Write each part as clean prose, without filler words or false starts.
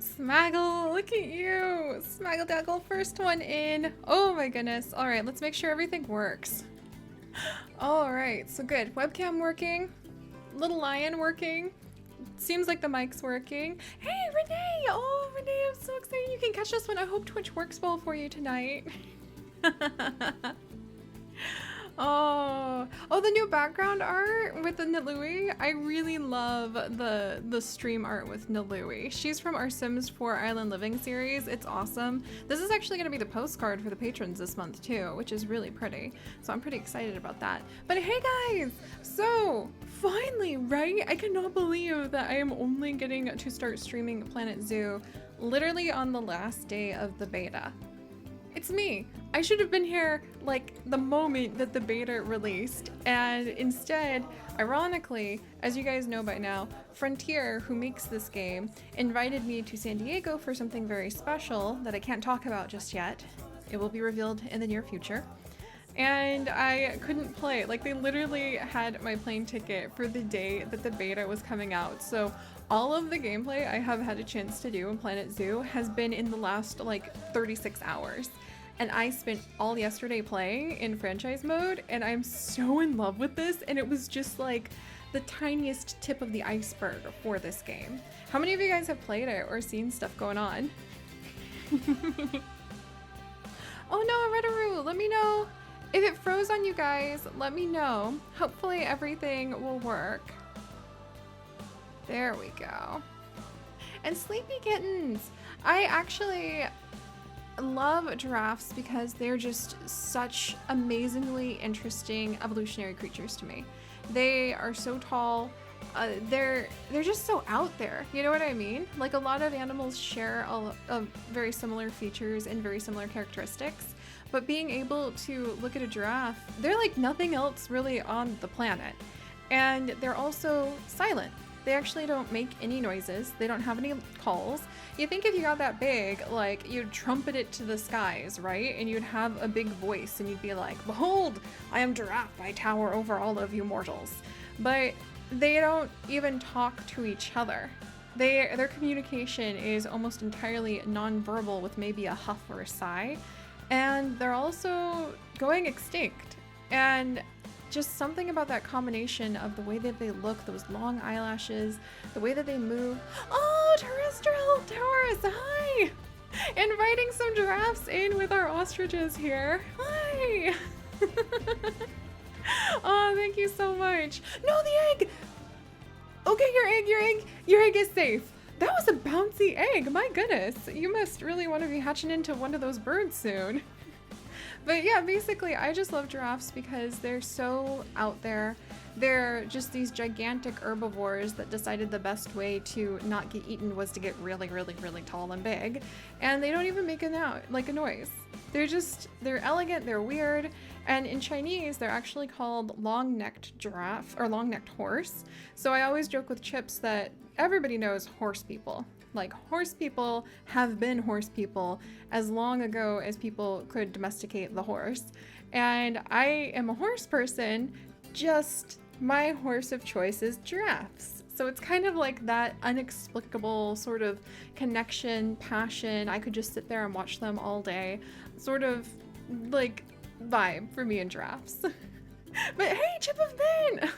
Smaggle, look at you! Smaggle Daggle, first one in. Oh my goodness. Alright, let's make sure everything works. Alright, so good. Webcam working. Little lion working. Seems like the mic's working. Hey, Renee! Oh, Renee, I'm so excited you can catch this one. I hope Twitch works well for you tonight. Oh, the new background art with the Nalui. I really love the stream art with Nalui. She's from our Sims 4 Island Living series. It's awesome. This is actually going to be the postcard for the patrons this month too, which is really pretty. So I'm pretty excited about that. But hey guys, so finally, right? I cannot believe that I am only getting to start streaming Planet Zoo literally on the last day of the beta. It's me. I should have been here like the moment that the beta released, and instead, ironically, as you guys know by now, Frontier, who makes this game, invited me to San Diego for something very special that I can't talk about just yet. It will be revealed in the near future. And I couldn't play. Like, they literally had my plane ticket for the day that the beta was coming out. So all of the gameplay I have had a chance to do in Planet Zoo has been in the last like 36 hours. And I spent all yesterday playing in franchise mode, and I'm so in love with this, and it was just like the tiniest tip of the iceberg for this game. How many of you guys have played it or seen stuff going on? Oh no, Redaroo, let me know. If it froze on you guys, let me know. Hopefully everything will work. There we go. And sleepy kittens. I actually love giraffes because they're just such amazingly interesting evolutionary creatures to me. They are so tall. They're just so out there. You know what I mean? Like, a lot of animals share very similar features and very similar characteristics, but being able to look at a giraffe, they're like nothing else really on the planet. And they're also silent. They actually don't make any noises. They don't have any calls. You think if you got that big, like, you'd trumpet it to the skies, right? And you'd have a big voice and you'd be like, "Behold, I am Giraffe. I tower over all of you mortals." But they don't even talk to each other. Their communication is almost entirely non-verbal, with maybe a huff or a sigh. And they're also going extinct. And just something about that combination of the way that they look, those long eyelashes, the way that they move. Oh, terrestrial tourists, hi! Inviting some giraffes in with our ostriches here. Hi! Oh, thank you so much. No, the egg! Okay, your egg is safe. That was a bouncy egg, my goodness. You must really want to be hatching into one of those birds soon. But yeah, basically, I just love giraffes because they're so out there. They're just these gigantic herbivores that decided the best way to not get eaten was to get really, really, really tall and big. And they don't even make a noise. They're elegant, they're weird. And in Chinese, they're actually called long-necked giraffe or long-necked horse. So I always joke with Chips that everybody knows horse people. Like, horse people have been horse people as long ago as people could domesticate the horse. And I am a horse person, just my horse of choice is giraffes. So it's kind of like that inexplicable sort of connection, passion. I could just sit there and watch them all day, sort of like vibe for me and giraffes. But hey, Chip of Ben!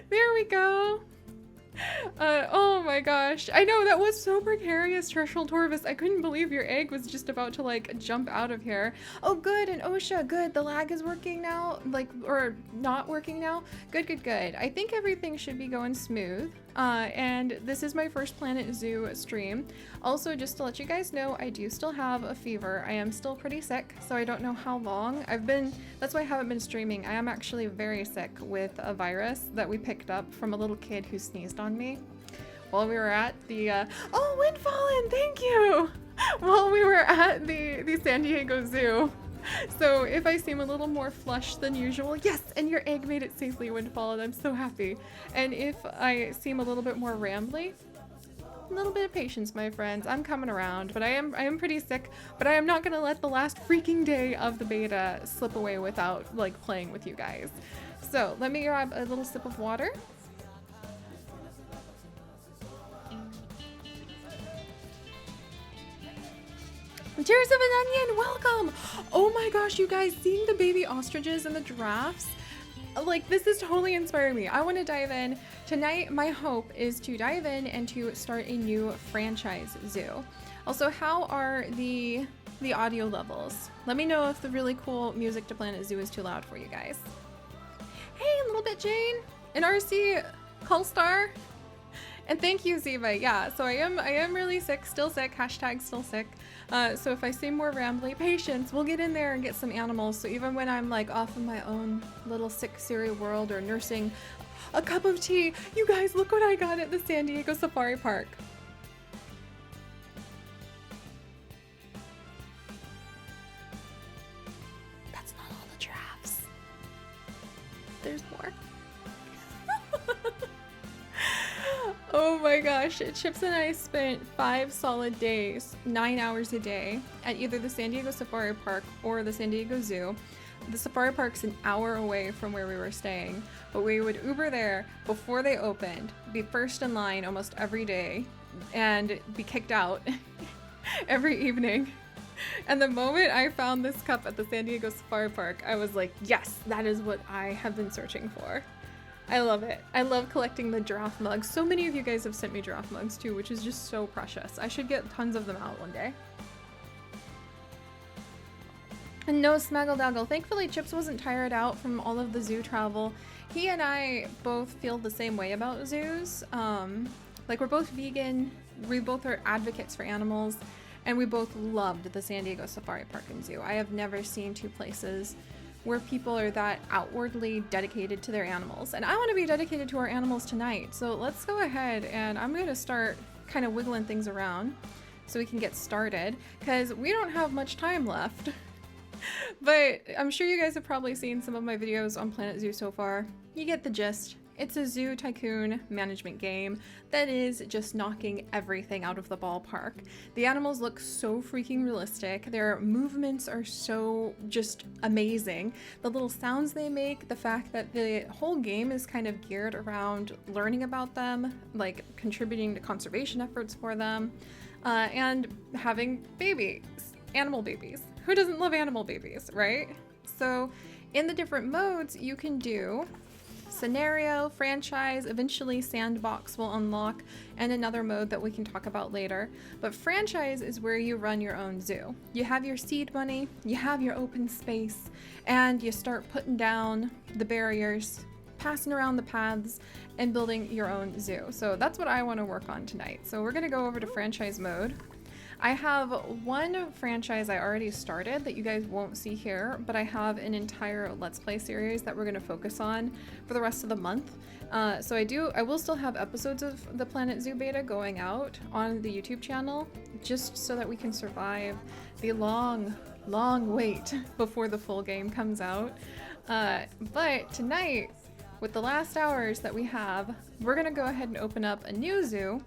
There we go. Oh my gosh. I know, that was so precarious, Terrestrial Torvis. I couldn't believe your egg was just about to like jump out of here. Oh, good. And Osha, good. The lag is working now, like, or not working now. Good, good, good. I think everything should be going smooth. And this is my first Planet Zoo stream. Also, just to let you guys know, I do still have a fever. I am still pretty sick, so I don't know how long. That's why I haven't been streaming. I am actually very sick with a virus that we picked up from a little kid who sneezed on me while we were at the, oh, Windfallen, thank you! While we were at the San Diego Zoo. So if I seem a little more flushed than usual, yes, and your egg made it safely, Windfallen, I'm so happy. And if I seem a little bit more rambly, a little bit of patience, my friends. I'm coming around, but I am pretty sick, but I am not gonna let the last freaking day of the beta slip away without like playing with you guys. So let me grab a little sip of water. Tears of an Onion, welcome! Oh my gosh, you guys, seeing the baby ostriches and the giraffes, like, this is totally inspiring me. I want to dive in. Tonight, my hope is to dive in and to start a new franchise zoo. Also, how are the audio levels? Let me know if the really cool music to Planet Zoo is too loud for you guys. Hey, a little bit Jane, and RC Callstar, and thank you Ziva. Yeah, so I am really sick, still sick, hashtag still sick. So if I seem more rambly, patience, we'll get in there and get some animals. So even when I'm like off in my own little sick Seri world or nursing a cup of tea, you guys, look what I got at the San Diego Safari Park. That's not all the giraffes. There's more. Oh my gosh, Chips and I spent 5 solid days, 9 hours a day at either the San Diego Safari Park or the San Diego Zoo. The Safari Park's an hour away from where we were staying, but we would Uber there before they opened, be first in line almost every day, and be kicked out every evening. And the moment I found this cup at the San Diego Safari Park, I was like, yes, that is what I have been searching for. I love it. I love collecting the giraffe mugs. So many of you guys have sent me giraffe mugs too, which is just so precious. I should get tons of them out one day. And no Smaggle Doggle. Thankfully, Chips wasn't tired out from all of the zoo travel. He and I both feel the same way about zoos. Like, we're both vegan, we both are advocates for animals, and we both loved the San Diego Safari Park and Zoo. I have never seen two places where people are that outwardly dedicated to their animals. And I want to be dedicated to our animals tonight. So let's go ahead and I'm going to start kind of wiggling things around so we can get started, because we don't have much time left. But I'm sure you guys have probably seen some of my videos on Planet Zoo so far. You get the gist. It's a zoo tycoon management game that is just knocking everything out of the ballpark. The animals look so freaking realistic. Their movements are so just amazing. The little sounds they make, the fact that the whole game is kind of geared around learning about them, like contributing to conservation efforts for them, and having babies, animal babies. Who doesn't love animal babies, right? So in the different modes, you can do scenario, franchise, eventually Sandbox will unlock, and another mode that we can talk about later. But franchise is where you run your own zoo. You have your seed money, you have your open space, and you start putting down the barriers, passing around the paths, and building your own zoo. So that's what I want to work on tonight. So we're going to go over to franchise mode. I have one franchise I already started that you guys won't see here, but I have an entire Let's Play series that we're going to focus on for the rest of the month. So I will still have episodes of the Planet Zoo beta going out on the YouTube channel, just so that we can survive the long wait before the full game comes out. But tonight, with the last hours that we have, we're going to go ahead and open up a new zoo.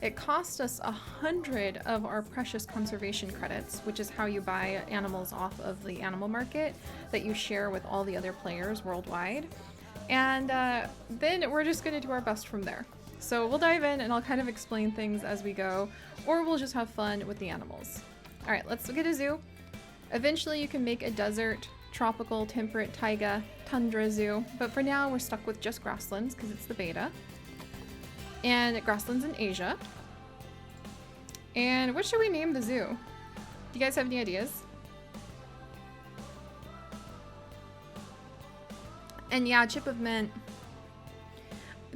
It cost us 100 of our precious conservation credits, which is how you buy animals off of the animal market that you share with all the other players worldwide. And then we're just going to do our best from there. So we'll dive in and I'll kind of explain things as we go, or we'll just have fun with the animals. All right, let's get a zoo. Eventually you can make a desert, tropical, temperate, taiga, tundra zoo, but for now we're stuck with just grasslands because it's the beta. And grasslands in Asia. And what should we name the zoo? Do you guys have any ideas? And yeah, Chip of Mint.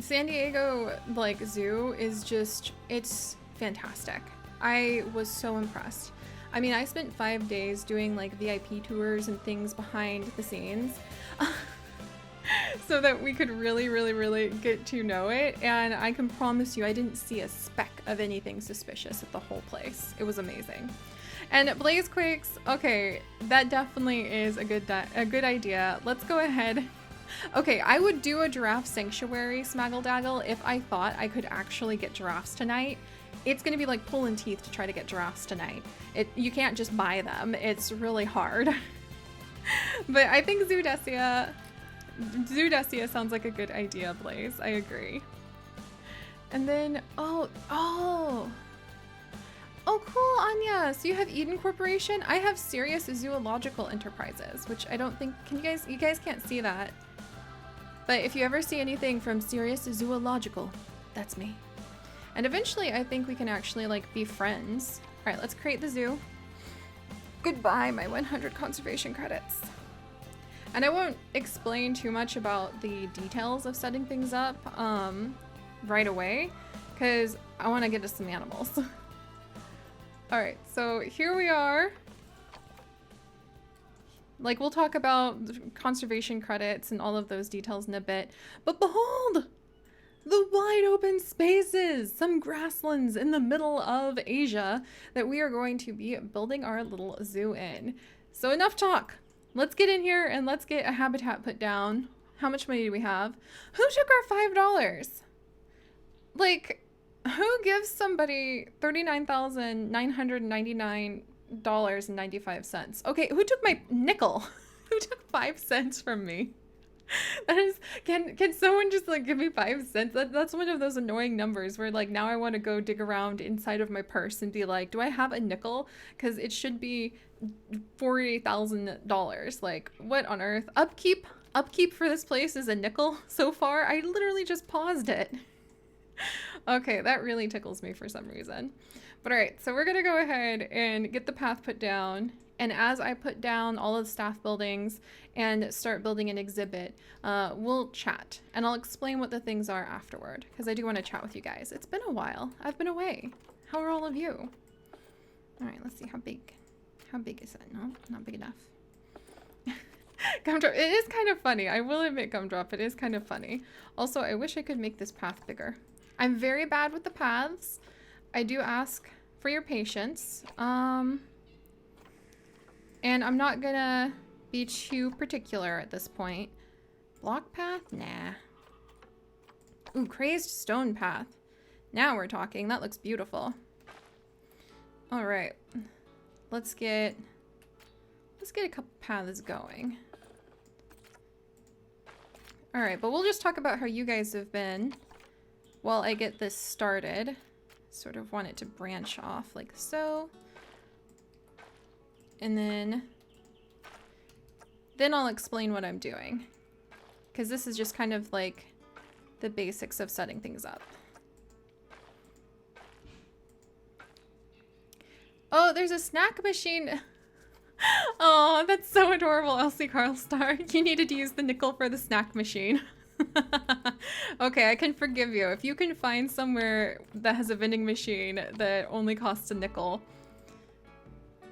San Diego, like, zoo is just, it's fantastic. I was so impressed. I mean, I spent 5 days doing like VIP tours and things behind the scenes. So that we could really get to know it, and I can promise you I didn't see a speck of anything suspicious at the whole place. It was amazing. And Blazequakes, okay, that definitely is a good idea. Let's go ahead. Okay, I would do a giraffe sanctuary, Smaggle Daggle, if I thought I could actually get giraffes tonight. It's gonna be like pulling teeth to try to get giraffes tonight. You can't just buy them, it's really hard. But I think Zoodesia sounds like a good idea, Blaze. I agree. And then, oh, Oh, cool, Anya. So you have Eden Corporation. I have Serious Zoological Enterprises, which I don't think, you guys can't see that. But if you ever see anything from Serious Zoological, that's me. And eventually I think we can actually like be friends. All right, let's create the zoo. Goodbye, my 100 conservation credits. And I won't explain too much about the details of setting things up right away, because I want to get to some animals. All right, so here we are. Like, we'll talk about conservation credits and all of those details in a bit. But behold, the wide open spaces, some grasslands in the middle of Asia that we are going to be building our little zoo in. So enough talk. Let's get in here and let's get a habitat put down. How much money do we have? Who took our $5? Like, who gives somebody $39,999.95? Okay, who took my nickel? Who took 5 cents from me? That is, can someone just like give me 5 cents? That's one of those annoying numbers where like now I want to go dig around inside of my purse and be like, do I have a nickel? Because it should be $40,000. Like, what on earth? Upkeep for this place is a nickel so far. I literally just paused it. Okay, that really tickles me for some reason. But all right, so we're gonna go ahead and get the path put down. And as I put down all of the staff buildings and start building an exhibit, we'll chat. And I'll explain what the things are afterward, because I do want to chat with you guys. It's been a while. I've been away. How are all of you? All right, let's see how big is it? No, not big enough. Gumdrop, it is kind of funny. I will admit, Gumdrop, it is kind of funny. Also, I wish I could make this path bigger. I'm very bad with the paths. I do ask for your patience. And I'm not gonna be too particular at this point. Block path? Nah. Ooh, crazed stone path. Now we're talking. That looks beautiful. All right. Let's get a couple paths going. All right, but we'll just talk about how you guys have been while I get this started. Sort of want it to branch off like so. And then I'll explain what I'm doing, because this is just kind of like the basics of setting things up. Oh, there's a snack machine. Oh, that's so adorable, Elsie Carlstar. You needed to use the nickel for the snack machine. Okay, I can forgive you. If you can find somewhere that has a vending machine that only costs a nickel,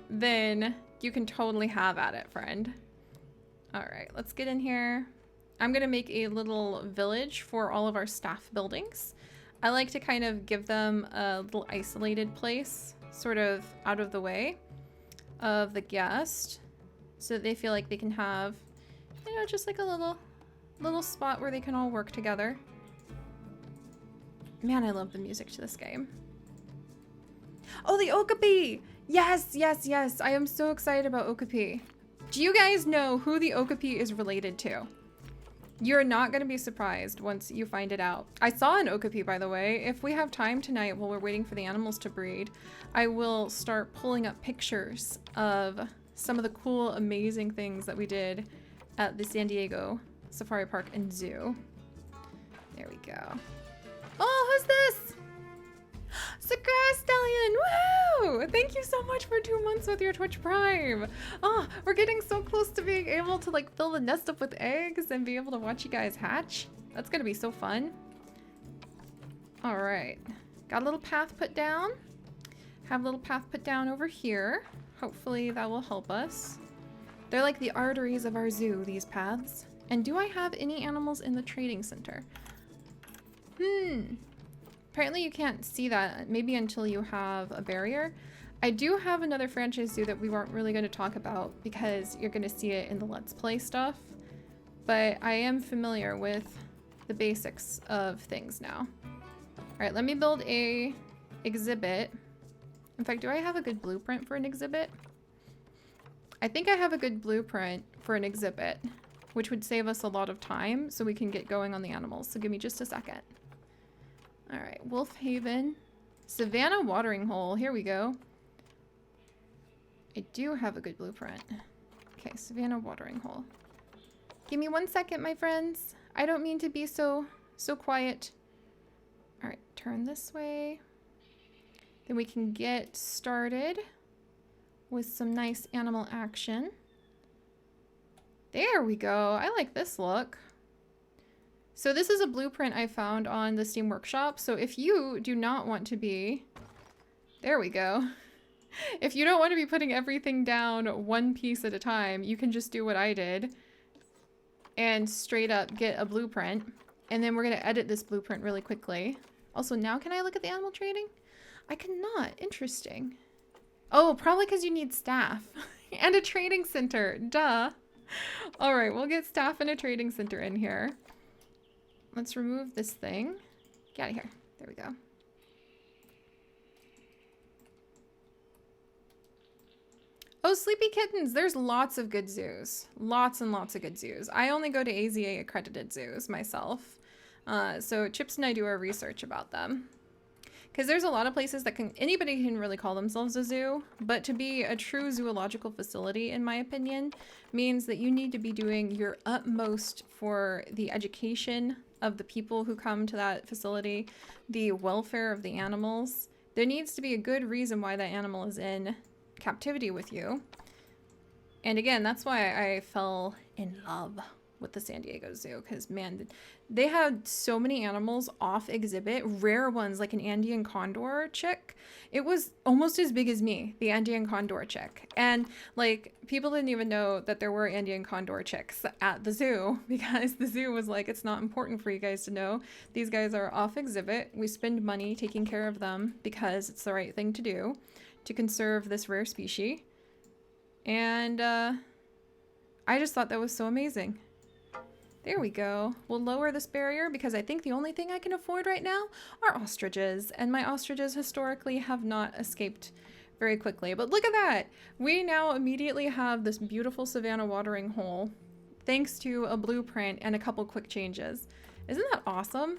then you can totally have at it, friend. All right, let's get in here. I'm gonna make a little village for all of our staff buildings. I like to kind of give them a little isolated place, sort of out of the way of the guest, so that they feel like they can have, you know, just like a little spot where they can all work together. Man, I love the music to this game. Oh, the Okapi! Yes, yes, yes. I am so excited about Okapi. Do you guys know who the Okapi is related to? You're not going to be surprised once you find it out. I saw an Okapi, by the way. If we have time tonight while we're waiting for the animals to breed, I will start pulling up pictures of some of the cool, amazing things that we did at the San Diego Safari Park and Zoo. There we go. Oh, who's this? Sakura Stallion! Woohoo! Thank you so much for 2 months with your Twitch Prime. Oh, we're getting so close to being able to like fill the nest up with eggs and be able to watch you guys hatch. That's gonna be so fun. All right, got a little path put down. Have a little path put down over here. Hopefully that will help us. They're like the arteries of our zoo, these paths. And do I have any animals in the trading center? Apparently you can't see that, maybe until you have a barrier. I do have another franchise zoo that we weren't really going to talk about because you're going to see it in the Let's Play stuff. But I am familiar with the basics of things now. All right, let me build a exhibit. In fact, do I have a good blueprint for an exhibit? I think I have a good blueprint for an exhibit, which would save us a lot of time so we can get going on the animals. So give me just a second. All right, Wolf Haven. Savannah watering hole. Here we go. I do have a good blueprint. Okay, Savannah watering hole. Give me 1 second, my friends. I don't mean to be so quiet. All right, turn this way. Then we can get started with some nice animal action. There we go. I like this look. So this is a blueprint I found on the Steam Workshop. So if you do not want to be, there we go. If you don't want to be putting everything down one piece at a time, you can just do what I did and straight up get a blueprint. And then we're going to edit this blueprint really quickly. Also, now can I look at the animal trading? I cannot. Interesting. Oh, probably because you need staff and a trading center. Duh. All right, we'll get staff and a trading center in here. Let's remove this thing. Get out of here. There we go. Oh, Sleepy Kittens. There's lots of good zoos. Lots and lots of good zoos. I only go to AZA accredited zoos myself. So Chips and I do our research about them. Because there's a lot of places that anybody can really call themselves a zoo, but to be a true zoological facility, in my opinion, means that you need to be doing your utmost for the education of the people who come to that facility, the welfare of the animals. There needs to be a good reason why that animal is in captivity with you. And again, that's why I fell in love with the San Diego Zoo, because man, they had so many animals off exhibit, rare ones like an Andean condor chick. It was almost as big as me, the Andean condor chick. And like, people didn't even know that there were Andean condor chicks at the zoo, because the zoo was like, it's not important for you guys to know. These guys are off exhibit. We spend money taking care of them because it's the right thing to do to conserve this rare species. And I just thought that was so amazing. There we go. We'll lower this barrier because I think the only thing I can afford right now are ostriches. And my ostriches historically have not escaped very quickly. But look at that. We now immediately have this beautiful Savannah watering hole thanks to a blueprint and a couple quick changes. Isn't that awesome?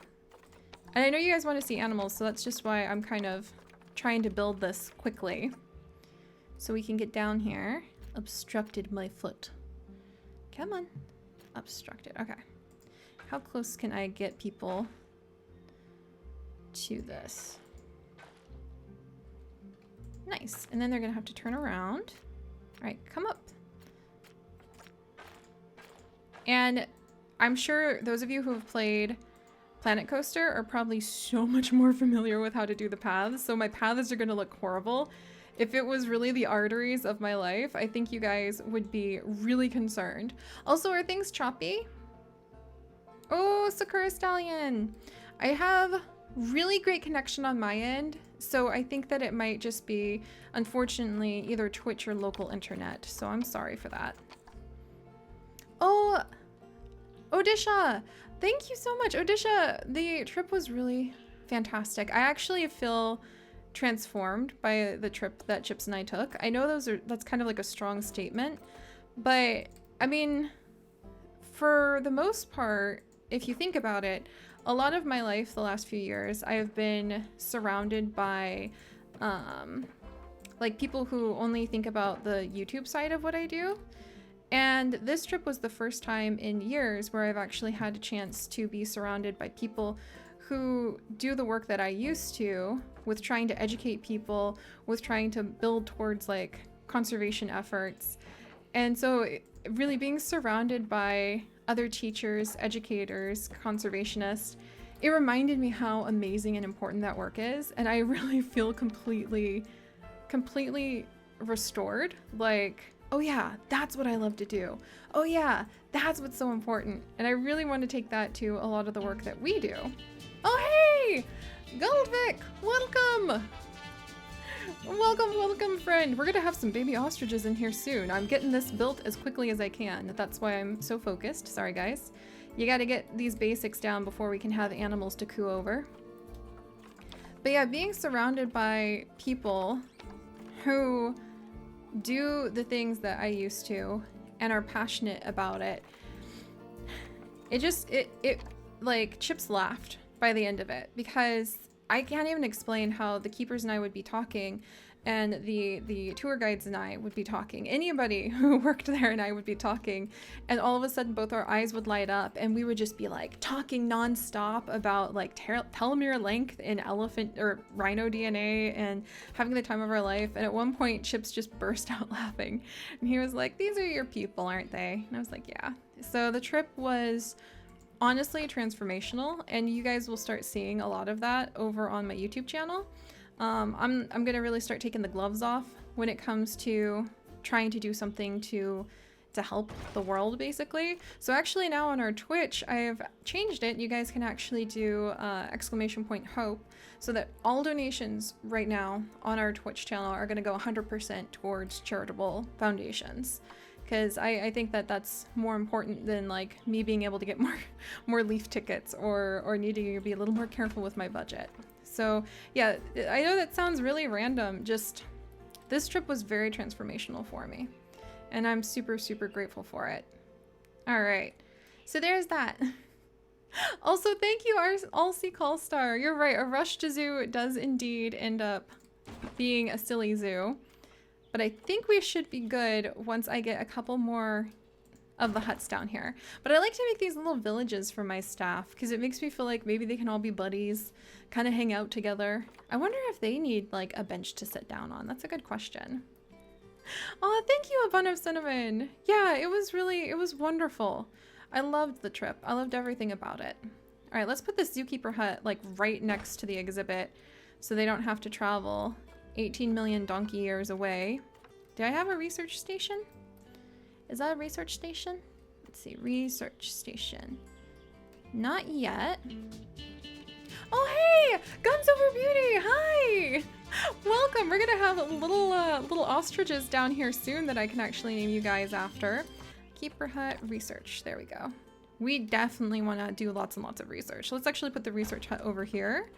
And I know you guys want to see animals, so that's just why I'm kind of trying to build this quickly. So we can get down here. Obstructed my foot. Come on. Obstructed. Okay. How close can I get people to this? Nice. And then they're going to have to turn around. All right, come up. And I'm sure those of you who have played Planet Coaster are probably so much more familiar with how to do the paths. So my paths are going to look horrible. If it was really the arteries of my life, I think you guys would be really concerned. Also, are things choppy? Oh, Sakura Stallion. I have really great connection on my end, so I think that it might just be, unfortunately, either Twitch or local internet. So I'm sorry for that. Oh, Odisha. Thank you so much. Odisha, the trip was really fantastic. I actually feel transformed by the trip that Chips and I took. I know that's kind of like a strong statement, but I mean, for the most part, if you think about it, a lot of my life the last few years, I have been surrounded by like people who only think about the YouTube side of what I do. And this trip was the first time in years where I've actually had a chance to be surrounded by people who do the work that I used to, with trying to educate people, with trying to build towards like conservation efforts. And so really being surrounded by other teachers, educators, conservationists, it reminded me how amazing and important that work is. And I really feel completely restored. Like, oh yeah, that's what I love to do. Oh yeah, that's what's so important. And I really want to take that to a lot of the work that we do. Oh hey! Goldvic! Welcome! Welcome, friend. We're gonna have some baby ostriches in here soon. I'm getting this built as quickly as I can. That's why I'm so focused. Sorry, guys. You gotta get these basics down before we can have animals to coo over. But yeah, being surrounded by people who do the things that I used to and are passionate about it, it like Chips laughed by the end of it, because I can't even explain how the keepers and I would be talking, and the tour guides and I would be talking. Anybody who worked there and I would be talking, and all of a sudden both our eyes would light up, and we would just be like talking nonstop about like telomere length in elephant or rhino DNA and having the time of our life. And at one point, Chips just burst out laughing, and he was like, "These are your people, aren't they?" And I was like, "Yeah." So the trip was honestly transformational, and you guys will start seeing a lot of that over on my YouTube channel. I'm gonna really start taking the gloves off when it comes to trying to do something to help the world, basically. So actually now on our Twitch, I've changed it. You guys can actually do !hope, so that all donations right now on our Twitch channel are gonna go 100% towards charitable foundations. Because I think that that's more important than like me being able to get more Leaf tickets or needing to be a little more careful with my budget. So yeah, I know that sounds really random, just this trip was very transformational for me, and I'm super, super grateful for it. All right, so there's that. Also, thank you, Alcy Callstar. You're right, a rush to zoo does indeed end up being a silly zoo, but I think we should be good once I get a couple more of the huts down here. But I like to make these little villages for my staff because it makes me feel like maybe they can all be buddies, kind of hang out together. I wonder if they need like a bench to sit down on. That's a good question. Oh, thank you, a bun of cinnamon. Yeah, it was wonderful. I loved the trip. I loved everything about it. All right, let's put this zookeeper hut like right next to the exhibit so they don't have to travel 18 million donkey years away. Do I have a research station? Is that a research station? Let's see, research station. Not yet. Oh, hey! Guns Over Beauty, hi! Welcome, we're gonna have little ostriches down here soon that I can actually name you guys after. Keeper hut, research, there we go. We definitely wanna do lots and lots of research. Let's actually put the research hut over here.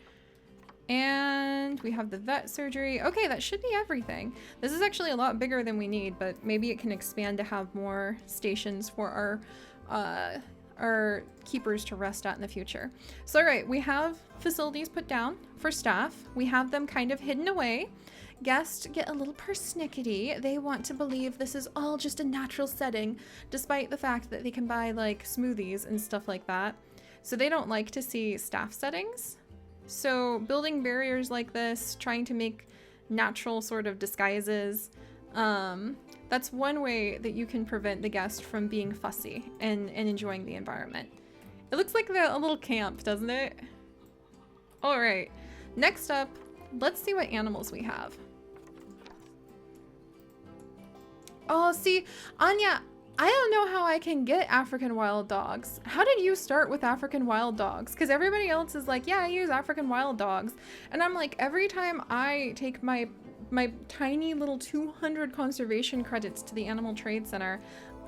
And we have the vet surgery. Okay, that should be everything. This is actually a lot bigger than we need, but maybe it can expand to have more stations for our keepers to rest at in the future. So, all right, we have facilities put down for staff. We have them kind of hidden away. Guests get a little persnickety. They want to believe this is all just a natural setting, despite the fact that they can buy like smoothies and stuff like that. So they don't like to see staff settings. So building barriers like this, trying to make natural sort of disguises, that's one way that you can prevent the guest from being fussy and enjoying the environment. It looks like a little camp, doesn't it? All right, next up, let's see what animals we have. Oh, see, Anya, I don't know how I can get African wild dogs. How did you start with African wild dogs? Because everybody else is like, yeah, I use African wild dogs. And I'm like, every time I take my tiny little 200 conservation credits to the Animal Trade Center,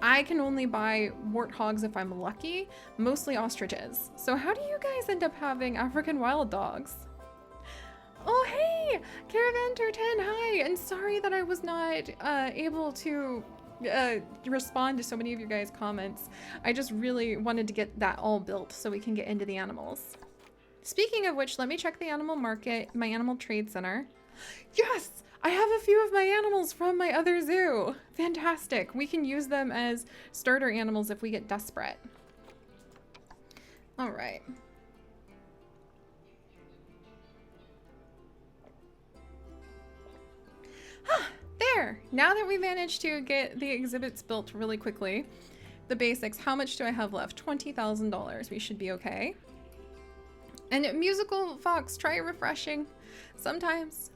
I can only buy warthogs if I'm lucky, mostly ostriches. So how do you guys end up having African wild dogs? Oh, hey, Caravanter 10, hi, and sorry that I was not able to respond to so many of you guys' comments. I just really wanted to get that all built so we can get into the animals. Speaking of which, let me check the animal market, my animal trade center. Yes, I have a few of my animals from my other zoo. Fantastic. We can use them as starter animals if we get desperate. All right. There, now that we managed to get the exhibits built really quickly, the basics, how much do I have left? $20,000, we should be okay. And musical Fox, try refreshing. Sometimes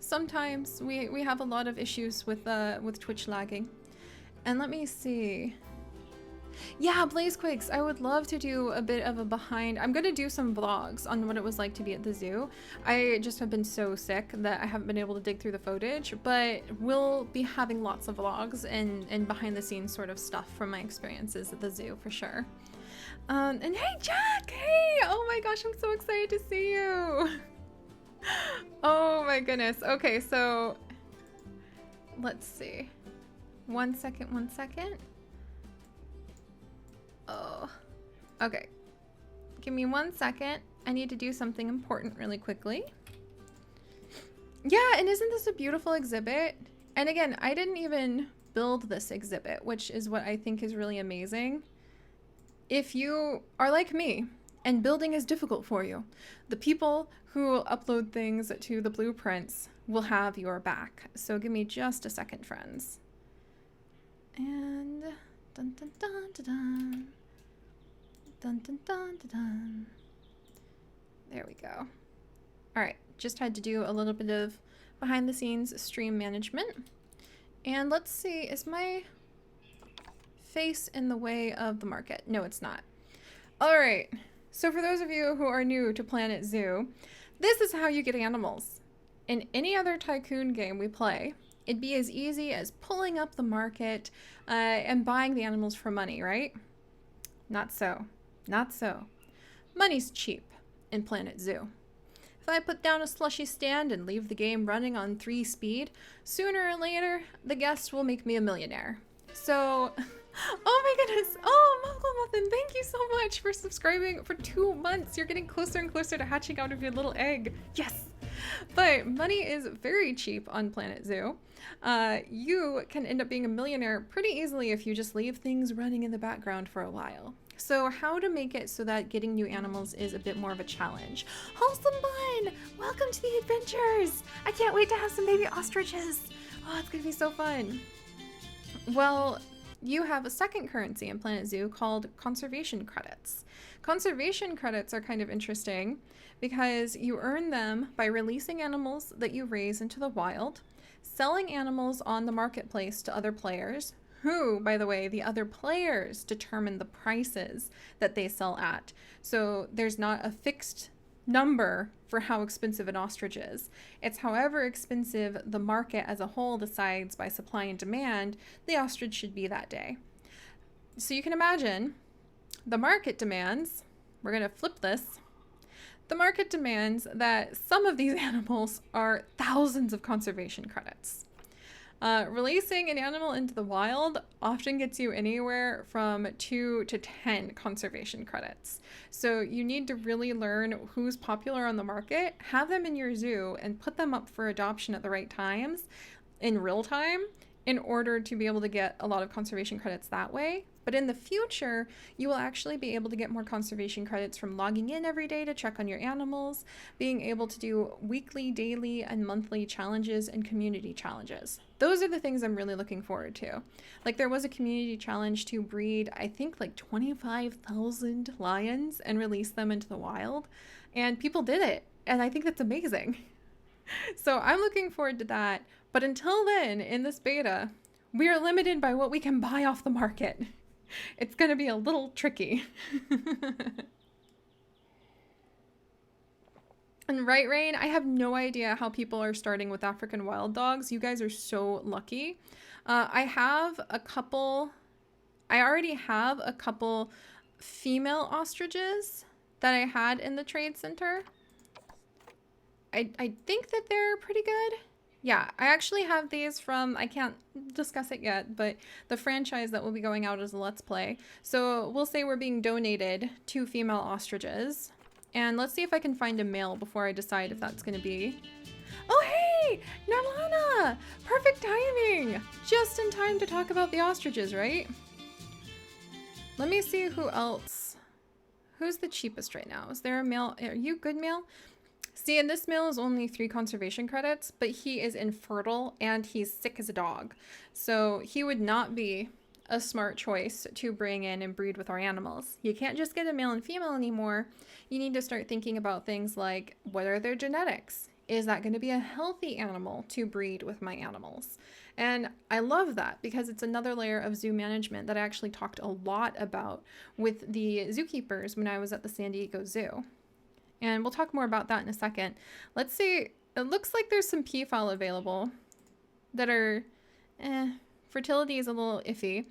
we have a lot of issues with Twitch lagging. And let me see. Yeah, Blazequakes, I would love to do a bit of a behind. I'm gonna do some vlogs on what it was like to be at the zoo. I just have been so sick that I haven't been able to dig through the footage, but we'll be having lots of vlogs and behind the scenes sort of stuff from my experiences at the zoo for sure. And hey Jack, hey! Oh my gosh, I'm so excited to see you. Oh my goodness. Okay, so let's see. One second. Oh, okay. Give me 1 second. I need to do something important really quickly. Yeah, and isn't this a beautiful exhibit? And again, I didn't even build this exhibit, which is what I think is really amazing. If you are like me and building is difficult for you, the people who upload things to the blueprints will have your back. So give me just a second, friends. And dun dun dun dun dun. Dun dun dun dun dun. There we go. All right, just had to do a little bit of behind the scenes stream management. And let's see, is my face in the way of the market? No, it's not. All right, so for those of you who are new to Planet Zoo, this is how you get animals. In any other Tycoon game we play, it'd be as easy as pulling up the market and buying the animals for money, right? Not so. Not so. Money's cheap in Planet Zoo. If I put down a slushy stand and leave the game running on 3 speed, sooner or later, the guest will make me a millionaire. So, oh my goodness. Oh, Mogul Muffin, thank you so much for subscribing for 2 months. You're getting closer and closer to hatching out of your little egg. Yes. But money is very cheap on Planet Zoo. You can end up being a millionaire pretty easily if you just leave things running in the background for a while. So how to make it so that getting new animals is a bit more of a challenge. Wholesome Bun! Welcome to the adventures! I can't wait to have some baby ostriches! Oh, it's gonna be so fun. Well, you have a second currency in Planet Zoo called conservation credits. Conservation credits are kind of interesting because you earn them by releasing animals that you raise into the wild, selling animals on the marketplace to other players, who, by the way, the other players determine the prices that they sell at. So there's not a fixed number for how expensive an ostrich is. It's however expensive the market as a whole decides by supply and demand the ostrich should be that day. So you can imagine the market demands, we're going to flip this, the market demands that some of these animals are thousands of conservation credits. Releasing an animal into the wild often gets you anywhere from 2 to 10 conservation credits. So you need to really learn who's popular on the market, have them in your zoo, and put them up for adoption at the right times in real time in order to be able to get a lot of conservation credits that way. But in the future, you will actually be able to get more conservation credits from logging in every day to check on your animals, being able to do weekly, daily, and monthly challenges and community challenges. Those are the things I'm really looking forward to. Like there was a community challenge to breed, I think like 25,000 lions and release them into the wild. And people did it. And I think that's amazing. So I'm looking forward to that. But until then, in this beta, we are limited by what we can buy off the market. It's going to be a little tricky. And right, Rain, I have no idea how people are starting with African wild dogs. You guys are so lucky. I already have a couple female ostriches that I had in the trade center. I think that they're pretty good. Yeah, I actually have these from, I can't discuss it yet, but the franchise that will be going out as a Let's Play. So we'll say we're being donated 2 female ostriches. And let's see if I can find a male before I decide if that's going to be. Oh, hey, Narlana! Perfect timing! Just in time to talk about the ostriches, right? Let me see who else. Who's the cheapest right now? Is there a male? Are you good male? See, and this male is only 3 conservation credits, but he is infertile and he's sick as a dog. So he would not be a smart choice to bring in and breed with our animals. You can't just get a male and female anymore. You need to start thinking about things like, what are their genetics? Is that going to be a healthy animal to breed with my animals? And I love that because it's another layer of zoo management that I actually talked a lot about with the zookeepers when I was at the San Diego Zoo. And we'll talk more about that in a second. Let's see. It looks like there's some peafowl available that are, fertility is a little iffy.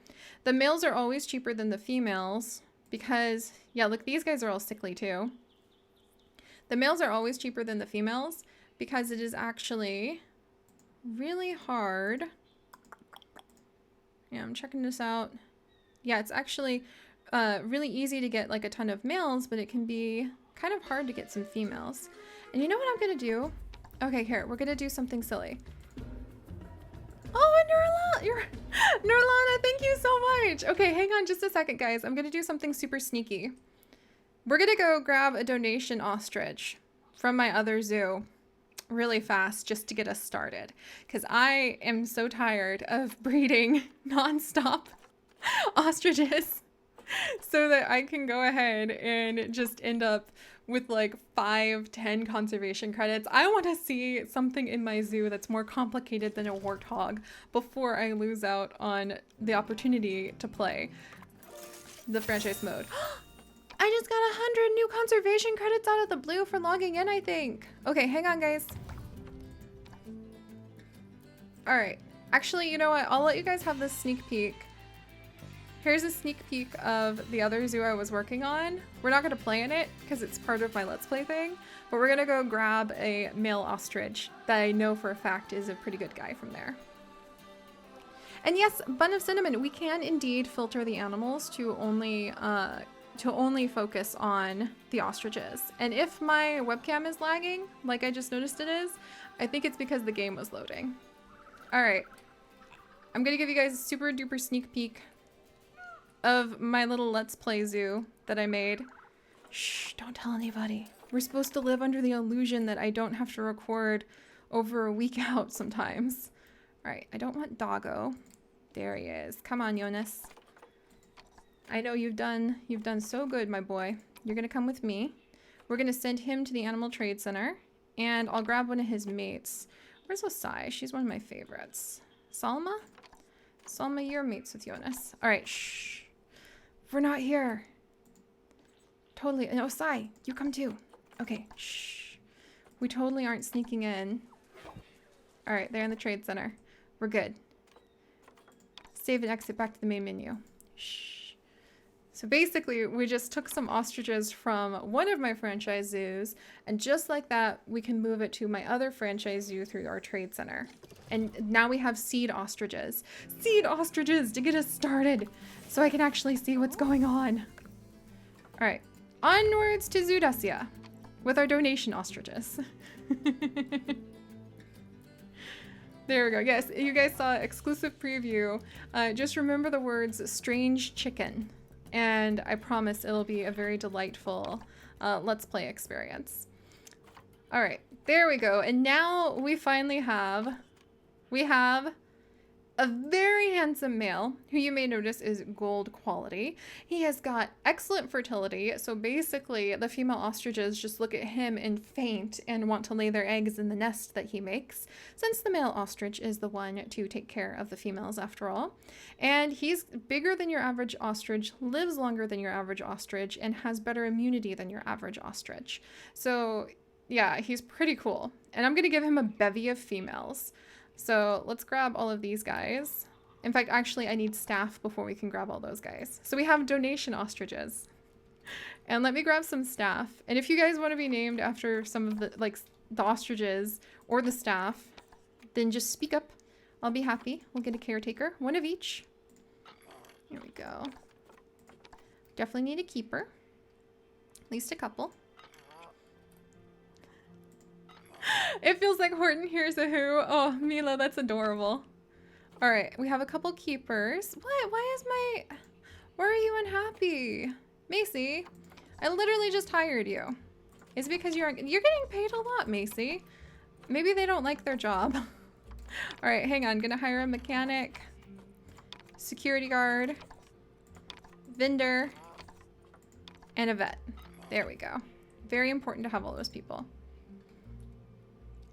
The males are always cheaper than the females because, yeah, look, these guys are all sickly too. The males are always cheaper than the females because it is actually really hard. Yeah, I'm checking this out. Yeah, it's actually really easy to get like a ton of males, but it can be kind of hard to get some females. And you know what I'm gonna do? Okay, here, we're gonna do something silly. Oh, and Nurlana, thank you so much. Okay, hang on just a second, guys. I'm gonna do something super sneaky. We're gonna go grab a donation ostrich from my other zoo really fast just to get us started. Because I am so tired of breeding nonstop ostriches so that I can go ahead and just end up with like 5-10 conservation credits. I want to see something in my zoo that's more complicated than a warthog before I lose out on the opportunity to play the franchise mode. I just got 100 new conservation credits out of the blue for logging in, I think. Okay, hang on, guys. All right. Actually, you know what? I'll let you guys have this sneak peek. Here's a sneak peek of the other zoo I was working on. We're not going to play in it because it's part of my Let's Play thing, but we're going to go grab a male ostrich that I know for a fact is a pretty good guy from there. And yes, Bun of Cinnamon, we can indeed filter the animals to only focus on the ostriches. And if my webcam is lagging, like I just noticed it is, I think it's because the game was loading. All right. I'm going to give you guys a super duper sneak peek of my little Let's Play zoo that I made. Shh, don't tell anybody. We're supposed to live under the illusion that I don't have to record over a week out sometimes. All right, I don't want Doggo. There he is. Come on, Jonas. I know you've done so good, my boy. You're gonna come with me. We're gonna send him to the Animal Trade Center, and I'll grab one of his mates. Where's Osai? She's one of my favorites. Salma? Salma, you're mates with Jonas. All right, shh. We're not here. Totally. And Osai, you come too. Okay, shh. We totally aren't sneaking in. All right, they're in the trade center. We're good. Save and exit back to the main menu. Shh. So basically, we just took some ostriches from one of my franchise zoos, and just like that, we can move it to my other franchise zoo through our trade center. And now we have seed ostriches. Seed ostriches to get us started, so I can actually see what's going on. All right, onwards to Zoodacia with our donation ostriches. There we go. Yes, you guys saw exclusive preview. Just remember the words strange chicken. And I promise it'll be a very delightful Let's Play experience. All right, there we go. And now we finally have, a very handsome male who you may notice is gold quality. He has got excellent fertility. So basically the female ostriches just look at him and faint and want to lay their eggs in the nest that he makes, since the male ostrich is the one to take care of the females after all. And he's bigger than your average ostrich, lives longer than your average ostrich, and has better immunity than your average ostrich. So yeah, he's pretty cool. And I'm gonna give him a bevy of females. So let's grab all of these guys. In fact, actually, I need staff before we can grab all those guys. So we have donation ostriches. And let me grab some staff. And if you guys want to be named after some of the, like, the ostriches or the staff, then just speak up. I'll be happy. We'll get a caretaker. One of each. Here we go. Definitely need a keeper. At least a couple. It feels like Horton hears a who. Oh, Mila, that's adorable. All right, we have a couple keepers. What? Why are you unhappy? Macy, I literally just hired you. It's because you're getting paid a lot, Macy. Maybe they don't like their job. All right, hang on. Gonna hire a mechanic, security guard, vendor, and a vet. There we go. Very important to have all those people.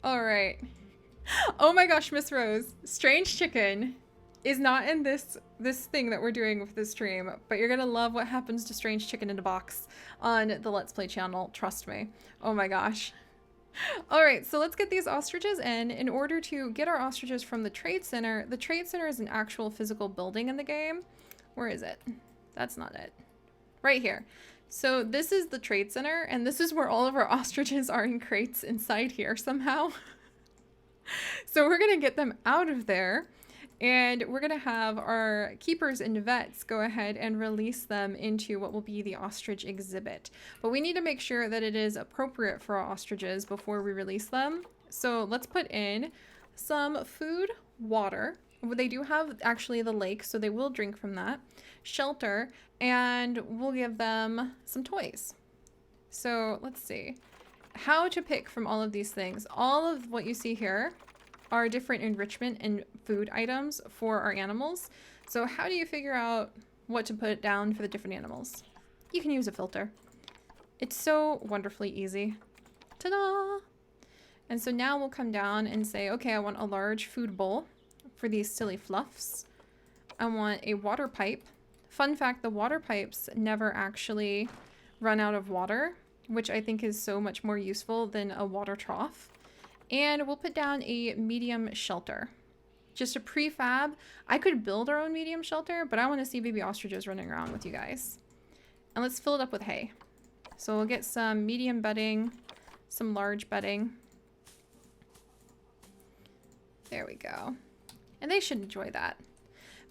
All right. Oh my gosh, Miss Rose. Strange Chicken is not in this thing that we're doing with this stream, but you're gonna love what happens to Strange Chicken in a box on the Let's Play channel. Trust me. Oh my gosh. All right, so let's get these ostriches in. In order to get our ostriches from the trade center is an actual physical building in the game. Where is it? That's not it. Right here. So this is the trade center, and this is where all of our ostriches are in crates inside here somehow. So we're gonna get them out of there, and we're gonna have our keepers and vets go ahead and release them into what will be the ostrich exhibit. But we need to make sure that it is appropriate for our ostriches before we release them. So let's put in some food, water. They do have actually the lake, so they will drink from that. Shelter, and we'll give them some toys. So let's see. How to pick from all of these things. All of what you see here are different enrichment and food items for our animals. So how do you figure out what to put down for the different animals? You can use a filter. It's so wonderfully easy. Ta-da! And so now we'll come down and say, okay, I want a large food bowl for these silly fluffs. I want a water pipe. Fun fact, the water pipes never actually run out of water, which I think is so much more useful than a water trough. And we'll put down a medium shelter. Just a prefab. I could build our own medium shelter, but I want to see baby ostriches running around with you guys. And let's fill it up with hay. So we'll get some medium bedding, some large bedding. There we go. And they should enjoy that.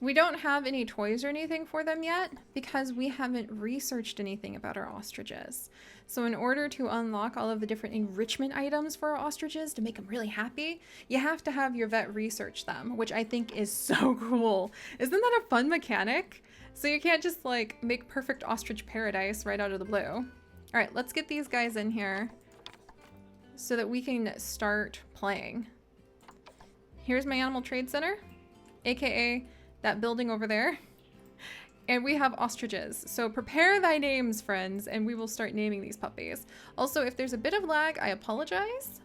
We don't have any toys or anything for them yet because we haven't researched anything about our ostriches. So in order to unlock all of the different enrichment items for our ostriches to make them really happy, you have to have your vet research them, which I think is so cool. Isn't that a fun mechanic? So you can't just like make perfect ostrich paradise right out of the blue. All right, let's get these guys in here so that we can start playing. Here's my animal trade center, AKA that building over there. And we have ostriches. So prepare thy names, friends, and we will start naming these puppies. Also, if there's a bit of lag, I apologize.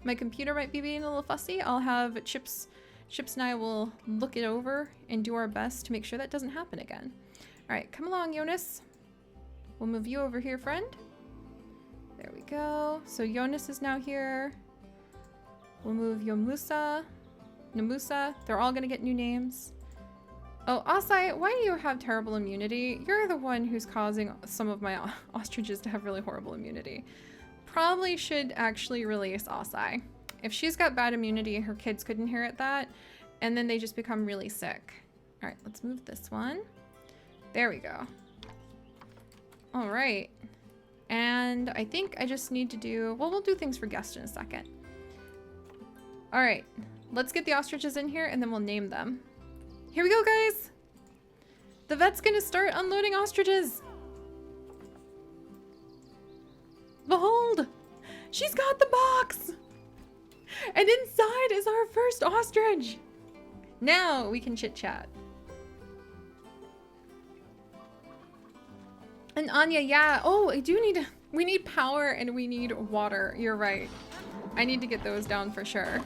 My computer might be being a little fussy. I'll have Chips and I will look it over and do our best to make sure that doesn't happen again. All right, come along, Jonas. We'll move you over here, friend. There we go. So Jonas is now here. We'll move Yomusa, Namusa. They're all gonna get new names. Oh, Asai, why do you have terrible immunity? You're the one who's causing some of my ostriches to have really horrible immunity. Probably should actually release Asai. If she's got bad immunity, her kids could inherit that, and then they just become really sick. All right, let's move this one. There we go. All right. And I think I just need to do, well, we'll do things for guests in a second. All right, let's get the ostriches in here and then we'll name them. Here we go, guys. The vet's gonna start unloading ostriches. Behold, she's got the box. And inside is our first ostrich. Now we can chit chat. And Anya, yeah. Oh, we need power and we need water. You're right. I need to get those down for sure.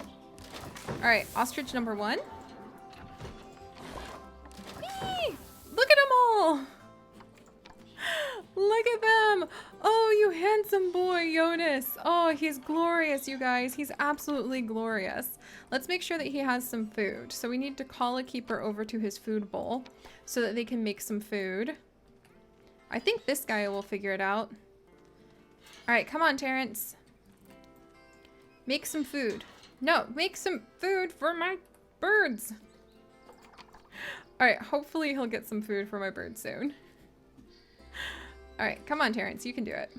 All right, ostrich number 1. Whee! Look at them all. Look at them. Oh, you handsome boy, Jonas. Oh, he's glorious, you guys. He's absolutely glorious. Let's make sure that he has some food. So we need to call a keeper over to his food bowl so that they can make some food. I think this guy will figure it out. All right, come on, Terrence. Make some food. No, make some food for my birds. All right, hopefully he'll get some food for my birds soon. All right, come on, Terrence, you can do it.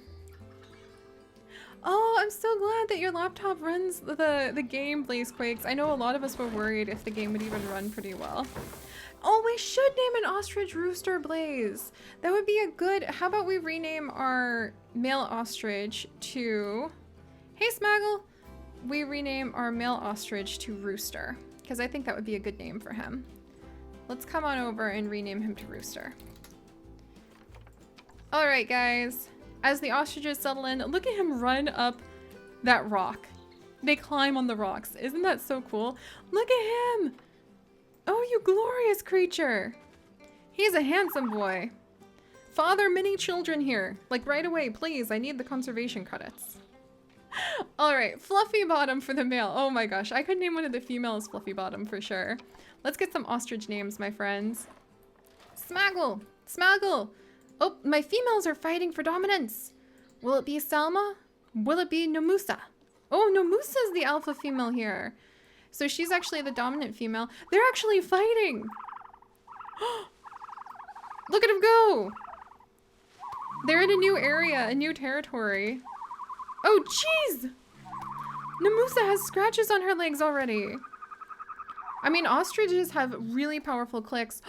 Oh, I'm so glad that your laptop runs the game Blazequakes. I know a lot of us were worried if the game would even run pretty well. Oh, we should name an ostrich Rooster Blaze. That would be a good, how about we rename our male ostrich to, hey Smaggle, we rename our male ostrich to Rooster, because I think that would be a good name for him. Let's come on over and rename him to Rooster. All right, guys, as the ostriches settle in, look at him run up that rock. They climb on the rocks. Isn't that so cool? Look at him. Oh, you glorious creature. He's a handsome boy. Father many children here. Like right away, please. I need the conservation credits. All right, Fluffy Bottom for the male. Oh my gosh, I could name one of the females Fluffy Bottom for sure. Let's get some ostrich names, my friends. Smaggle, Smaggle. Oh, my females are fighting for dominance. Will it be Selma? Will it be Nomusa? Oh, Nomusa's the alpha female here. So she's actually the dominant female. They're actually fighting. Look at them go. They're in a new area, a new territory. Oh, jeez. Namusa has scratches on her legs already. I mean, ostriches have really powerful clicks.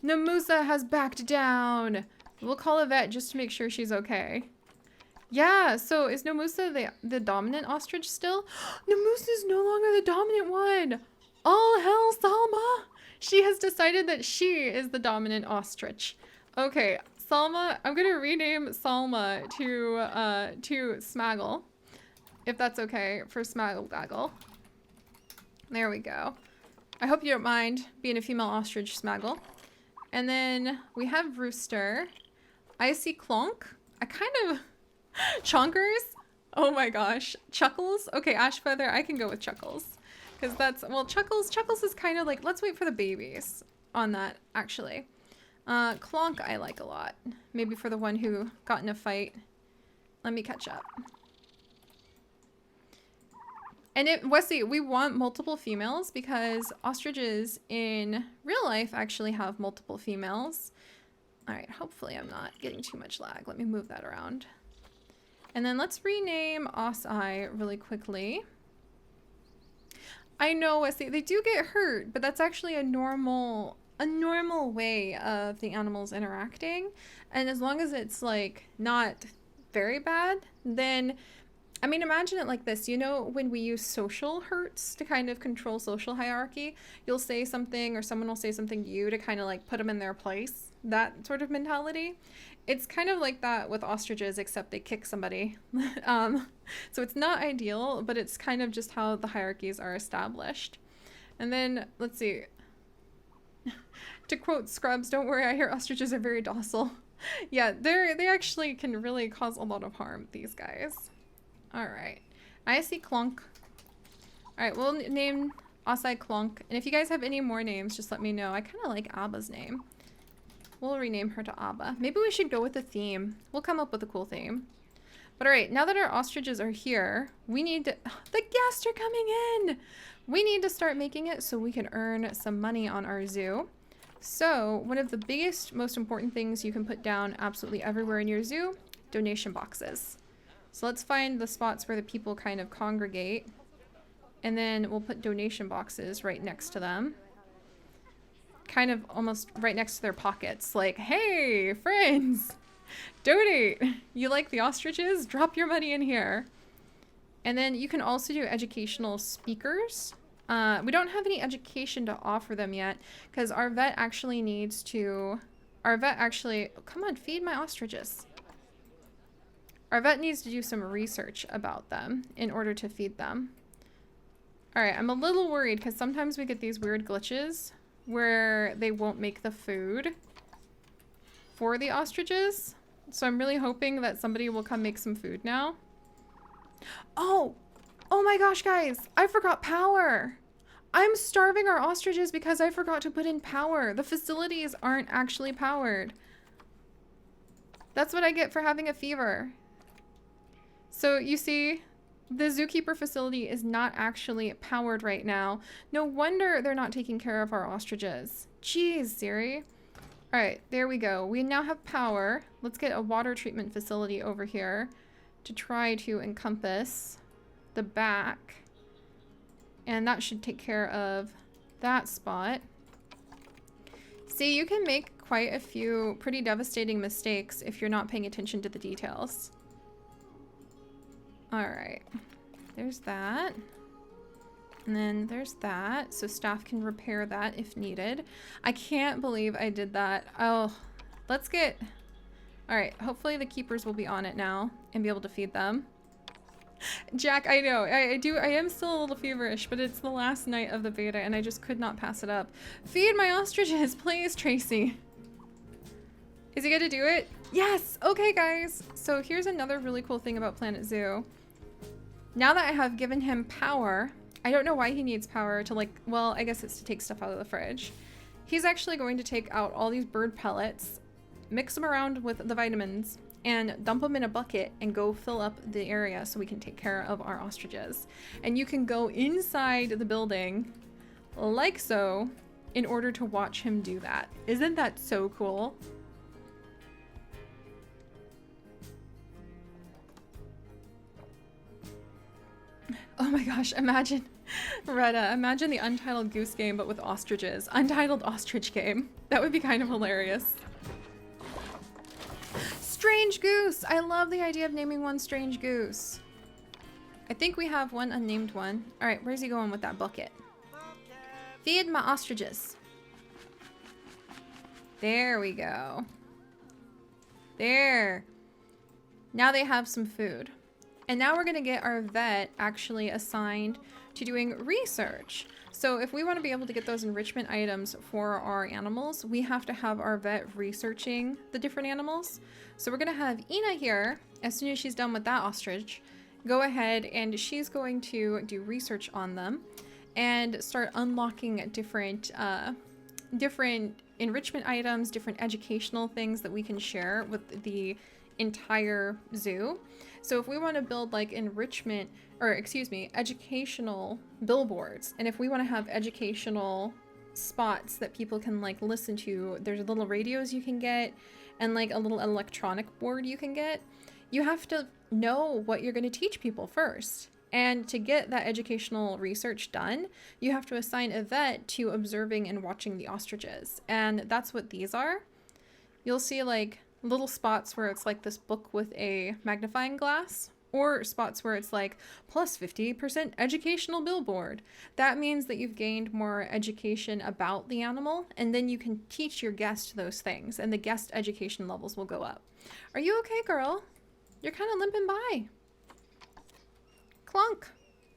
Namusa has backed down. We'll call a vet just to make sure she's okay. Yeah, so is Namusa the dominant ostrich still? Namusa is no longer the dominant one. All hell, Salma. She has decided that she is the dominant ostrich. Okay, Salma, I'm gonna rename Salma to Smaggle, if that's okay, for Smaggle Gaggle. There we go. I hope you don't mind being a female ostrich, Smaggle. And then we have Rooster. Icy Clonk. I kind of... Chonkers? Oh my gosh. Chuckles? Okay, Ashfeather, I can go with Chuckles. Because that's... Well, Chuckles is kind of like... Let's wait for the babies on that, actually. Clonk I like a lot. Maybe for the one who got in a fight. Let me catch up. And Wesley, we want multiple females because ostriches in real life actually have multiple females. All right, hopefully I'm not getting too much lag. Let me move that around. And then let's rename Os-I really quickly. I know, Wesley, they do get hurt, but that's actually a normal way of the animals interacting. And as long as it's like not very bad, then... I mean, imagine it like this. You know, when we use social hurts to kind of control social hierarchy, you'll say something or someone will say something to you to kind of like put them in their place. That sort of mentality. It's kind of like that with ostriches, except they kick somebody. So it's not ideal, but it's kind of just how the hierarchies are established. And then, let's see. To quote Scrubs, don't worry, I hear ostriches are very docile. Yeah, they actually can really cause a lot of harm, these guys. Alright. I see Clonk. Alright, we'll name Osai Clonk. And if you guys have any more names, just let me know. I kind of like Abba's name. We'll rename her to Abba. Maybe we should go with a theme. We'll come up with a cool theme. But alright, now that our ostriches are here, we need to... The guests are coming in! We need to start making it so we can earn some money on our zoo. So, one of the biggest, most important things you can put down absolutely everywhere in your zoo, donation boxes. So let's find the spots where the people kind of congregate. And then we'll put donation boxes right next to them. Kind of almost right next to their pockets. Like, hey, friends, donate. You like the ostriches? Drop your money in here. And then you can also do educational speakers. We don't have any education to offer them yet because our vet actually needs to... Come on, feed my ostriches. Our vet needs to do some research about them in order to feed them. Alright, I'm a little worried because sometimes we get these weird glitches where they won't make the food for the ostriches. So I'm really hoping that somebody will come make some food now. Oh! Oh my gosh, guys! I forgot power! I'm starving our ostriches because I forgot to put in power. The facilities aren't actually powered. That's what I get for having a fever. So you see, the zookeeper facility is not actually powered right now. No wonder they're not taking care of our ostriches. Jeez, Seri. All right, there we go. We now have power. Let's get a water treatment facility over here to try to encompass the back. And that should take care of that spot. See, you can make quite a few pretty devastating mistakes if you're not paying attention to the details. Alright, there's that. And then there's that, so staff can repair that if needed. I can't believe I did that. Oh, let's get... Alright, hopefully the keepers will be on it now and be able to feed them. Jack, I know, I am still a little feverish, but it's the last night of the beta and I just could not pass it up. Feed my ostriches, please, Tracy. Is he gonna do it? Yes! Okay, guys. So here's another really cool thing about Planet Zoo. Now that I have given him power, I don't know why he needs power to like, well, I guess it's to take stuff out of the fridge. He's actually going to take out all these bird pellets, mix them around with the vitamins, and dump them in a bucket and go fill up the area so we can take care of our ostriches. And you can go inside the building like so in order to watch him do that. Isn't that so cool? Oh my gosh, imagine, Retta, imagine the Untitled Goose Game, but with ostriches. Untitled Ostrich Game. That would be kind of hilarious. Strange Goose! I love the idea of naming one Strange Goose. I think we have one unnamed one. Alright, where's he going with that bucket? Feed my ostriches. There we go. There. Now they have some food. And now we're going to get our vet actually assigned to doing research. So if we want to be able to get those enrichment items for our animals, we have to have our vet researching the different animals. So we're going to have Ina here, as soon as she's done with that ostrich, go ahead and she's going to do research on them and start unlocking different enrichment items, different educational things that we can share with the entire zoo. So if we want to build like enrichment, or excuse me, educational billboards, and if we want to have educational spots that people can like listen to, there's little radios you can get and like a little electronic board you can get. You have to know what you're going to teach people first. And to get that educational research done, you have to assign a vet to observing and watching the ostriches. And that's what these are. You'll see like little spots where it's like this book with a magnifying glass, or spots where it's like plus 50% educational billboard. That means that you've gained more education about the animal, and then you can teach your guest those things, and the guest education levels will go up. Are you okay, girl? You're kind of limping by. Clunk.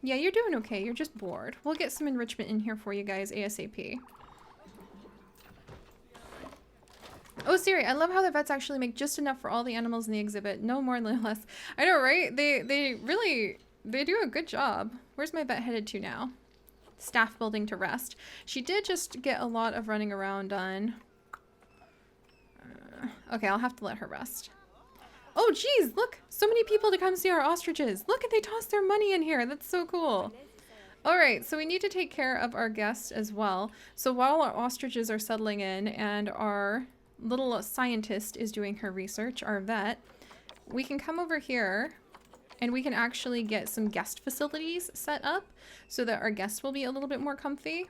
Yeah, you're doing okay. You're just bored. We'll get some enrichment in here for you guys ASAP. Oh, Seri, I love how the vets actually make just enough for all the animals in the exhibit. No more, no less. I know, right? They really do a good job. Where's my vet headed to now? Staff building to rest. She did just get a lot of running around done. Okay, I'll have to let her rest. Oh, geez, look. So many people to come see our ostriches. Look, they tossed their money in here. That's so cool. All right, so we need to take care of our guests as well. So while our ostriches are settling in and our little scientist is doing her research, our vet, we can come over here and we can actually get some guest facilities set up so that our guests will be a little bit more comfy.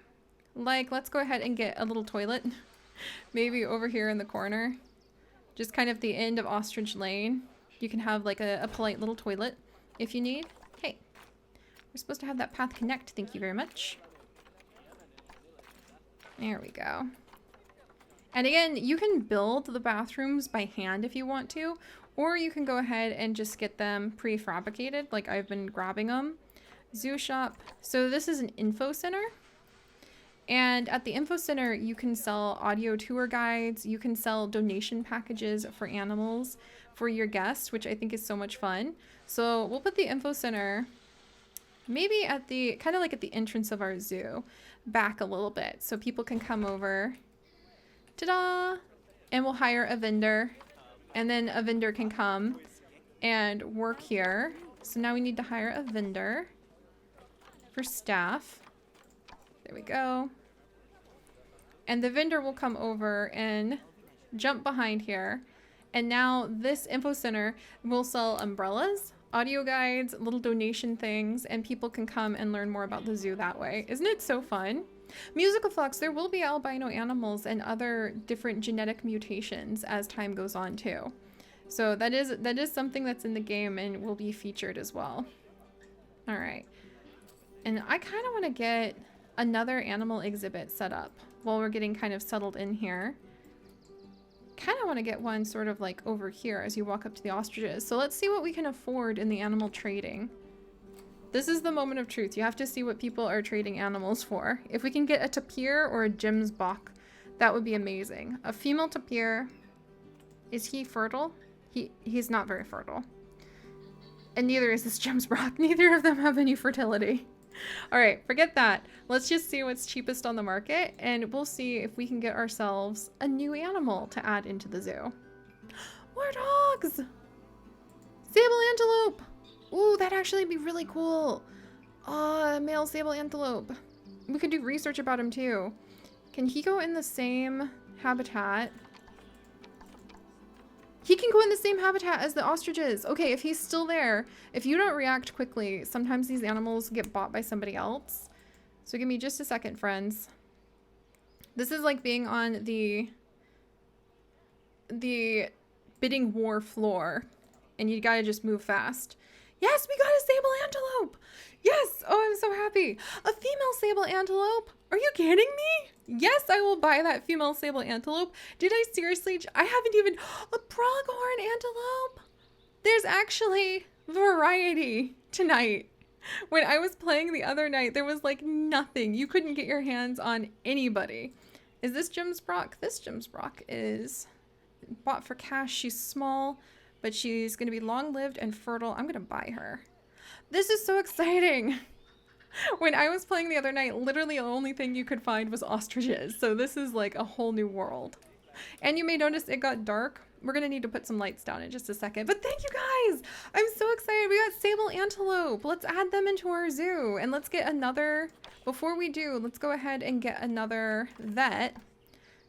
Like, let's go ahead and get a little toilet, maybe over here in the corner, just kind of the end of Ostrich Lane. You can have like a polite little toilet if you need. Hey, we're supposed to have that path connect. Thank you very much. There we go. And again, you can build the bathrooms by hand if you want to, or you can go ahead and just get them prefabricated, like I've been grabbing them. Zoo shop. So this is an info center. And at the info center, you can sell audio tour guides. You can sell donation packages for animals for your guests, which I think is so much fun. So we'll put the info center maybe at the, kind of like at the entrance of our zoo, back a little bit so people can come over. Ta-da! And we'll hire a vendor, and then a vendor can come and work here. So now we need to hire a vendor for staff. There we go. And the vendor will come over and jump behind here. And now this info center will sell umbrellas, audio guides, little donation things, and people can come and learn more about the zoo that way. Isn't it so fun? Musical flux, there will be albino animals and other different genetic mutations as time goes on too. So that is something that's in the game and will be featured as well. All right. And I kind of want to get another animal exhibit set up while we're getting kind of settled in here. Kind of want to get one sort of like over here as you walk up to the ostriches. So let's see what we can afford in the animal trading. This is the moment of truth. You have to see what people are trading animals for. If we can get a tapir or a gemsbok, that would be amazing. A female tapir, is he fertile? He's not very fertile. And neither is this gemsbok. Neither of them have any fertility. All right, forget that. Let's just see what's cheapest on the market, and we'll see if we can get ourselves a new animal to add into the zoo. More dogs! Sable antelope! Ooh, that'd actually be really cool. A male sable antelope. We could do research about him too. Can he go in the same habitat? He can go in the same habitat as the ostriches. Okay, if he's still there, if you don't react quickly, sometimes these animals get bought by somebody else. So give me just a second, friends. This is like being on the bidding war floor, and you gotta just move fast. Yes, we got a sable antelope. Yes. Oh, I'm so happy. A female sable antelope. Are you kidding me? Yes, I will buy that female sable antelope. Did I seriously? I haven't even... A pronghorn antelope. There's actually variety tonight. When I was playing the other night, there was like nothing. You couldn't get your hands on anybody. Is this Jim's Brock? This Jim's Brock is bought for cash. She's small, but she's going to be long-lived and fertile. I'm going to buy her. This is so exciting. When I was playing the other night, literally the only thing you could find was ostriches. So this is like a whole new world. And you may notice it got dark. We're going to need to put some lights down in just a second. But thank you guys. I'm so excited. We got sable antelope. Let's add them into our zoo. And let's get another... Before we do, let's go ahead and get another vet.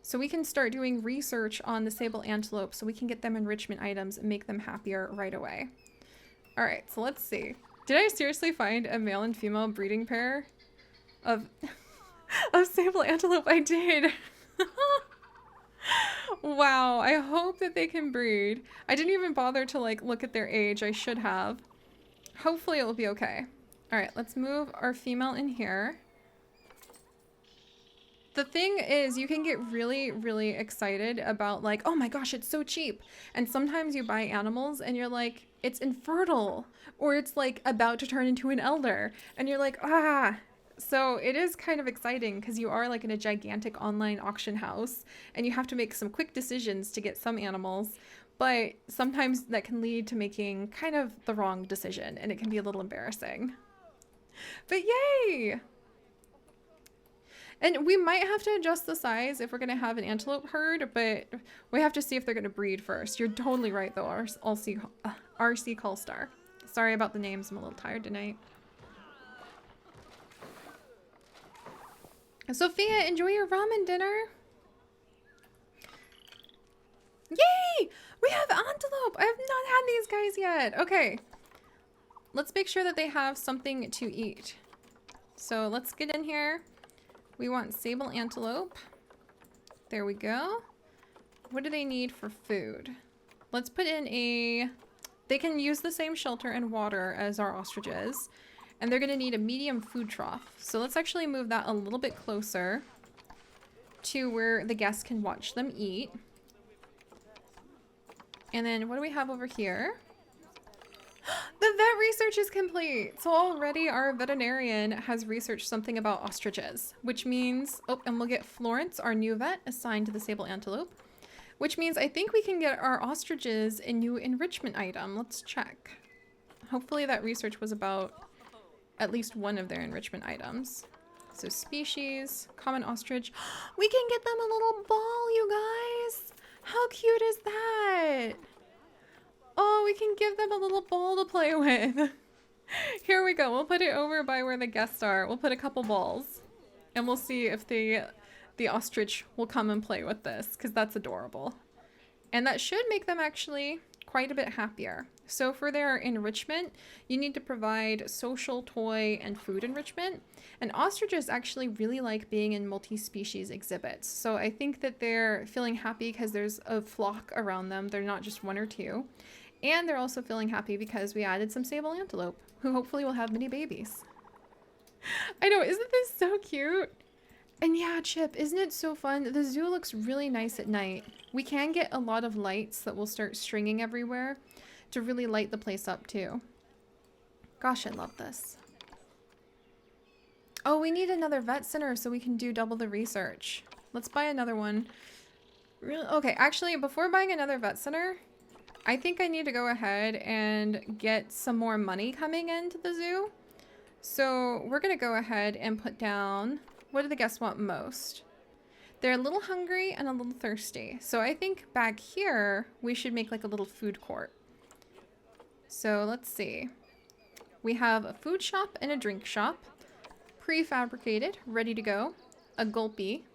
So we can start doing research on the sable antelope so we can get them enrichment items and make them happier right away. All right, so let's see. Did I seriously find a male and female breeding pair of sable antelope? I did. Wow, I hope that they can breed. I didn't even bother to like look at their age. I should have. Hopefully it will be okay. All right, let's move our female in here. The thing is, you can get really, really excited about like, oh my gosh, it's so cheap. And sometimes you buy animals and you're like, it's infertile, or it's like about to turn into an elder. And you're like, ah. So it is kind of exciting because you are like in a gigantic online auction house and you have to make some quick decisions to get some animals. But sometimes that can lead to making kind of the wrong decision and it can be a little embarrassing. But yay! And we might have to adjust the size if we're going to have an antelope herd, but we have to see if they're going to breed first. You're totally right, though, RC Callstar. Sorry about the names. I'm a little tired tonight. Sophia, enjoy your ramen dinner. Yay! We have antelope! I have not had these guys yet. Okay. Let's make sure that they have something to eat. So let's get in here. We want sable antelope. There we go. What do they need for food? Let's put in a... They can use the same shelter and water as our ostriches. And they're going to need a medium food trough. So let's actually move that a little bit closer to where the guests can watch them eat. And then what do we have over here? The vet research is complete. So already our veterinarian has researched something about ostriches, which means, oh, and we'll get Florence, our new vet, assigned to the sable antelope, which means I think we can get our ostriches a new enrichment item. Let's check. Hopefully that research was about at least one of their enrichment items. So species, common ostrich. We can get them a little ball, you guys. How cute is that? Oh, we can give them a little ball to play with. Here we go. We'll put it over by where the guests are. We'll put a couple balls. And we'll see if the ostrich will come and play with this, because that's adorable. And that should make them actually quite a bit happier. So for their enrichment, you need to provide social, toy, and food enrichment. And ostriches actually really like being in multi-species exhibits. So I think that they're feeling happy because there's a flock around them. They're not just one or two. And they're also feeling happy because we added some sable antelope, who hopefully will have many babies. I know, isn't this so cute? And yeah, Chip, isn't it so fun? The zoo looks really nice at night. We can get a lot of lights that will start stringing everywhere to really light the place up too. Gosh, I love this. Oh, we need another vet center so we can do double the research. Let's buy another one. Okay, actually, before buying another vet center, I think I need to go ahead and get some more money coming into the zoo. So we're going to go ahead and put down, what do the guests want most? They're a little hungry and a little thirsty. So I think back here, we should make like a little food court. So let's see. We have a food shop and a drink shop. Prefabricated, ready to go. A gulpy.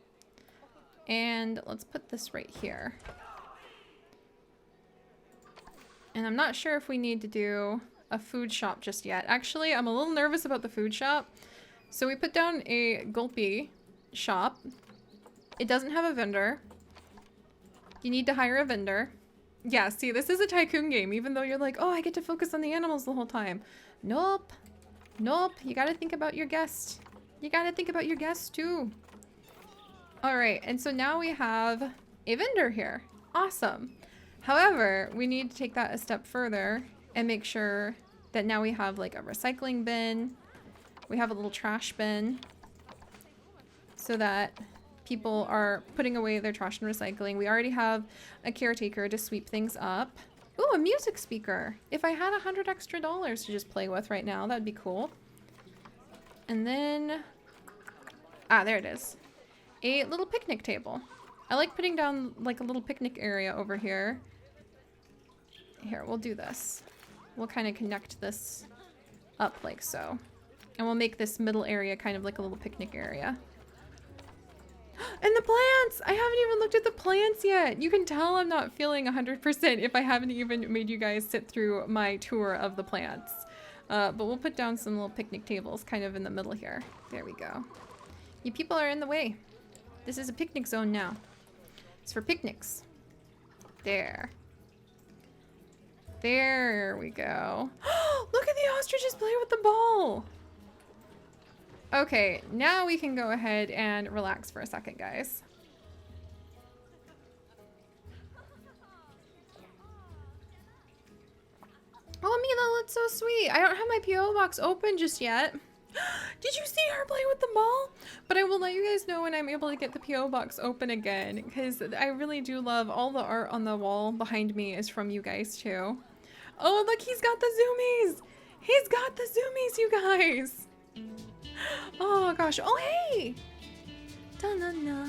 And let's put this right here. And I'm not sure if we need to do a food shop just yet. Actually, I'm a little nervous about the food shop. So we put down a gulpy shop. It doesn't have a vendor. You need to hire a vendor. Yeah, see, this is a Tycoon game, even though you're like, oh, I get to focus on the animals the whole time. Nope. Nope. You gotta think about your guests. You gotta think about your guests, too. Alright, and so now we have a vendor here. Awesome. However, we need to take that a step further and make sure that now we have, like, a recycling bin. We have a little trash bin. So that people are putting away their trash and recycling. We already have a caretaker to sweep things up. Ooh, a music speaker. If I had $100 extra to just play with right now, that'd be cool. And then, there it is. A little picnic table. I like putting down like a little picnic area over here. Here, we'll do this. We'll kind of connect this up like so. And we'll make this middle area kind of like a little picnic area. And the plants! I haven't even looked at the plants yet. You can tell I'm not feeling 100% if I haven't even made you guys sit through my tour of the plants. But we'll put down some little picnic tables kind of in the middle here. There we go. You people are in the way. This is a picnic zone now. It's for picnics. There. There we go. Look at the ostriches play with the ball! Okay, now we can go ahead and relax for a second, guys. Oh, Mila, that's so sweet. I don't have my P.O. box open just yet. Did you see her play with the ball? But I will let you guys know when I'm able to get the P.O. box open again, because I really do love all the art on the wall behind me is from you guys too. Oh, look, he's got the zoomies. He's got the zoomies, you guys. Oh gosh. Oh hey. Da na na.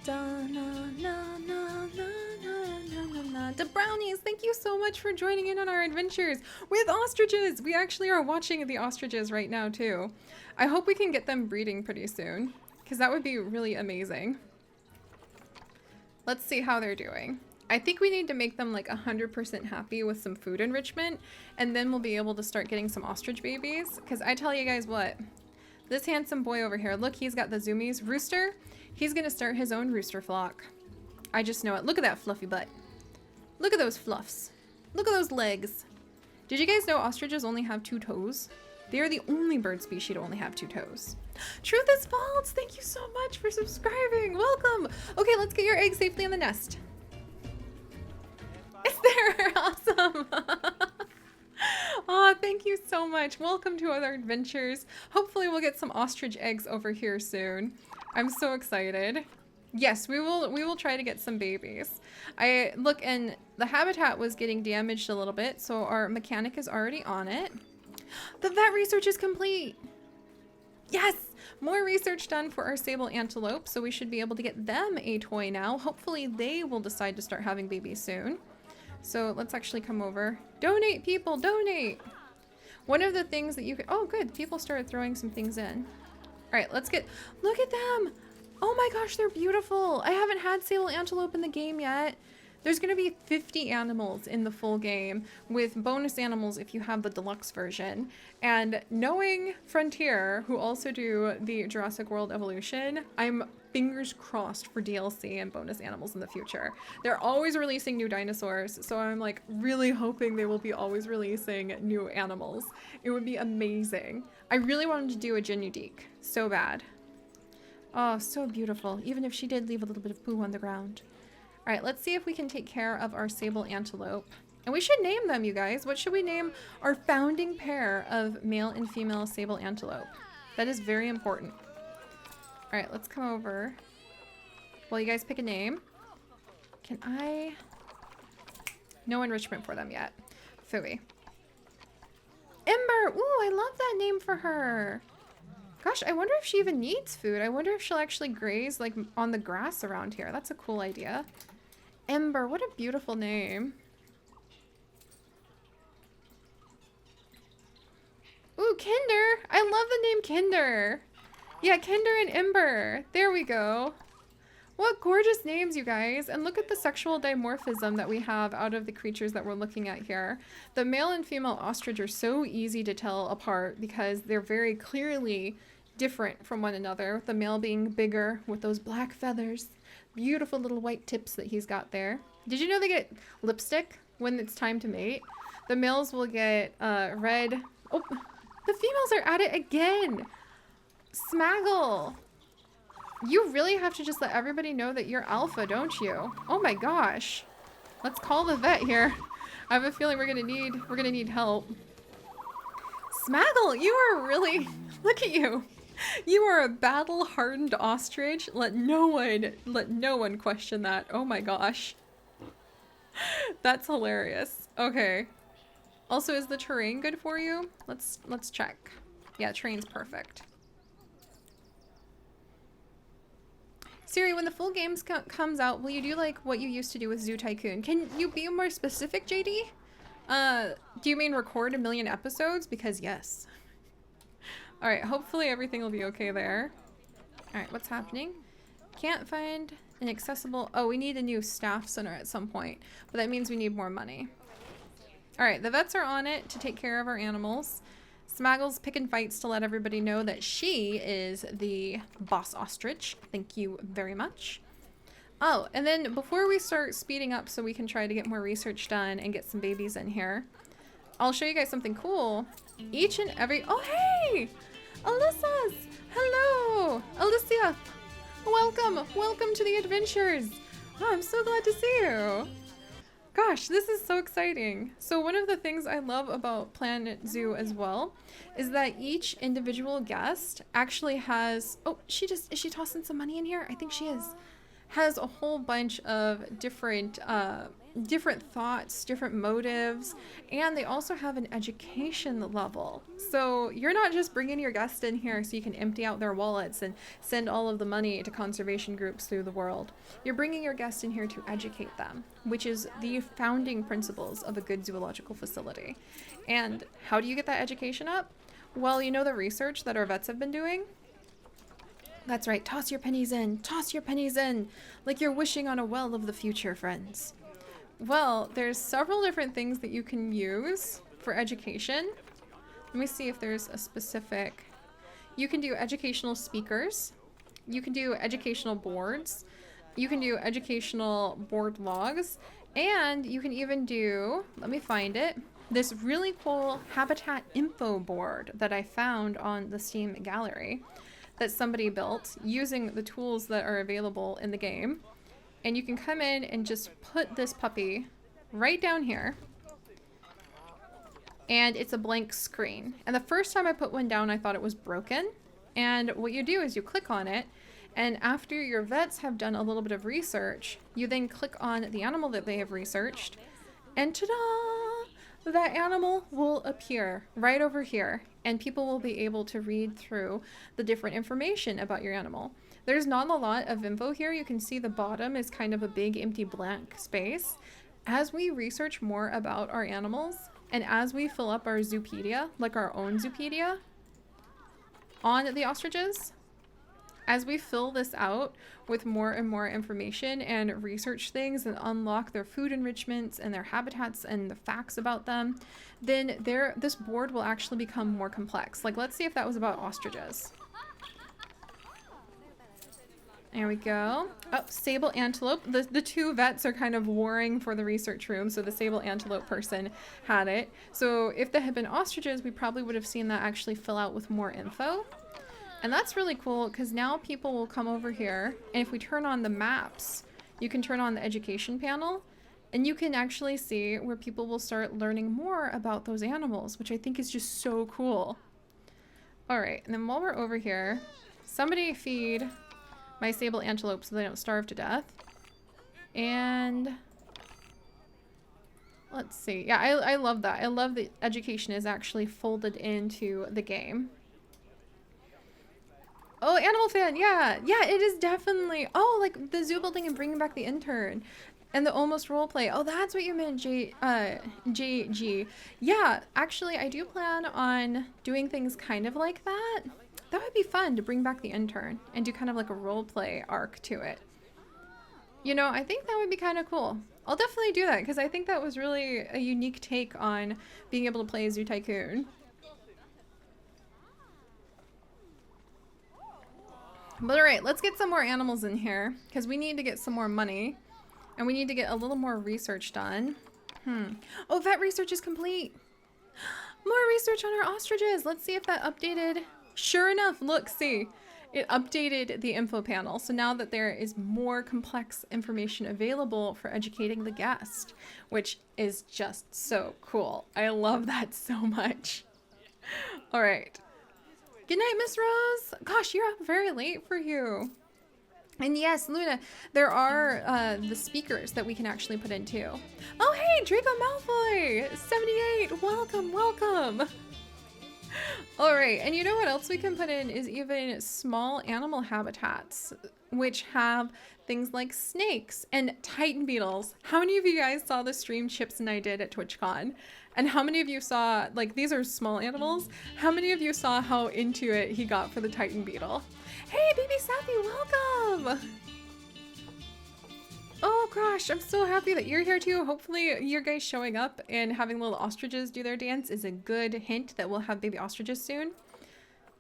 Da na na na na na na. The brownies, thank you so much for joining in on our adventures with ostriches. We actually are watching the ostriches right now too. I hope we can get them breeding pretty soon, because that would be really amazing. Let's see how they're doing. I think we need to make them like 100% happy with some food enrichment, and then we'll be able to start getting some ostrich babies. Because I tell you guys what, this handsome boy over here, look, he's got the zoomies. Rooster, he's gonna start his own rooster flock. I just know it. Look at that fluffy butt. Look at those fluffs. Look at those legs. Did you guys know ostriches only have 2 toes? They are the only bird species to only have 2 toes. Truth is false. Thank you so much for subscribing. Welcome. Okay, let's get your egg safely in the nest. It's there. Awesome. Oh, thank you so much. Welcome to other adventures. Hopefully we'll get some ostrich eggs over here soon. I'm so excited. Yes, we will try to get some babies. Look, and the habitat was getting damaged a little bit, so our mechanic is already on it. The vet research is complete. Yes, more research done for our sable antelope, so we should be able to get them a toy now. Hopefully they will decide to start having babies soon. So let's actually come over. Donate, people, donate. One of the things that you could, oh good, people started throwing some things in. All right, let's get, look at them. Oh my gosh, they're beautiful. I haven't had sable antelope in the game yet. There's gonna be 50 animals in the full game with bonus animals if you have the deluxe version. And knowing Frontier, who also do the Jurassic World Evolution, I'm fingers crossed for DLC and bonus animals in the future. They're always releasing new dinosaurs, so I'm like really hoping they will be always releasing new animals. It would be amazing. I really wanted to do a Genudique so bad. Oh, so beautiful, even if she did leave a little bit of poo on the ground. All right, let's see if we can take care of our sable antelope. And we should name them, you guys. What should we name our founding pair of male and female sable antelope? That is very important. All right, let's come over. Well, you guys pick a name. Can I? No enrichment for them yet. Phooey. Ember. Ooh, I love that name for her. Gosh, I wonder if she even needs food. I wonder if she'll actually graze like on the grass around here. That's a cool idea. Ember, what a beautiful name. Ooh, Kinder. I love the name Kinder. Yeah, Kinder and Ember. There we go. What gorgeous names, you guys. And look at the sexual dimorphism that we have out of the creatures that we're looking at here. The male and female ostrich are so easy to tell apart because they're very clearly different from one another. The male being bigger with those black feathers, beautiful little white tips that he's got there. Did you know they get lipstick when it's time to mate? The males will get red. Oh, the females are at it again. Smaggle. You really have to just let everybody know that you're alpha, don't you? Oh my gosh. Let's call the vet here. I have a feeling we're gonna need help. Smaggle, you are really, look at you. You are a battle-hardened ostrich. Let no one question that. Oh my gosh. That's hilarious. Okay. Also, is the terrain good for you? Let's check. Yeah, terrain's perfect. Seri, when the full game comes out, will you do like what you used to do with Zoo Tycoon? Can you be more specific, JD? Do you mean record 1 million episodes? Because yes. Alright, hopefully everything will be okay there. Alright, what's happening? Can't find an accessible... Oh, we need a new staff center at some point. But that means we need more money. Alright, the vets are on it to take care of our animals. Smaggle's picking fights to let everybody know that she is the boss ostrich. Thank you very much. Oh, and then before we start speeding up so we can try to get more research done and get some babies in here, I'll show you guys something cool. Each and every... Oh, hey! Alyssa's! Hello! Alicia! Welcome! Welcome to the adventures! Oh, I'm so glad to see you! Gosh, this is so exciting. So one of the things I love about Planet Zoo as well is that each individual guest actually has... Oh, is she tossing some money in here? I think she is. Has a whole bunch of different thoughts, different motives, and they also have an education level. So you're not just bringing your guest in here so you can empty out their wallets and send all of the money to conservation groups through the world. You're bringing your guest in here to educate them, which is the founding principles of a good zoological facility. And how do you get that education up? Well, you know the research that our vets have been doing? That's right, toss your pennies in, like you're wishing on a well of the future, friends. Well, there's several different things that you can use for education. Let me see if there's a specific... You can do educational speakers, you can do educational boards, you can do educational board logs, and you can even do, let me find it, this really cool habitat info board that I found on the Steam gallery that somebody built using the tools that are available in the game. And you can come in and just put this puppy right down here. And it's a blank screen. And the first time I put one down, I thought it was broken. And what you do is you click on it, and after your vets have done a little bit of research, you then click on the animal that they have researched, and ta-da! That animal will appear right over here, and people will be able to read through the different information about your animal. There's not a lot of info here. You can see the bottom is kind of a big empty blank space. As we research more about our animals, and as we fill up our Zoopedia, like our own Zoopedia, on the ostriches, as we fill this out with more and more information and research things and unlock their food enrichments and their habitats and the facts about them, then this board will actually become more complex. Like, let's see if that was about ostriches. There we go. Oh, sable antelope. The two vets are kind of warring for the research room, so the sable antelope person had it. So if there had been ostriches, we probably would have seen that actually fill out with more info. And that's really cool because now people will come over here, and if we turn on the maps, you can turn on the education panel, and you can actually see where people will start learning more about those animals, which I think is just so cool. All right, and then while we're over here, somebody feed my sable antelope so they don't starve to death. And let's see. Yeah, I love that. I love that education is actually folded into the game. Oh, Animal Fan, yeah. Yeah, it is definitely. Oh, like the zoo building and bringing back the intern. And the almost roleplay. Oh, that's what you meant, JG. Yeah, actually, I do plan on doing things kind of like that. That would be fun to bring back the intern and do kind of like a roleplay arc to it. You know, I think that would be kind of cool. I'll definitely do that because I think that was really a unique take on being able to play Zoo Tycoon. But alright, let's get some more animals in here because we need to get some more money and we need to get a little more research done. Oh, vet research is complete. More research on our ostriches. Let's see if that updated. Sure enough, look, see. It updated the info panel. So now that there is more complex information available for educating the guest, which is just so cool. I love that so much. All right. Good night, Miss Rose. Gosh, you're up very late for you. And yes, Luna, there are the speakers that we can actually put in too. Oh, hey, Draco Malfoy, 78. Welcome, welcome. All right, and you know what else we can put in is even small animal habitats, which have things like snakes and titan beetles. How many of you guys saw the stream Chips and I did at TwitchCon? And how many of you saw, like, these are small animals. How many of you saw how into it he got for the titan beetle? Hey, baby Sappy, welcome! Oh gosh, I'm so happy that you're here too. Hopefully your guys showing up and having little ostriches do their dance is a good hint that we'll have baby ostriches soon.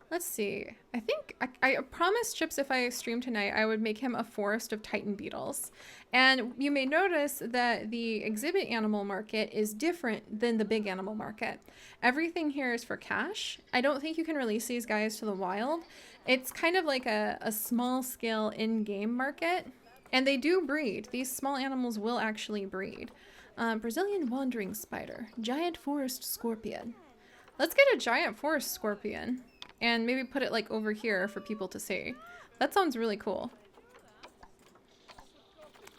Let's see. I think I promised Chips if I stream tonight, I would make him a forest of titan beetles. And you may notice that the exhibit animal market is different than the big animal market. Everything here is for cash. I don't think you can release these guys to the wild. It's kind of like a small scale in-game market. And they do breed. These small animals will actually breed. Brazilian wandering spider, giant forest scorpion. Let's get a giant forest scorpion and maybe put it like over here for people to see. That sounds really cool.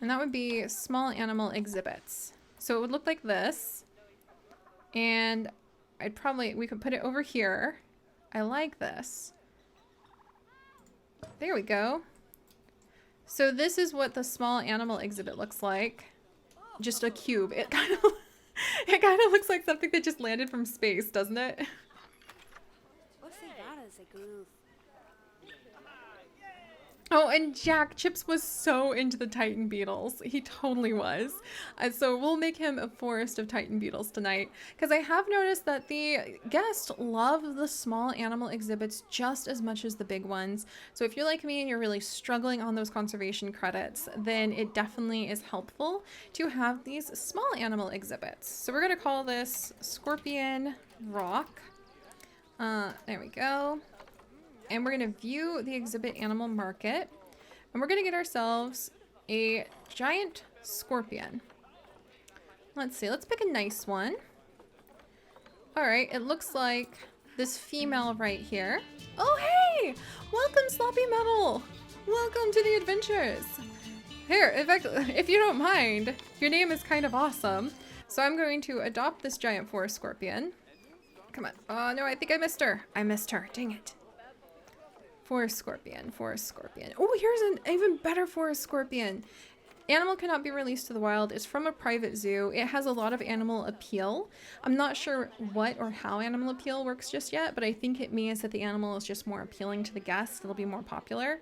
And that would be small animal exhibits. So it would look like this. And we could put it over here. I like this. There we go. So this is what the small animal exhibit looks like. Just a cube. It kind of looks like something that just landed from space, doesn't it? Oh, and Jack, Chips was so into the Titan beetles. He totally was. So we'll make him a forest of Titan beetles tonight. Because I have noticed that the guests love the small animal exhibits just as much as the big ones. So if you're like me and you're really struggling on those conservation credits, then it definitely is helpful to have these small animal exhibits. So we're going to call this Scorpion Rock. There we go. And we're going to view the exhibit animal market. And we're going to get ourselves a giant scorpion. Let's see. Let's pick a nice one. All right. It looks like this female right here. Oh, hey! Welcome, Sloppy Metal. Welcome to the adventures. Here, in fact, if you don't mind, your name is kind of awesome. So I'm going to adopt this giant forest scorpion. Come on. Oh, no, I think I missed her. I missed her. Dang it. Forest scorpion, forest scorpion. Oh, here's an even better forest scorpion. Animal cannot be released to the wild. It's from a private zoo. It has a lot of animal appeal. I'm not sure what or how animal appeal works just yet, but I think it means that the animal is just more appealing to the guests. It'll be more popular.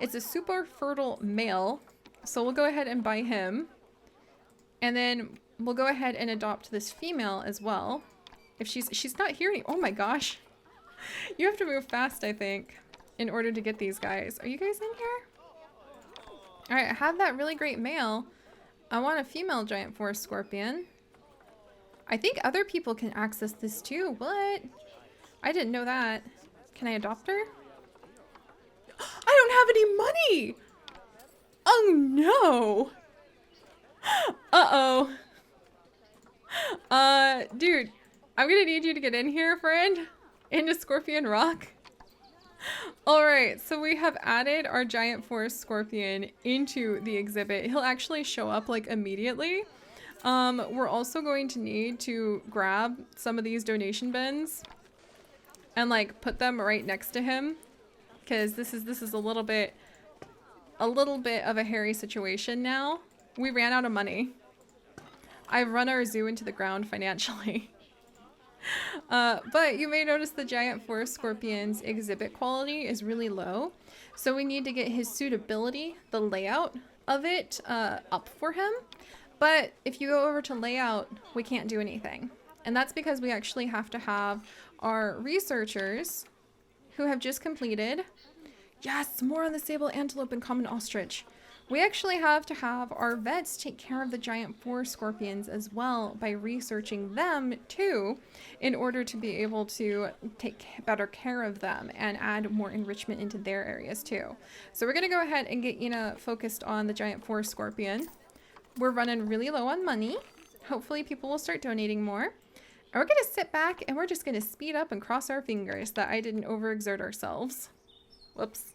It's a super fertile male, so we'll go ahead and buy him. And then we'll go ahead and adopt this female as well. If she's not here any— oh my gosh. You have to move fast, I think, in order to get these guys. Are you guys in here? All right, I have that really great male. I want a female giant forest scorpion. I think other people can access this too. What? I didn't know that. Can I adopt her? I don't have any money! Oh no! Uh-oh. Dude, I'm gonna need you to get in here, friend. Into Scorpion Rock. Alright, so we have added our giant forest scorpion into the exhibit. He'll actually show up like immediately. We're also going to need to grab some of these donation bins and like put them right next to him, because this is a little bit of a hairy situation now. We ran out of money. I've run our zoo into the ground financially. But you may notice the giant forest scorpion's exhibit quality is really low. So we need to get his suitability, the layout, of it up for him. But if you go over to layout, we can't do anything. And that's because we actually have to have our researchers who have just completed. Yes, more on the sable antelope and common ostrich. We actually have to have our vets take care of the giant forest scorpions as well by researching them too, in order to be able to take better care of them and add more enrichment into their areas too. So we're going to go ahead and get Ina focused on the giant forest scorpion. We're running really low on money. Hopefully people will start donating more. And we're going to sit back and we're just going to speed up and cross our fingers that I didn't overexert ourselves. Whoops.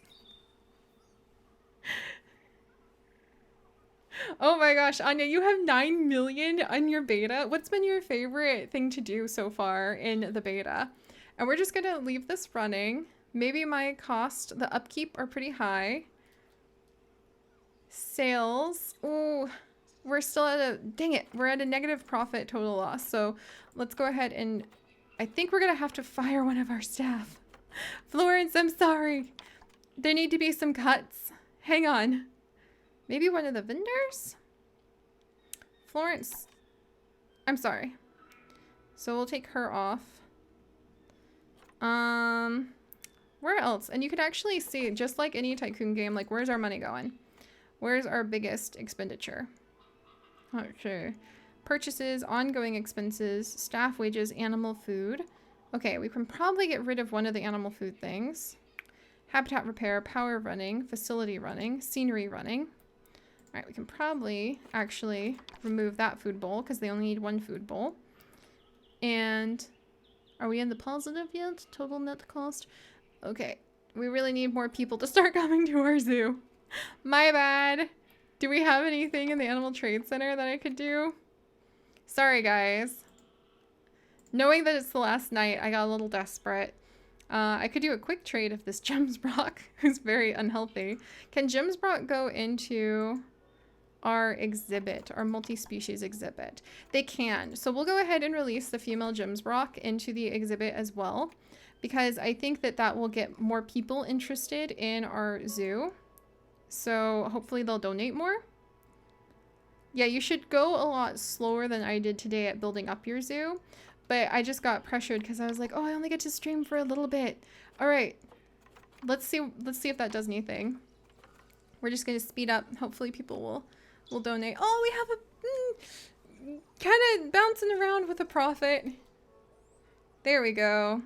Oh my gosh, Anya, you have 9 million on your beta. What's been your favorite thing to do so far in the beta? And we're just going to leave this running. Maybe my cost, the upkeep are pretty high. Sales. Ooh, we're still at a, dang it, we're at a negative profit total loss. So let's go ahead and, I think we're going to have to fire one of our staff. Florence, I'm sorry. There need to be some cuts. Hang on. Maybe one of the vendors? Florence. I'm sorry. So we'll take her off. Where else? And you could actually see, just like any Tycoon game, like where's our money going? Where's our biggest expenditure? Okay. Purchases, ongoing expenses, staff wages, animal food. Okay, we can probably get rid of one of the animal food things. Habitat repair, power running, facility running, scenery running. All right, we can probably actually remove that food bowl because they only need one food bowl. And are we in the positive yet? Total net cost. Okay, we really need more people to start coming to our zoo. My bad. Do we have anything in the Animal Trade Center that I could do? Sorry, guys. Knowing that it's the last night, I got a little desperate. I could do a quick trade of this Gemsbrock, who's very unhealthy. Can Gemsbrock go into our exhibit, our multi-species exhibit? They can. So we'll go ahead and release the female Gemsbrock into the exhibit as well, because I think that that will get more people interested in our zoo. So hopefully they'll donate more. Yeah, you should go a lot slower than I did today at building up your zoo. But I just got pressured because I was like, oh, I only get to stream for a little bit. All right, let's see if that does anything. We're just gonna speed up. Hopefully people will donate. Oh, we have a kind of bouncing around with a profit. There we go.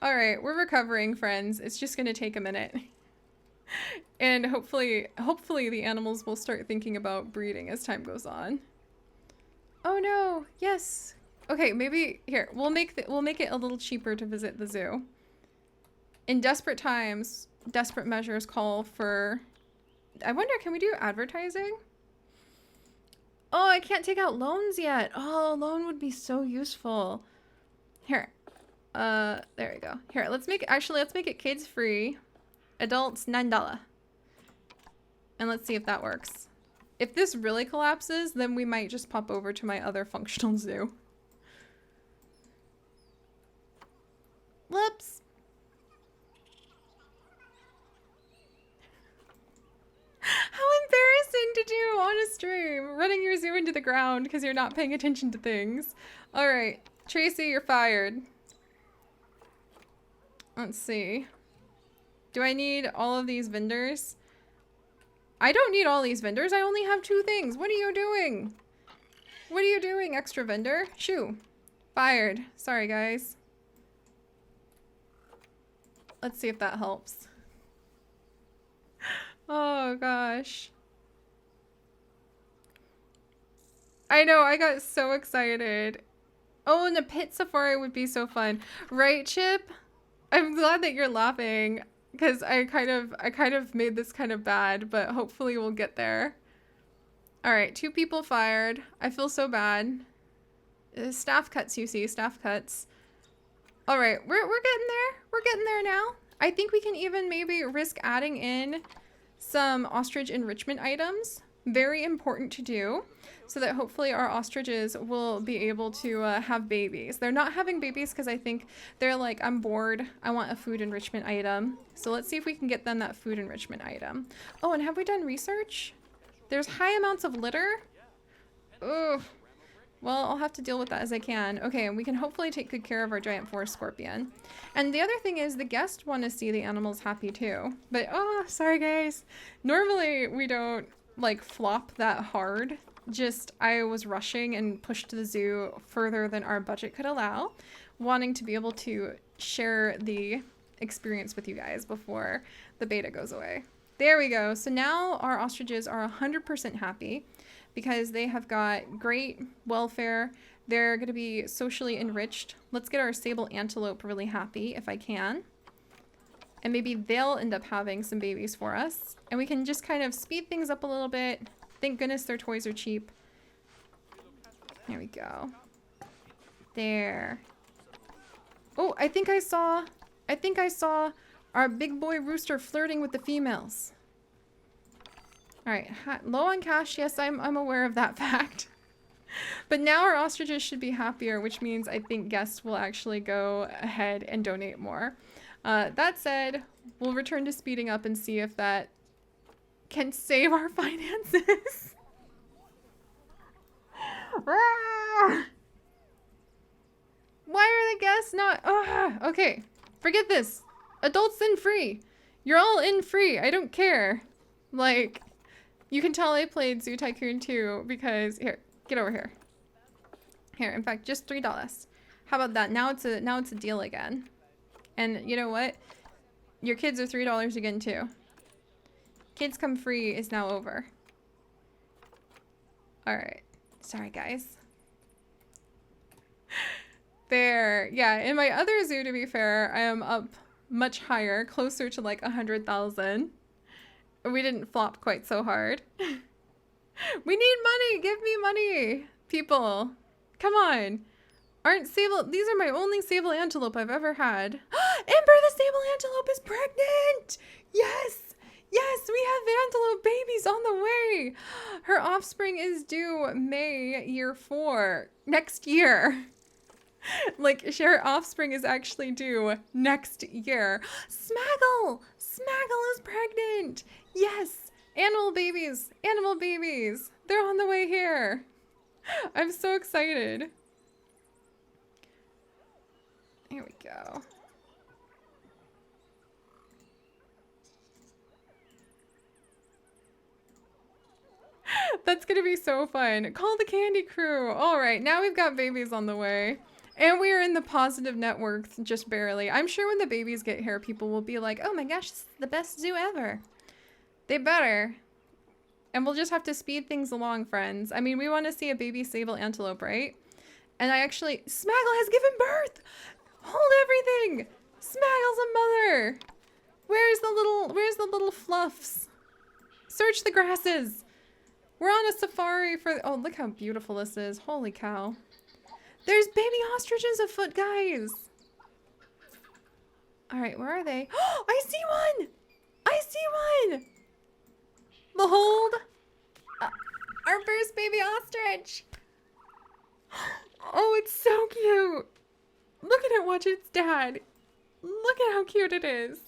All right, we're recovering, friends. It's just gonna take a minute. And hopefully the animals will start thinking about breeding as time goes on. Oh no, yes. Okay, maybe here, we'll make it a little cheaper to visit the zoo. In desperate times, desperate measures call for, I wonder, can we do advertising? Oh, I can't take out loans yet. Oh, a loan would be so useful. Here. There we go. Here, let's make it kids free. Adults $9. And let's see if that works. If this really collapses, then we might just pop over to my other functional zoo. Whoops. How embarrassing to do on a stream. Running your zoo into the ground because you're not paying attention to things. All right, Tracy, you're fired. Let's see. Do I need all of these vendors? I don't need all these vendors. I only have 2 things. What are you doing? What are you doing, extra vendor? Shoo. Fired. Sorry, guys. Let's see if that helps. Oh, gosh. I know, I got so excited. Oh, and a pit safari would be so fun. Right, Chip? I'm glad that you're laughing. Because I kind of made this kind of bad, but hopefully we'll get there. All right, 2 people fired. I feel so bad. Staff cuts, you see, staff cuts. All right, we're getting there. We're getting there now. I think we can even maybe risk adding in some ostrich enrichment items Very important to do so that hopefully our ostriches will be able to have babies. They're not having babies because I think they're like, I'm bored. I want a food enrichment item. So let's see if we can get them that food enrichment item. Oh, and have we done research? There's high amounts of litter. Ugh. Well, I'll have to deal with that as I can. Okay, and we can hopefully take good care of our giant forest scorpion. And the other thing is the guests want to see the animals happy too. But, oh, sorry guys. Normally we don't like flop that hard. Just I was rushing and pushed the zoo further than our budget could allow, wanting to be able to share the experience with you guys before the beta goes away. There we go. So now our ostriches are 100% happy because they have got great welfare. They're going to be socially enriched. Let's get our sable antelope really happy if I can. And maybe they'll end up having some babies for us. And we can just kind of speed things up a little bit. Thank goodness their toys are cheap. There we go. There. Oh, I think I saw our big boy rooster flirting with the females. All right, low on cash. Yes, I'm aware of that fact. But now our ostriches should be happier, which means I think guests will actually go ahead and donate more. That said, we'll return to speeding up and see if that can save our finances. Why are the guests not? Okay, forget this. Adults in free. You're all in free. I don't care. Like, you can tell I played Zoo Tycoon 2 because here, get over here. Here, in fact, just $3. How about that? Now it's a deal again. And you know what? Your kids are $3 again too. Kids come free is now over. All right. Sorry, guys. There. Yeah, in my other zoo, to be fair, I am up much higher, closer to like 100,000. We didn't flop quite so hard. We need money. Give me money, people. Come on. Aren't sable... These are my only sable antelope I've ever had. Ember, the sable antelope is pregnant! Yes! Yes, we have antelope babies on the way! Her offspring is due May year 4. Next year. Like, her offspring is actually due next year. Smaggle! Smaggle is pregnant! Yes! Animal babies! Animal babies! They're on the way here! I'm so excited. Here we go. That's gonna be so fun. Call the candy crew. All right, now we've got babies on the way. And we are in the positive net worth, just barely. I'm sure when the babies get here, people will be like, oh my gosh, this is the best zoo ever. They better. And we'll just have to speed things along, friends. I mean, we want to see a baby sable antelope, right? And I actually... Smaggle has given birth! Hold everything! Smaggle's a mother! Where's the little fluffs? Search the grasses! We're on a safari for... Oh, look how beautiful this is. Holy cow. There's baby ostriches afoot, guys! Alright, where are they? Oh, I see one! I see one! Behold! Our first baby ostrich! Oh, it's so cute! Look at it watch its dad. Look at how cute it is.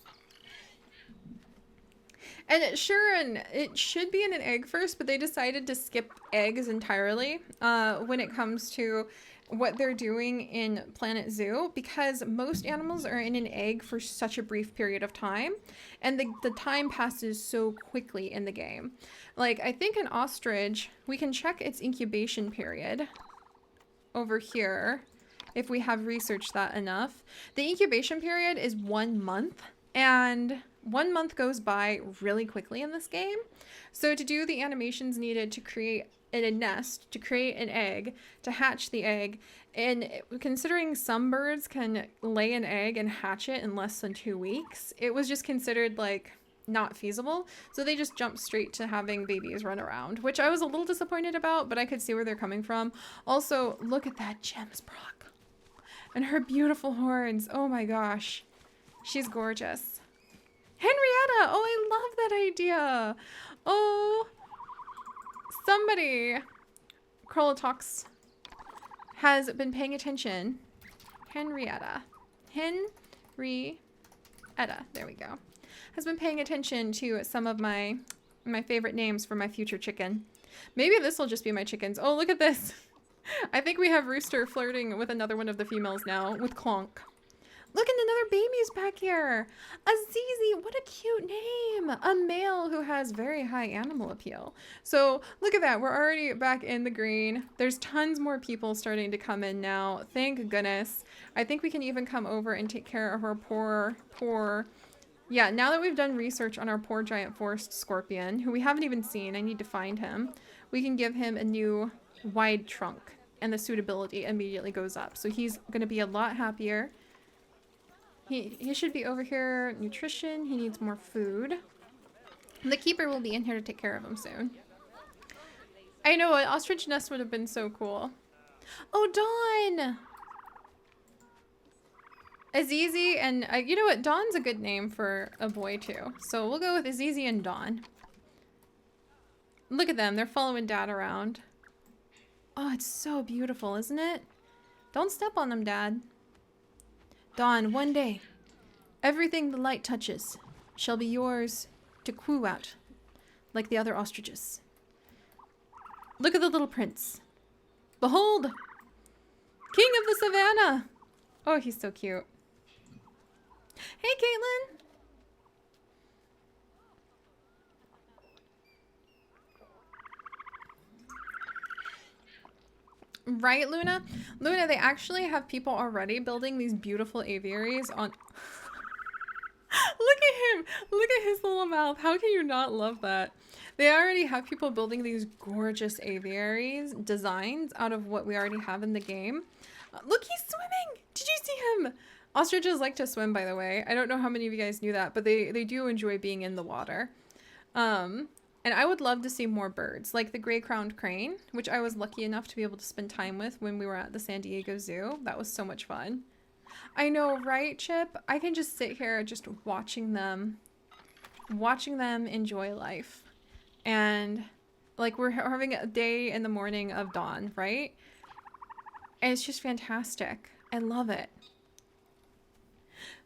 And it should be in an egg first, but they decided to skip eggs entirely when it comes to what they're doing in Planet Zoo, because most animals are in an egg for such a brief period of time, and the time passes so quickly in the game. Like, I think an ostrich, we can check its incubation period over here if we have researched that enough. The incubation period is 1 month, and 1 month goes by really quickly in this game. So to do the animations needed to create a nest, to create an egg, to hatch the egg, and considering some birds can lay an egg and hatch it in less than 2 weeks, it was just considered like not feasible. So they just jumped straight to having babies run around, which I was a little disappointed about, but I could see where they're coming from. Also, look at that Gems Brock and her beautiful horns. Oh my gosh, she's gorgeous. Henrietta! Oh, I love that idea. Oh, Somebody, Krolotox, has been paying attention. Henrietta. Henrietta. There we go. Has been paying attention to some of my favorite names for my future chicken. Maybe this will just be my chickens. Oh, look at this. I think we have Rooster flirting with another one of the females now, with Clonk. Look, and another baby's back here. Azizi, what a cute name. A male who has very high animal appeal. So look at that. We're already back in the green. There's tons more people starting to come in now. Thank goodness. I think we can even come over and take care of our poor... Yeah, now that we've done research on our poor giant forest scorpion, who we haven't even seen, I need to find him. We can give him a new wide trunk, and the suitability immediately goes up. So he's going to be a lot happier. He should be over here. Nutrition. He needs more food. The keeper will be in here to take care of him soon. I know, an ostrich nest would have been so cool. Oh, Dawn! Azizi and, you know what? Dawn's a good name for a boy, too. So we'll go with Azizi and Dawn. Look at them. They're following Dad around. Oh, it's so beautiful, isn't it? Don't step on them, Dad. Dawn, one day, everything the light touches shall be yours to coo out, like the other ostriches. Look at the little prince. Behold, king of the savannah. Oh, he's so cute. Hey, Caitlin. Right, Luna? Luna, they actually have people already building these beautiful aviaries on... Look at him! Look at his little mouth. How can you not love that? They already have people building these gorgeous aviaries designs out of what we already have in the game. Look, he's swimming! Did you see him? Ostriches like to swim, by the way. I don't know how many of you guys knew that, but they do enjoy being in the water. And I would love to see more birds, like the gray-crowned crane, which I was lucky enough to be able to spend time with when we were at the San Diego Zoo. That was so much fun. I know, right, Chip? I can just sit here just watching them enjoy life. And like we're having a day in the morning of dawn, right? And it's just fantastic. I love it.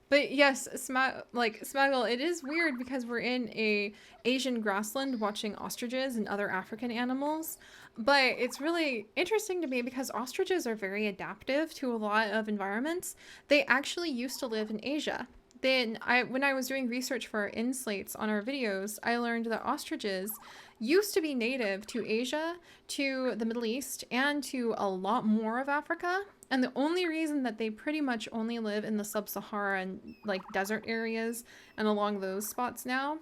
But yes, Smaggle, it is weird because we're in a Asian grassland watching ostriches and other African animals. But it's really interesting to me because ostriches are very adaptive to a lot of environments. They actually used to live in Asia. Then when I was doing research for our inslates on our videos, I learned that ostriches used to be native to Asia, to the Middle East, and to a lot more of Africa. And the only reason that they pretty much only live in the sub-Saharan like desert areas and along those spots now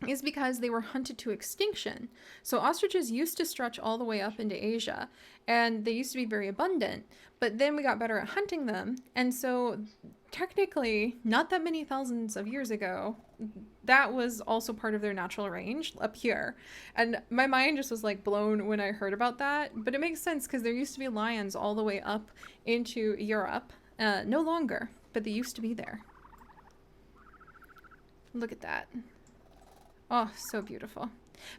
is because they were hunted to extinction. So ostriches used to stretch all the way up into Asia, and they used to be very abundant, but then we got better at hunting them. And so technically, not that many thousands of years ago, that was also part of their natural range up here. And my mind just was like blown when I heard about that, but it makes sense because there used to be lions all the way up into Europe. No longer, but they used to be there. Look at that. Oh, so beautiful.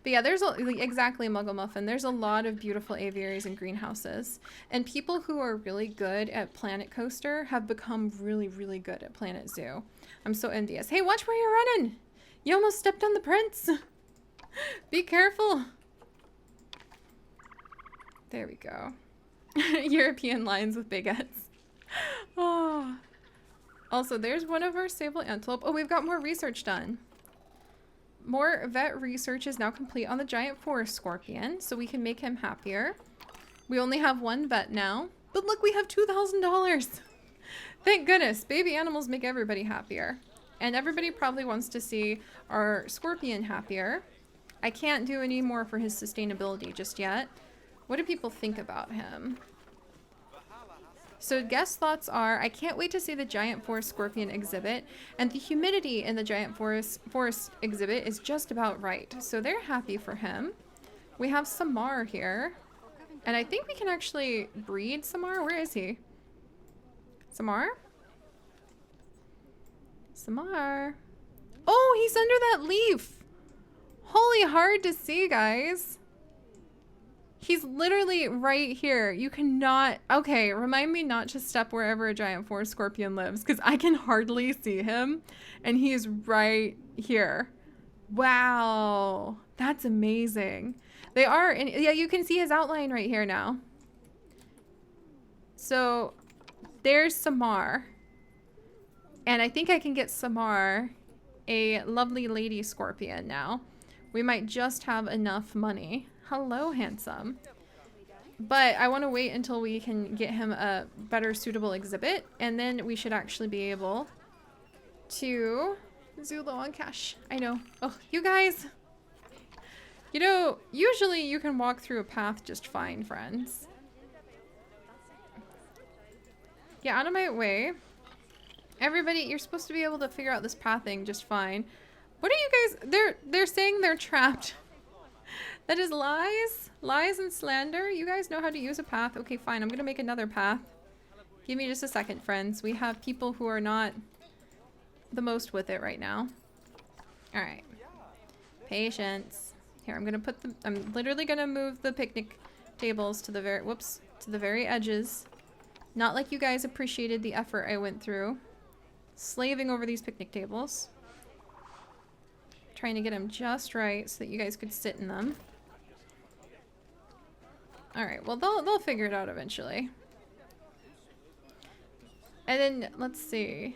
But yeah, there's exactly, Muggle Muffin. There's a lot of beautiful aviaries and greenhouses. And people who are really good at Planet Coaster have become really, really good at Planet Zoo. I'm so envious. Hey, watch where you're running. You almost stepped on the prince. Be careful. There we go. European lions with big heads. Oh. Also, there's one of our sable antelope. Oh, we've got more research done. More vet research is now complete on the giant forest scorpion, so we can make him happier. We only have one vet now, but look, we have $2,000. Thank goodness, baby animals make everybody happier. And everybody probably wants to see our scorpion happier. I can't do any more for his sustainability just yet. What do people think about him? So guest thoughts are, I can't wait to see the giant forest scorpion exhibit, and the humidity in the giant forest exhibit is just about right. So they're happy for him. We have Samar here, and I think we can actually breed Samar. Where is he? Samar? Samar. Oh, he's under that leaf. Holy, hard to see, guys. He's literally right here. You cannot... Okay, remind me not to step wherever a giant forest scorpion lives, because I can hardly see him, and he is right here. Wow. That's amazing. They are... And yeah, you can see his outline right here now. So, there's Samar. And I think I can get Samar a lovely lady scorpion now. We might just have enough money. Hello, handsome. But I want to wait until we can get him a better suitable exhibit, and then we should actually be able to... Zoo low on cash. I know. Oh, you guys. You know, usually you can walk through a path just fine, friends. Get out of my way. Everybody, you're supposed to be able to figure out this pathing just fine. What are you guys... They're saying they're trapped. That is lies. Lies and slander. You guys know how to use a path. Okay, fine. I'm going to make another path. Give me just a second, friends. We have people who are not the most with it right now. All right. Patience. Here, I'm going to put the... I'm literally going to move the picnic tables to the very... Whoops. To the very edges. Not like you guys appreciated the effort I went through. Slaving over these picnic tables. Trying to get them just right so that you guys could sit in them. Alright, well they'll figure it out eventually. And then, let's see.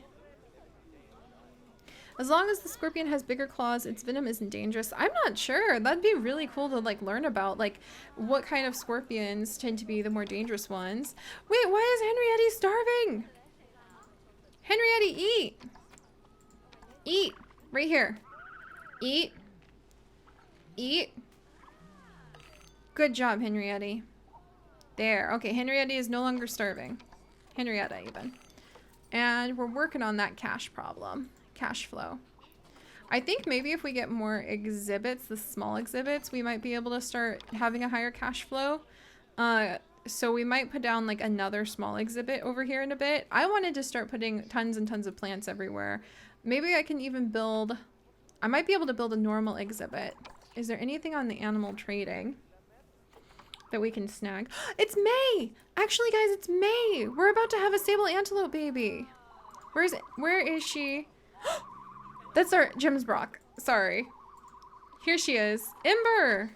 As long as the scorpion has bigger claws, its venom isn't dangerous. I'm not sure. That'd be really cool to like learn about, like what kind of scorpions tend to be the more dangerous ones. Wait, why is Henriette starving? Henriette, eat! Eat! Right here. Eat. Eat. Good job, Henriette. There. Okay, Henriette is no longer starving. Henrietta, even. And we're working on that cash problem. Cash flow. I think maybe if we get more exhibits, the small exhibits, we might be able to start having a higher cash flow. So we might put down like another small exhibit over here in a bit. I wanted to start putting tons and tons of plants everywhere. Maybe I can even build... I might be able to build a normal exhibit. Is there anything on the animal trading that we can snag? It's May! Actually, guys, it's May! We're about to have a sable antelope baby. Where is it? Where is she? That's our Jimsbrock. Sorry. Here she is. Ember!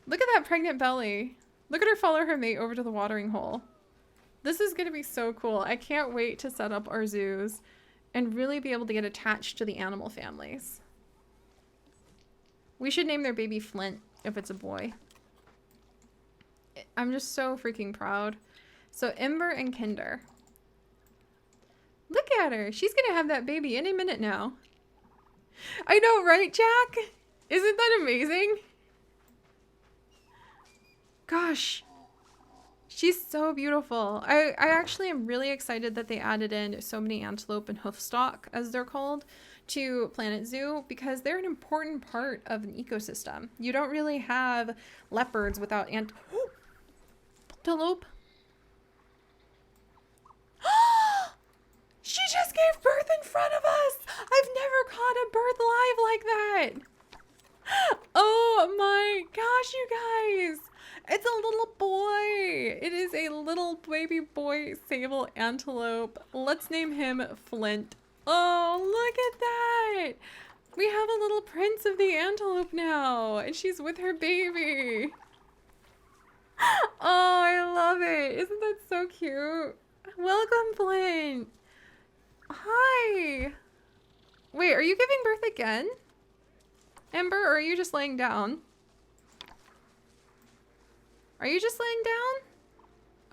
Look at that pregnant belly. Look at her follow her mate over to the watering hole. This is going to be so cool. I can't wait to set up our zoos and really be able to get attached to the animal families. We should name their baby Flint if it's a boy. I'm just so freaking proud. So Ember and Kinder. Look at her. She's gonna have that baby any minute now. I know, right, Jack? Isn't that amazing? Gosh. She's so beautiful. I actually am really excited that they added in so many antelope and hoofstock, as they're called, to Planet Zoo, because they're an important part of an ecosystem. You don't really have leopards without antelope. She just gave birth in front of us! I've never caught a birth live like that! Oh my gosh, you guys! It's a little boy! It is a little baby boy sable antelope. Let's name him Flint. Oh, look at that! We have a little prince of the antelope now, and she's with her baby. Oh, I love it. Isn't that so cute? Welcome, Flint. Hi. Wait, are you giving birth again? Ember, or are you just laying down? Are you just laying down?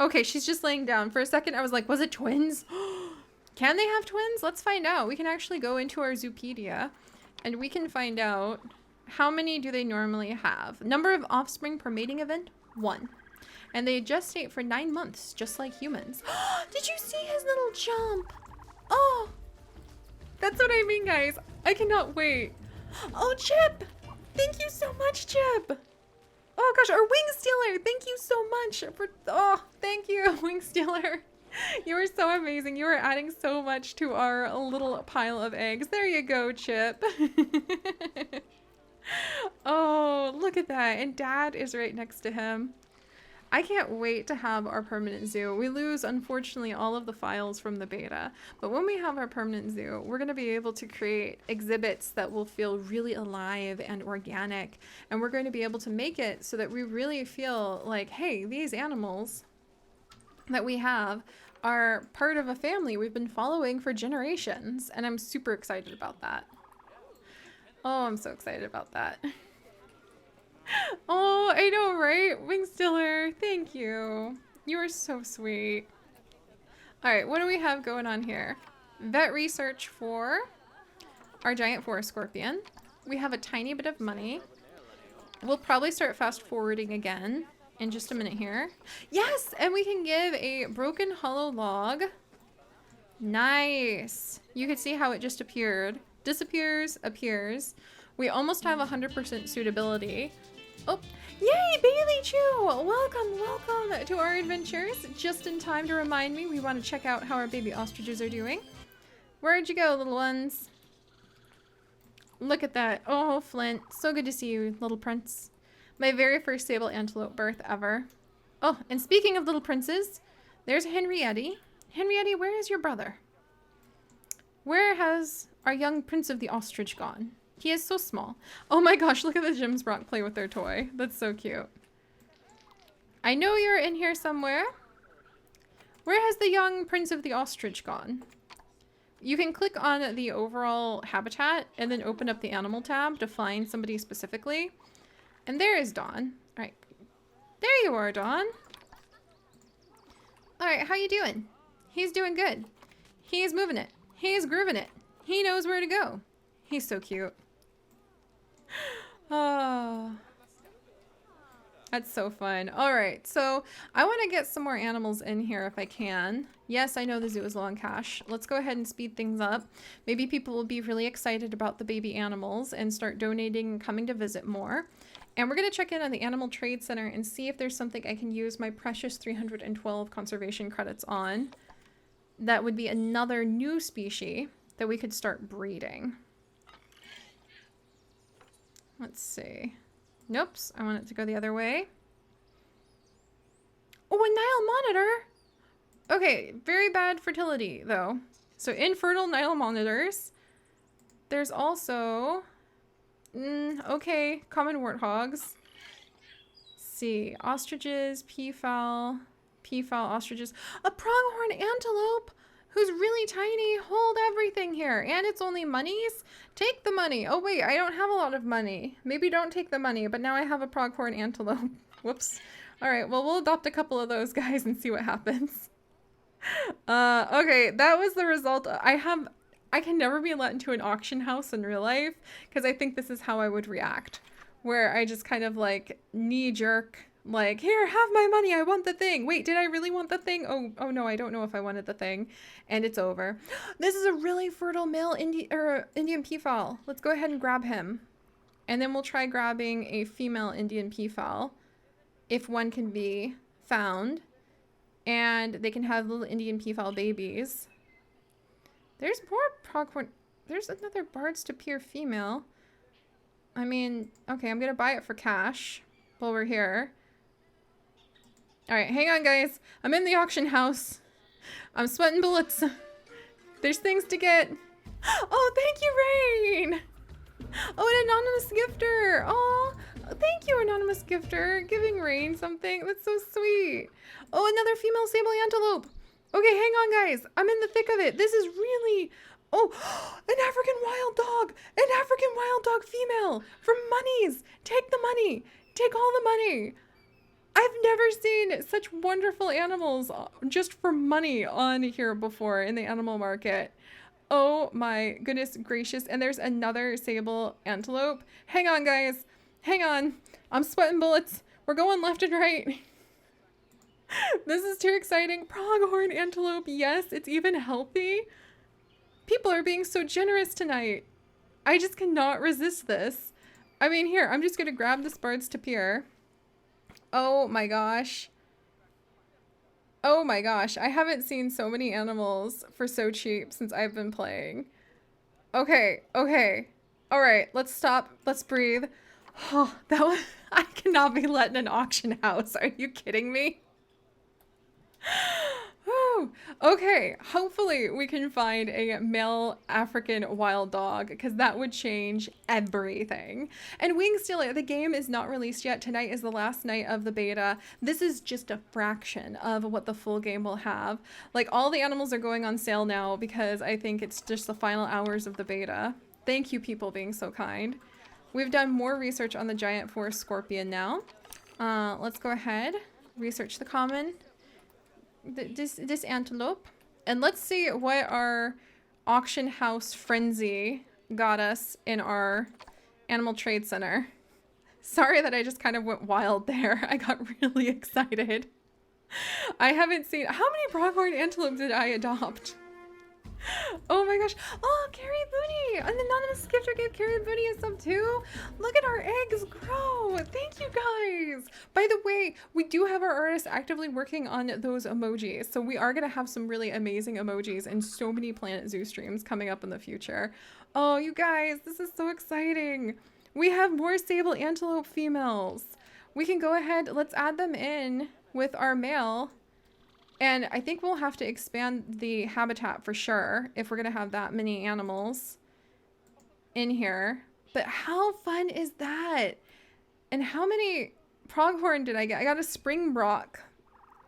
Okay, she's just laying down. For a second, I was like, was it twins? Can they have twins? Let's find out. We can actually go into our Zoopedia and we can find out how many do they normally have. Number of offspring per mating event? 1. And they gestate for 9 months, just like humans. Did you see his little jump? Oh, that's what I mean, guys. I cannot wait. Oh, Chip. Thank you so much, Chip. Oh gosh, our Wing Stealer. Thank you so much for, oh, thank you, Wing Stealer. You are so amazing. You are adding so much to our little pile of eggs. There you go, Chip. Oh, look at that. And Dad is right next to him. I can't wait to have our permanent zoo. We lose, unfortunately, all of the files from the beta. But when we have our permanent zoo, we're going to be able to create exhibits that will feel really alive and organic. And we're going to be able to make it so that we really feel like, hey, these animals that we have are part of a family we've been following for generations. And I'm super excited about that. Oh, I'm so excited about that. Oh, I know, right? Wingstiller, thank you. You are so sweet. All right, what do we have going on here? Vet research for our giant forest scorpion. We have a tiny bit of money. We'll probably start fast forwarding again in just a minute here. Yes, and we can give a broken hollow log. Nice. You can see how it just appeared. Disappears, appears. We almost have 100% suitability. Oh, yay, Bailey Chu! Welcome, welcome to our adventures. Just in time to remind me we want to check out how our baby ostriches are doing. Where'd you go, little ones? Look at that. Oh, Flint. So good to see you, little prince. My very first sable antelope birth ever. Oh, and speaking of little princes, there's Henriette. Henriette, where is your brother? Where has our young prince of the ostrich gone? He is so small. Oh my gosh, look at the Jim's Brock play with their toy. That's so cute. I know you're in here somewhere. Where has the young prince of the ostrich gone? You can click on the overall habitat and then open up the animal tab to find somebody specifically. And there is Dawn. All right. There you are, Dawn. All right, how you doing? He's doing good. He's moving it. He's grooving it. He knows where to go. He's so cute. Oh, that's so fun. All right, so I want to get some more animals in here if I can. Yes, I know the zoo is low on cash. Let's go ahead and speed things up. Maybe people will be really excited about the baby animals and start donating and coming to visit more. And we're going to check in on the Animal Trade Center and see if there's something I can use my precious 312 conservation credits on. That would be another new species that we could start breeding. Let's see. Nope, I want it to go the other way. Oh, a Nile monitor! Okay, very bad fertility, though. So infertile Nile monitors. There's also... okay, common warthogs. Let's see, ostriches, peafowl, ostriches. A pronghorn antelope! Who's really tiny. Hold everything here. And it's only monies. Take the money. Oh, wait. I don't have a lot of money. Maybe don't take the money. But now I have a pronghorn antelope. Whoops. All right. Well, we'll adopt a couple of those guys and see what happens. Okay. That was the result. I can never be let into an auction house in real life because I think this is how I would react. Where I just kind of like knee jerk. Like, here, have my money. I want the thing. Wait, did I really want the thing? Oh no, I don't know if I wanted the thing. And it's over. This is a really fertile male Indian peafowl. Let's go ahead and grab him. And then we'll try grabbing a female Indian peafowl if one can be found. And they can have little Indian peafowl babies. There's more pronghorn. There's another Bards to Peer female. I mean, okay, I'm going to buy it for cash while we're here. All right, hang on, guys. I'm in the auction house. I'm sweating bullets. There's things to get. Oh, thank you, Rain. Oh, an anonymous gifter. Oh, thank you, anonymous gifter. Giving Rain something. That's so sweet. Oh, another female sable antelope. Okay, hang on, guys. I'm in the thick of it. This is really... Oh, an African wild dog. An African wild dog female. For monies. Take the money. Take all the money. I've never seen such wonderful animals just for money on here before in the animal market. Oh my goodness gracious. And there's another sable antelope. Hang on, guys. Hang on. I'm sweating bullets. We're going left and right. This is too exciting. Pronghorn antelope. Yes, it's even healthy. People are being so generous tonight. I just cannot resist this. I mean, here, I'm just going to grab the Bards to Peer. Oh my gosh. Oh my gosh. I haven't seen so many animals for so cheap since I've been playing. Okay. Okay. All right. Let's stop. Let's breathe. Oh, that was, I cannot be let in an auction house. Are you kidding me? Whew. Okay, hopefully we can find a male African wild dog because that would change everything. And Wing Stealer, the game is not released yet. Tonight is the last night of the beta. This is just a fraction of what the full game will have. Like, all the animals are going on sale now because I think it's just the final hours of the beta. Thank you, people being so kind. We've done more research on the giant forest scorpion now. Let's go ahead, research the common. This antelope, and let's see what our auction house frenzy got us in our animal trade center. Sorry that I just kind of went wild there. I got really excited. I haven't seen, how many pronghorn antelope did I adopt? Oh my gosh. Oh, Carrie Booty! An anonymous gifter gave Carrie Booty a sub too. Look at our eggs grow. Thank you guys. By the way, we do have our artists actively working on those emojis. So we are going to have some really amazing emojis and so many Planet Zoo streams coming up in the future. Oh, you guys, this is so exciting. We have more sable antelope females. We can go ahead. Let's add them in with our male. And I think we'll have to expand the habitat for sure if we're going to have that many animals in here. But how fun is that? And how many pronghorn did I get? I got a springbok.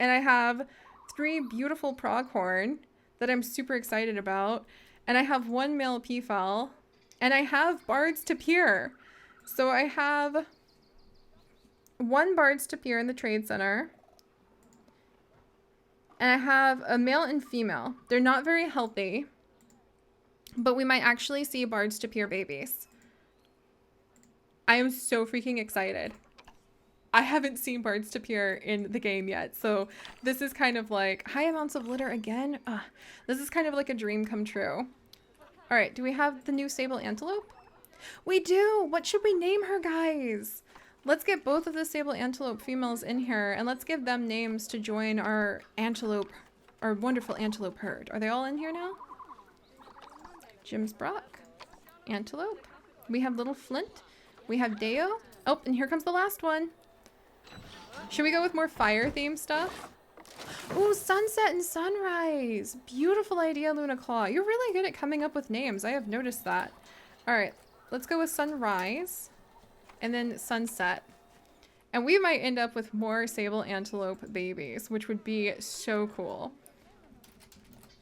And I have 3 beautiful pronghorn that I'm super excited about. And I have 1 male peafowl. And I have Bard's Tapir. So I have 1 Bard's Tapir in the trade center. And I have a male and female. They're not very healthy, but we might actually see Bard's Tapir babies. I am so freaking excited. I haven't seen Bard's Tapir in the game yet, so this is kind of like high amounts of litter again. This is kind of like a dream come true. All right, do we have the new sable antelope? We do. What should we name her, guys? Let's get both of the sable antelope females in here and let's give them names to join our antelope, our wonderful antelope herd. Are they all in here now? Jim's Brock, antelope. We have little Flint. We have Deo. Oh, and here comes the last one. Should we go with more fire themed stuff? Oh, sunset and sunrise. Beautiful idea, Luna Claw. You're really good at coming up with names. I have noticed that. All right, let's go with sunrise. And then sunset. And we might end up with more sable antelope babies, which would be so cool.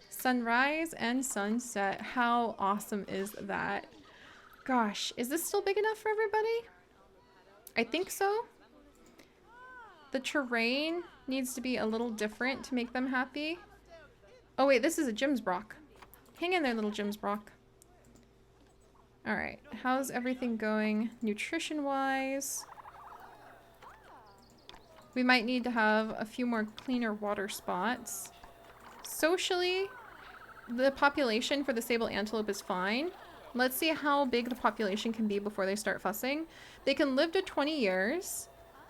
Sunrise and sunset. How awesome is that? Gosh, is this still big enough for everybody? I think so. The terrain needs to be a little different to make them happy. Oh wait, this is a Jim's Brock. Hang in there, little Jim's Brock. All right, how's everything going nutrition-wise? We might need to have a few more cleaner water spots. Socially, the population for the sable antelope is fine. Let's see how big the population can be before they start fussing. They can live to 20 years,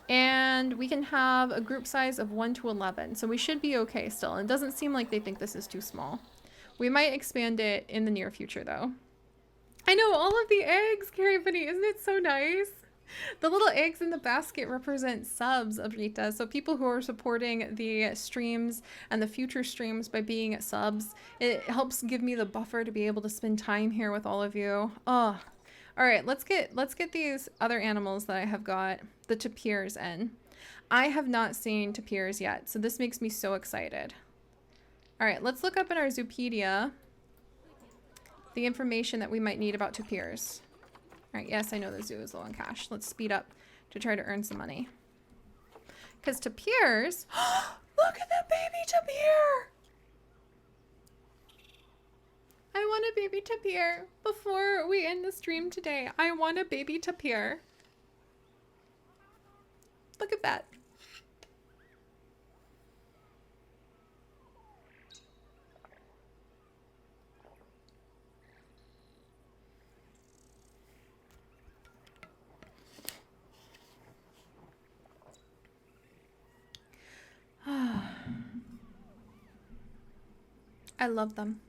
and we can have a group size of 1 to 11, so we should be okay still. It doesn't seem like they think this is too small. We might expand it in the near future, though. I know, all of the eggs, Carrie Bunny, isn't it so nice? The little eggs in the basket represent subs, Abrita. So people who are supporting the streams and the future streams by being subs, it helps give me the buffer to be able to spend time here with all of you. Oh, all right, let's get these other animals that I have got, the tapirs in. I have not seen tapirs yet, so this makes me so excited. All right, let's look up in our Zoopedia the information that we might need about tapirs. All right, yes, I know the zoo is low on cash. Let's speed up to try to earn some money. Because tapirs, look at that baby tapir! I want a baby tapir. Before we end the stream today, I want a baby tapir. Look at that. I love them.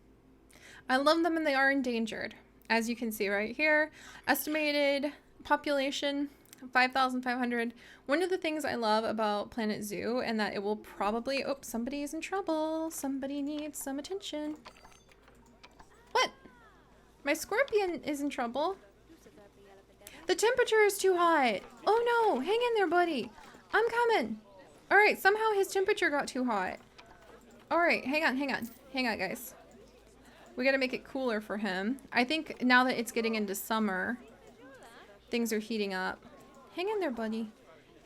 I love them, and they are endangered. As you can see right here, estimated population 5,500. One of the things I love about Planet Zoo, and that it will probably... Oh, somebody is in trouble. Somebody needs some attention. What? My scorpion is in trouble. The temperature is too hot. Oh no, hang in there, buddy. I'm coming. All right, somehow his temperature got too hot. All right, hang on, hang on. Hang on, guys. We gotta make it cooler for him. I think now that it's getting into summer, things are heating up. Hang in there, buddy.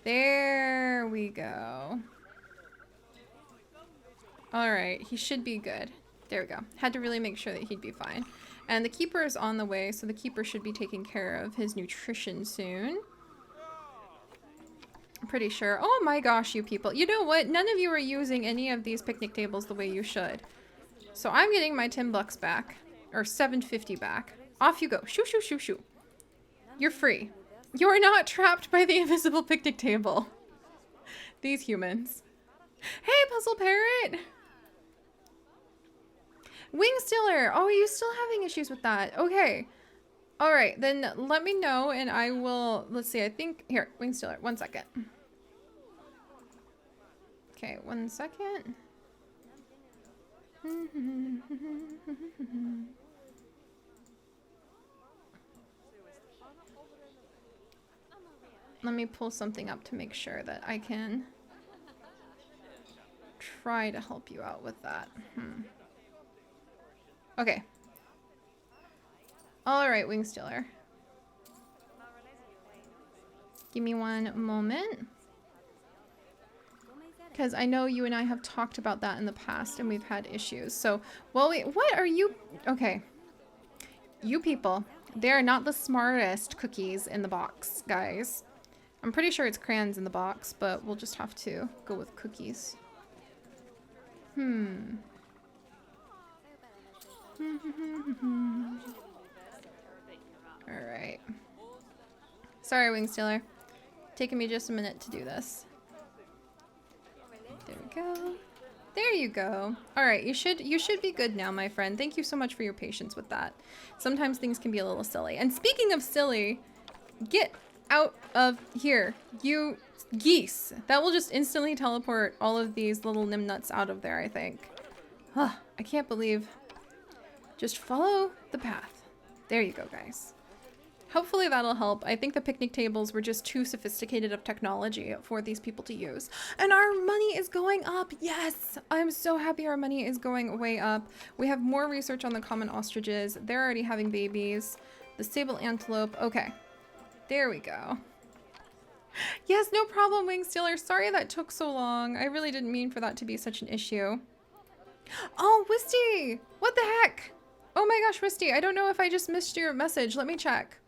There we go. All right, he should be good. There we go. Had to really make sure that he'd be fine. And the keeper is on the way, so the keeper should be taking care of his nutrition soon. I'm pretty sure. Oh my gosh, you people. You know what? None of you are using any of these picnic tables the way you should. So I'm getting my 10 bucks back. Or 7.50 back. Off you go. Shoo, shoo, shoo, shoo. You're free. You're not trapped by the invisible picnic table. These humans. Hey, Puzzle Parrot! Wing Stealer! Oh, are you still having issues with that? Okay. Alright, then let me know and I will... Let's see, I think... Here, Wing Stealer, 1 second. Okay, 1 second. Let me pull something up to make sure that I can try to help you out with that. Okay. Alright, Wing Stealer. Give me one moment. Because I know you and I have talked about that in the past and we've had issues. So, well, wait, what are you... Okay. You people, they are not the smartest cookies in the box, guys. I'm pretty sure it's crayons in the box, but we'll just have to go with cookies. Alright. Sorry, Wing Stealer. Taking me just a minute to do this. There we go. There you go. Alright, you should be good now, my friend. Thank you so much for your patience with that. Sometimes things can be a little silly. And speaking of silly, get out of here, you geese. That will just instantly teleport all of these little nimnuts out of there, I think. Ugh, I can't believe. Just follow the path. There you go, guys. Hopefully that'll help. I think the picnic tables were just too sophisticated of technology for these people to use. And our money is going up. Yes! I'm so happy our money is going way up. We have more research on the common ostriches. They're already having babies. The sable antelope. Okay. There we go. Yes, no problem, Wing Stealer. Sorry that took so long. I really didn't mean for that to be such an issue. Oh, Wisty! What the heck? Oh my gosh, Wisty, I don't know if I just missed your message. Let me check.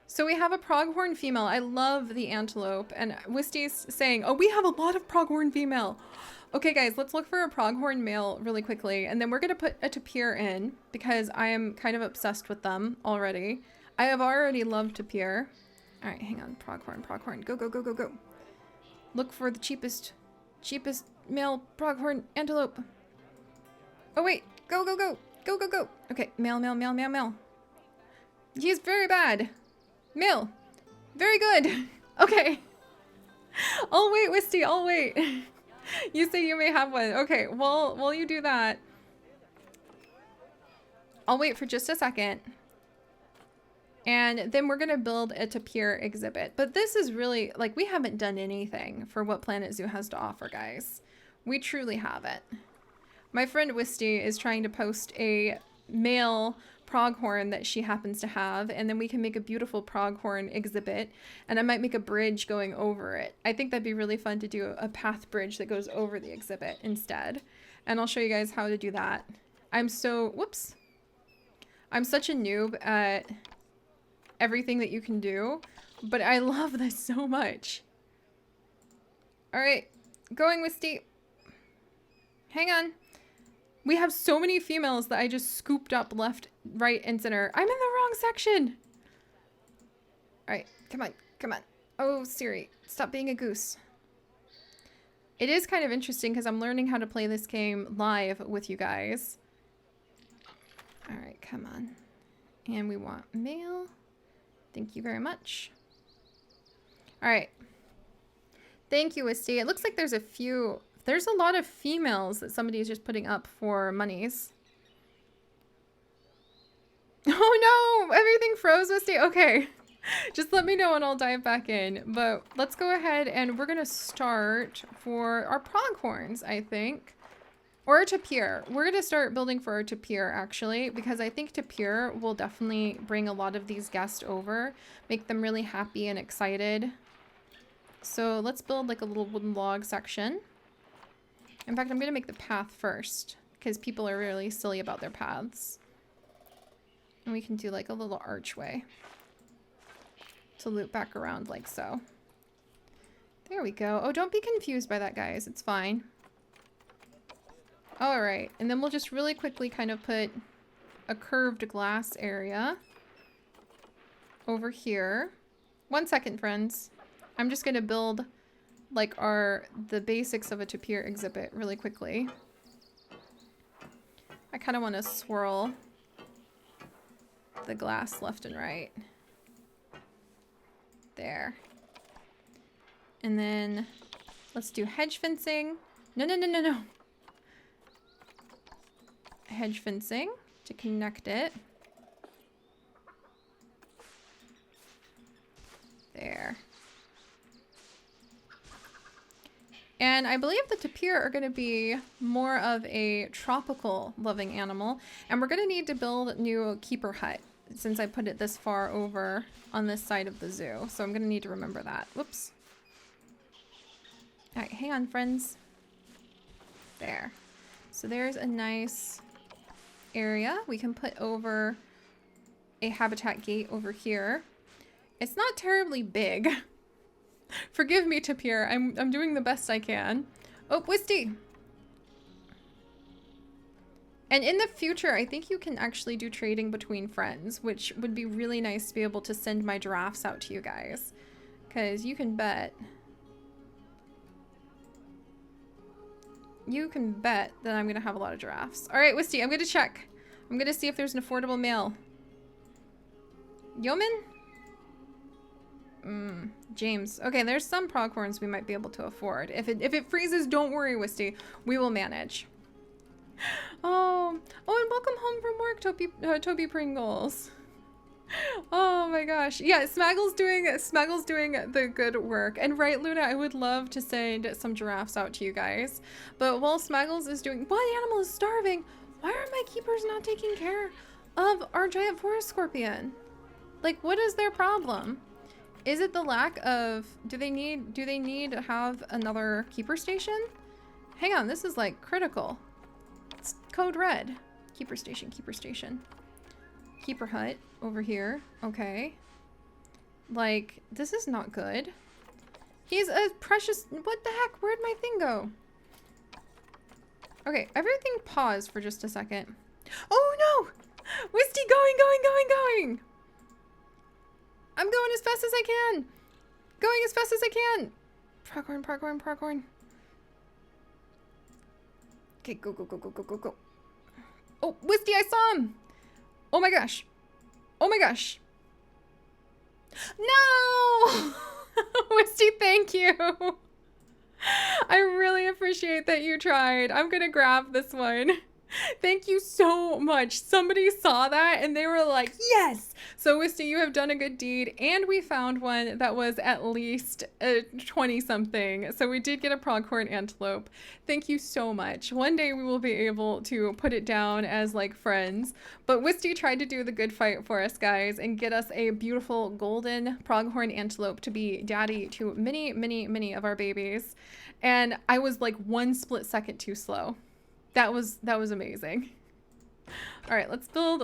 So we have a pronghorn female. I love the antelope. And Wisty's saying, oh, we have a lot of pronghorn female. Okay, guys, let's look for a pronghorn male really quickly. And then we're going to put a tapir in because I am kind of obsessed with them already. I have already loved tapir. All right, hang on. Pronghorn, pronghorn. Go, go, go, go, go. Look for the cheapest male pronghorn antelope. Oh, wait. Go, go, go. Go, go, go. Okay, male, male, male, male, male. He's very bad. Male. Very good. Okay. I'll wait, Wisty. I'll wait. You say you may have one. Okay, well, while you do that, I'll wait for just a second. And then we're going to build a tapir exhibit. But this is really, like, we haven't done anything for what Planet Zoo has to offer, guys. We truly haven't. My friend Wisty is trying to post a male pronghorn that she happens to have, and then we can make a beautiful pronghorn exhibit, and I might make a bridge going over it. I think that'd be really fun to do a path bridge that goes over the exhibit instead. And I'll show you guys how to do that. I'm such a noob at everything that you can do, but I love this so much. All right, going with Steve. Hang on. We have so many females that I just scooped up left, right, and center. I'm in the wrong section. All right, come on, come on. Oh, Seri, stop being a goose. It is kind of interesting because I'm learning how to play this game live with you guys. All right, come on. And we want male. Thank you very much. All right. Thank you, Wisty. It looks like there's a lot of females that somebody is just putting up for monies. Oh no, everything froze, Wisty. Okay. Just let me know and I'll dive back in. But let's go ahead and we're going to start for our pronghorns, I think. Or a tapir. We're going to start building for our tapir, actually, because I think tapir will definitely bring a lot of these guests over, make them really happy and excited. So let's build like a little wooden log section. In fact, I'm going to make the path first, because people are really silly about their paths. And we can do like a little archway to loop back around like so. There we go. Oh, don't be confused by that, guys. It's fine. All right. And then we'll just really quickly kind of put a curved glass area over here. 1 second, friends. I'm just going to build like the basics of a tapir exhibit really quickly. I kind of want to swirl the glass left and right. There. And then let's do hedge fencing. No. Hedge fencing to connect it. There. And I believe the tapir are going to be more of a tropical loving animal. And we're going to need to build a new keeper hut since I put it this far over on this side of the zoo. So I'm going to need to remember that. Whoops. All right, hang on, friends. There. So there's a nice area we can put over a habitat gate over here. It's not terribly big. Forgive me, tapir. I'm doing the best I can. Oh, Wisty. And in the future, I think you can actually do trading between friends, which would be really nice to be able to send my giraffes out to you guys. Because you can bet that I'm going to have a lot of giraffes. All right, Wisty, I'm going to check. I'm going to see if there's an affordable male. Yeoman? James. Okay, there's some pronghorns we might be able to afford. If it freezes, don't worry, Wisty. We will manage. Oh, and welcome home from work, Toby Pringles. Oh my gosh. Yeah, Smaggle's doing the good work. And right, Luna, I would love to send some giraffes out to you guys. But while Smaggles is doing, what animal is starving? Why are my keepers not taking care of our giant forest scorpion? Like, what is their problem? Is it the lack of, do they need to have another keeper station? Hang on, this is like critical. It's code red. Keeper station. Keeper hut over here. Okay. Like, this is not good. He's a precious, what the heck? Where'd my thing go? Okay, everything pause for just a second. Oh no! Wisty, going! I'm going as fast as I can. Going as fast as I can. Pronghorn. Okay, go. Oh, Wisty, I saw him. Oh my gosh. No! Wisty, thank you. I really appreciate that you tried. I'm gonna grab this one. Thank you so much. Somebody saw that and they were like, yes! So Wisty, you have done a good deed, and we found one that was at least 20 something. So we did get a pronghorn antelope. Thank you so much. One day we will be able to put it down as like friends. But Wisty tried to do the good fight for us, guys, and get us a beautiful golden pronghorn antelope to be daddy to many of our babies. And I was like 1 split second too slow. That was amazing. All right, let's build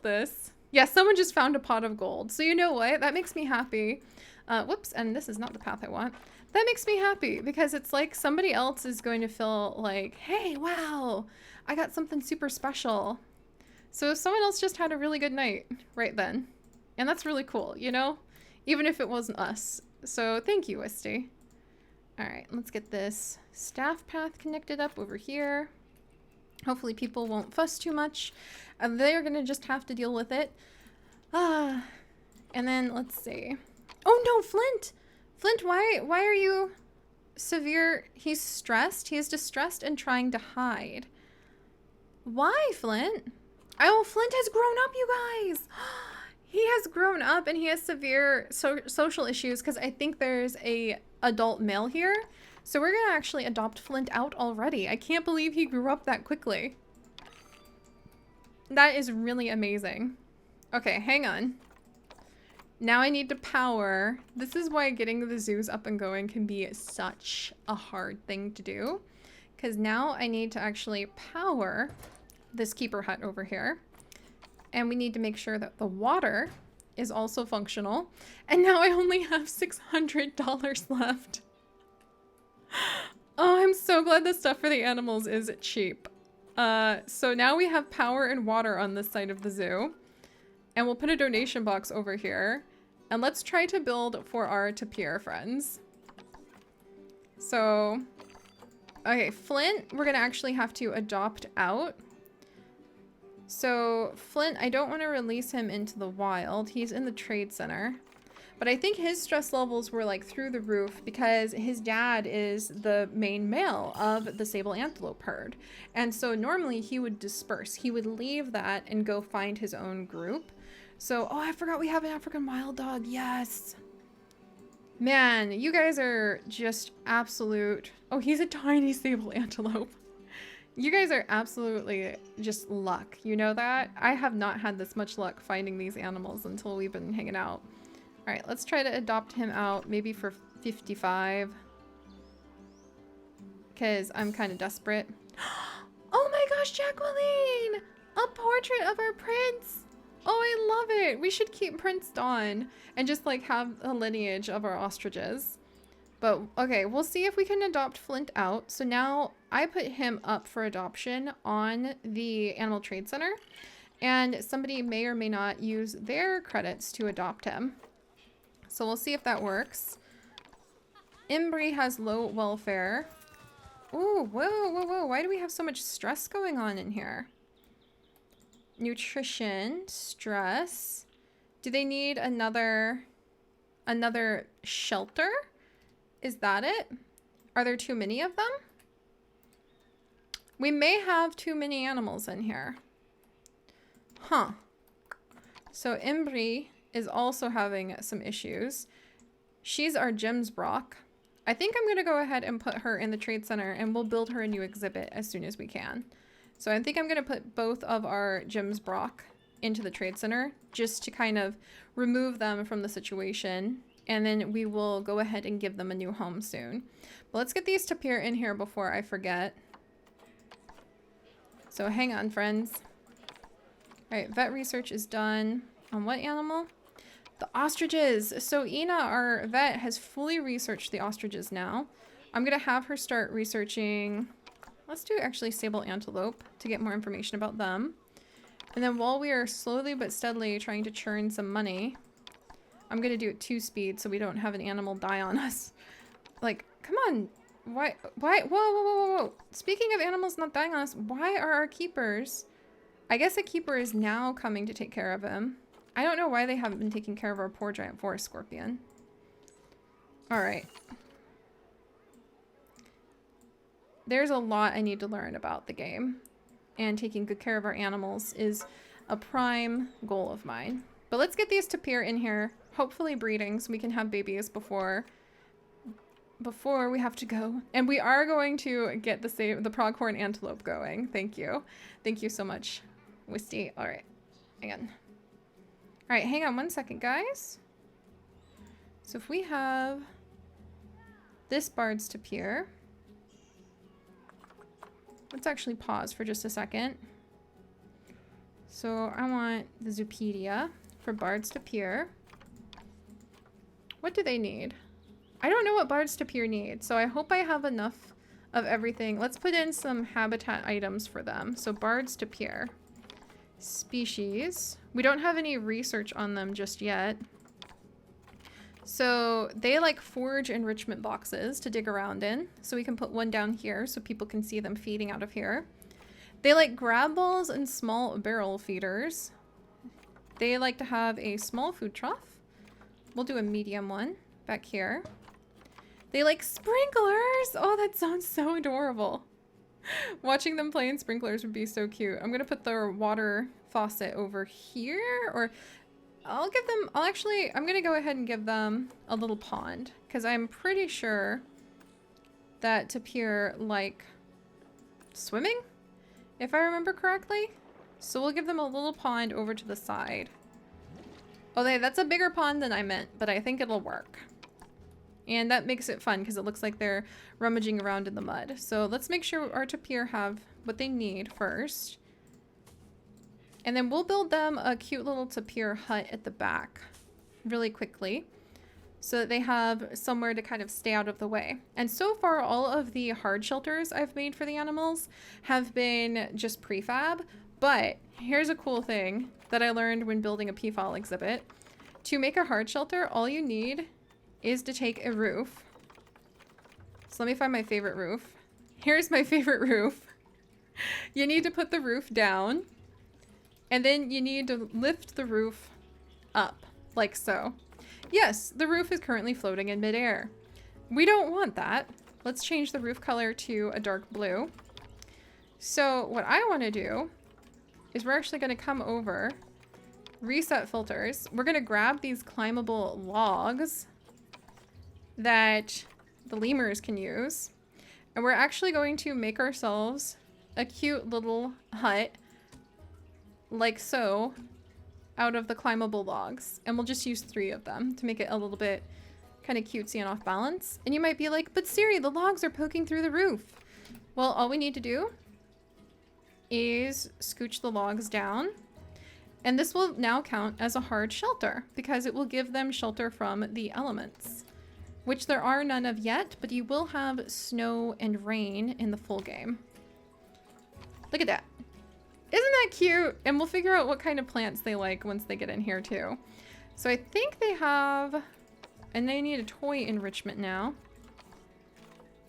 this. Yeah, someone just found a pot of gold. So you know what? That makes me happy. Whoops, and this is not the path I want. That makes me happy because it's like somebody else is going to feel like, hey, wow, I got something super special. So someone else just had a really good night right then. And that's really cool, you know? Even if it wasn't us. So thank you, Wisty. All right, let's get this staff path connected up over here. Hopefully people won't fuss too much. They're gonna just have to deal with it. And then let's see. Oh no, Flint! Flint, why are you severe? He's stressed. He is distressed and trying to hide. Why, Flint? Oh, Flint has grown up, you guys. He has grown up and he has severe social issues because I think there's a adult male here. So we're gonna actually adopt Flint out already. I can't believe he grew up that quickly. That is really amazing. Okay, hang on. Now I need to power. This is why getting the zoos up and going can be such a hard thing to do. Because now I need to actually power this keeper hut over here. And we need to make sure that the water is also functional. And now I only have $600 left. Oh, I'm so glad the stuff for the animals is cheap. So now we have power and water on this side of the zoo. And we'll put a donation box over here. And let's try to build for our tapir friends. So, okay, Flint, we're gonna actually have to adopt out. So, Flint, I don't want to release him into the wild. He's in the trade center. But I think his stress levels were like through the roof because his dad is the main male of the sable antelope herd. And so normally he would disperse. He would leave that and go find his own group. So, oh, I forgot we have an African wild dog. Yes. Man, you guys are just absolute... Oh, he's a tiny sable antelope. You guys are absolutely just luck. You know that? I have not had this much luck finding these animals until we've been hanging out. All right, let's try to adopt him out maybe for 55. Because I'm kind of desperate. Oh my gosh, Jacqueline! A portrait of our prince! Oh, I love it. We should keep Prince Dawn and just like have a lineage of our ostriches. But okay, we'll see if we can adopt Flint out. So now I put him up for adoption on the Animal Trade Center. And somebody may or may not use their credits to adopt him. So we'll see if that works. Embry has low welfare. Ooh, whoa, whoa, whoa. Why do we have so much stress going on in here? Nutrition, stress. Do they need another shelter? Is that it? Are there too many of them? We may have too many animals in here. Huh. So Embry is also having some issues. She's our Gems Brock. I think I'm going to go ahead and put her in the trade center and we'll build her a new exhibit as soon as we can. So I think I'm going to put both of our Gems Brock into the trade center just to kind of remove them from the situation. And then we will go ahead and give them a new home soon. But let's get these tapir in here before I forget. So hang on, friends. All right, vet research is done. On what animal? The ostriches. So Ina, our vet, has fully researched the ostriches now. I'm going to have her start researching... Let's do actually sable antelope to get more information about them. And then while we are slowly but steadily trying to churn some money, I'm going to do it 2 speed so we don't have an animal die on us. Like, come on. Why? Whoa, whoa, whoa, whoa, whoa. Speaking of animals not dying on us, why are our keepers... I guess a keeper is now coming to take care of him. I don't know why they haven't been taking care of our poor giant forest scorpion. All right. There's a lot I need to learn about the game. And taking good care of our animals is a prime goal of mine. But let's get these tapir in here. Hopefully breeding so we can have babies before we have to go. And we are going to get the pronghorn antelope going. Thank you. Thank you so much, Wisty. All right. Hang on. All right, hang on 1 second, guys. So if we have this bard's tapir, let's actually pause for just a second. So I want the Zoopedia for bard's tapir. What do they need? I don't know what bard's tapir need, so I hope I have enough of everything. Let's put in some habitat items for them. So bard's tapir. Species. We don't have any research on them just yet. So they like forage enrichment boxes to dig around in. So we can put one down here so people can see them feeding out of here. They like grab balls and small barrel feeders. They like to have a small food trough. We'll do a medium one back here. They like sprinklers. Oh, that sounds so adorable. Watching them play in sprinklers would be so cute. I'm gonna put the water faucet over here, or I'm gonna go ahead and give them a little pond, because I'm pretty sure that tapir like swimming, if I remember correctly. So we'll give them a little pond over to the side. Oh, that's a bigger pond than I meant, but I think it'll work. And that makes it fun because it looks like they're rummaging around in the mud. So let's make sure our tapir have what they need first. And then we'll build them a cute little tapir hut at the back really quickly, so that they have somewhere to kind of stay out of the way. And so far, all of the hard shelters I've made for the animals have been just prefab. But here's a cool thing that I learned when building a peafowl exhibit. To make a hard shelter, all you need is to take a roof. So let me find my favorite roof. Here's my favorite roof. You need to put the roof down, and then you need to lift the roof up, like so. Yes, the roof is currently floating in midair. We don't want that. Let's change the roof color to a dark blue. So what I want to do is we're actually going to come over, reset filters. We're going to grab these climbable logs that the lemurs can use. And we're actually going to make ourselves a cute little hut, like so, out of the climbable logs. And we'll just use 3 of them to make it a little bit kind of cutesy and off balance. And you might be like, but Seri, the logs are poking through the roof. Well, all we need to do is scooch the logs down. And this will now count as a hard shelter because it will give them shelter from the elements, which there are none of yet, but you will have snow and rain in the full game. Look at that. Isn't that cute? And we'll figure out what kind of plants they like once they get in here too. So I think they have, and they need a toy enrichment now.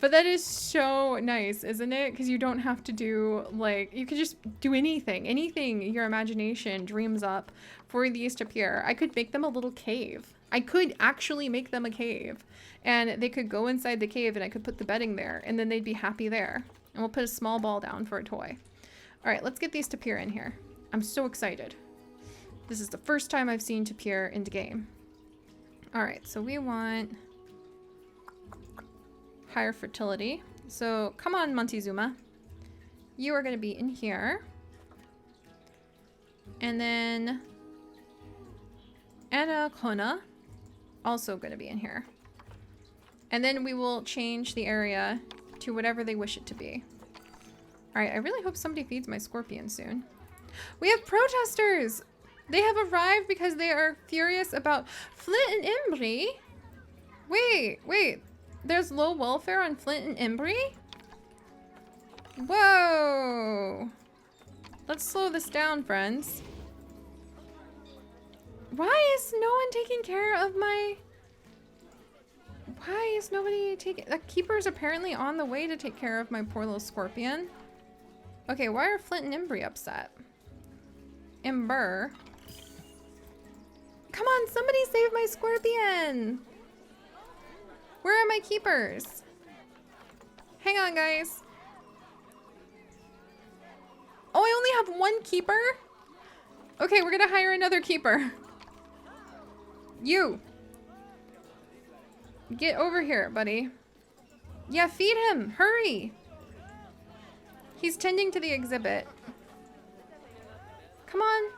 But that is so nice, isn't it? Because you don't have to do, like, you could just do anything your imagination dreams up for these to appear. I could make them a little cave. I could actually make them a cave, and they could go inside the cave, and I could put the bedding there, and then they'd be happy there. And we'll put a small ball down for a toy. All right, let's get these tapir in here. I'm so excited. This is the first time I've seen tapir in the game. All right, so we want higher fertility. So come on, Montezuma. You are going to be in here. And then Anaconda, also going to be in here. And then we will change the area to whatever they wish it to be. All right, I really hope somebody feeds my scorpion soon. We have protesters! They have arrived because they are furious about Flint and Embry. Wait. There's low welfare on Flint and Embry? Whoa. Let's slow this down, friends. Why is no one taking care of my... Why is nobody taking... The keeper's apparently on the way to take care of my poor little scorpion. Okay, why are Flint and Embry upset? Ember. Come on, somebody save my scorpion! Where are my keepers? Hang on, guys. Oh, I only have 1 keeper? Okay, we're gonna hire another keeper. You. Get over here, buddy. Yeah, feed him. Hurry. He's tending to the exhibit. Come on.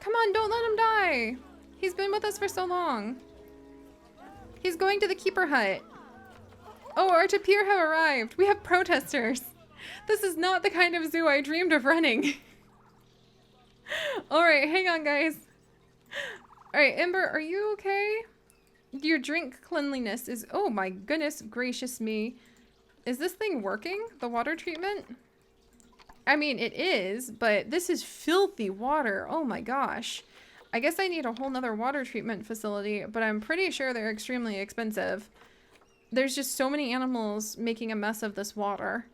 Come on, don't let him die. He's been with us for so long. He's going to the keeper hut. Oh, our tapir have arrived. We have protesters. This is not the kind of zoo I dreamed of running. All right, hang on, guys. All right, Ember, are you okay? Your drink cleanliness is... Oh my goodness gracious me. Is this thing working? The water treatment? I mean, it is, but this is filthy water. Oh my gosh. I guess I need a whole nother water treatment facility, but I'm pretty sure they're extremely expensive. There's just so many animals making a mess of this water.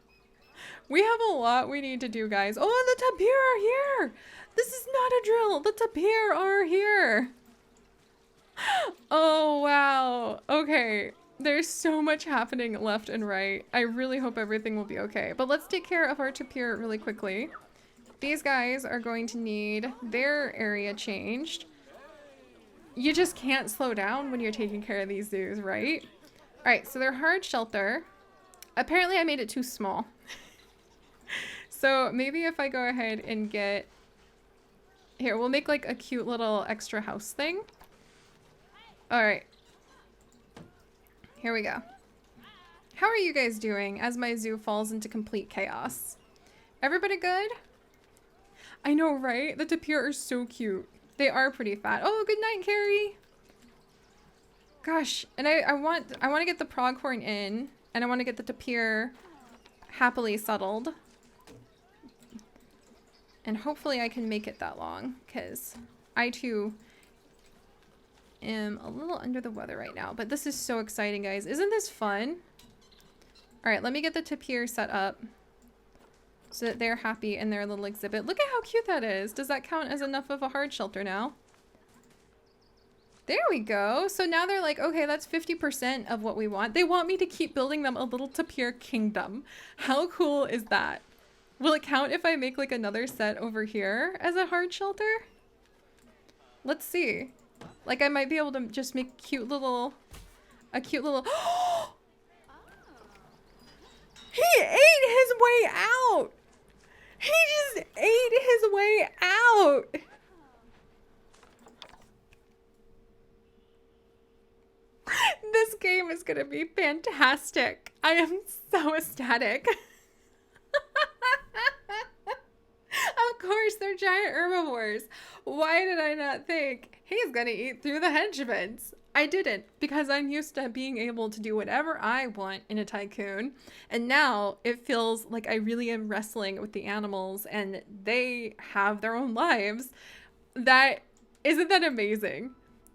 We have a lot we need to do, guys. Oh, the tapir are here! This is not a drill! The tapir are here! Oh, wow. Okay. There's so much happening left and right. I really hope everything will be okay. But let's take care of our tapir really quickly. These guys are going to need their area changed. You just can't slow down when you're taking care of these zoos, right? All right, so their hard shelter. Apparently I made it too small. So maybe if I go ahead and get... Here, we'll make like a cute little extra house thing. All right. Here we go. How are you guys doing as my zoo falls into complete chaos? Everybody good? I know, right? The tapir are so cute. They are pretty fat. Oh, good night, Carrie. Gosh, and I want to get the pronghorn in, and I want to get the tapir happily settled. And hopefully I can make it that long, because I too am a little under the weather right now. But this is so exciting, guys. Isn't this fun? All right, let me get the tapir set up so that they're happy in their little exhibit. Look at how cute that is. Does that count as enough of a hard shelter now? There we go. So now they're like, okay, that's 50% of what we want. They want me to keep building them a little tapir kingdom. How cool is that? Will it count if I make like another set over here as a hard shelter? Let's see. Like I might be able to just make a cute little... He ate his way out! He just ate his way out! This game is gonna be fantastic. I am so ecstatic. Of course, they're giant herbivores. Why did I not think he's gonna eat through the hedge vents? I didn't, because I'm used to being able to do whatever I want in a Tycoon. And now it feels like I really am wrestling with the animals and they have their own lives. Isn't that amazing?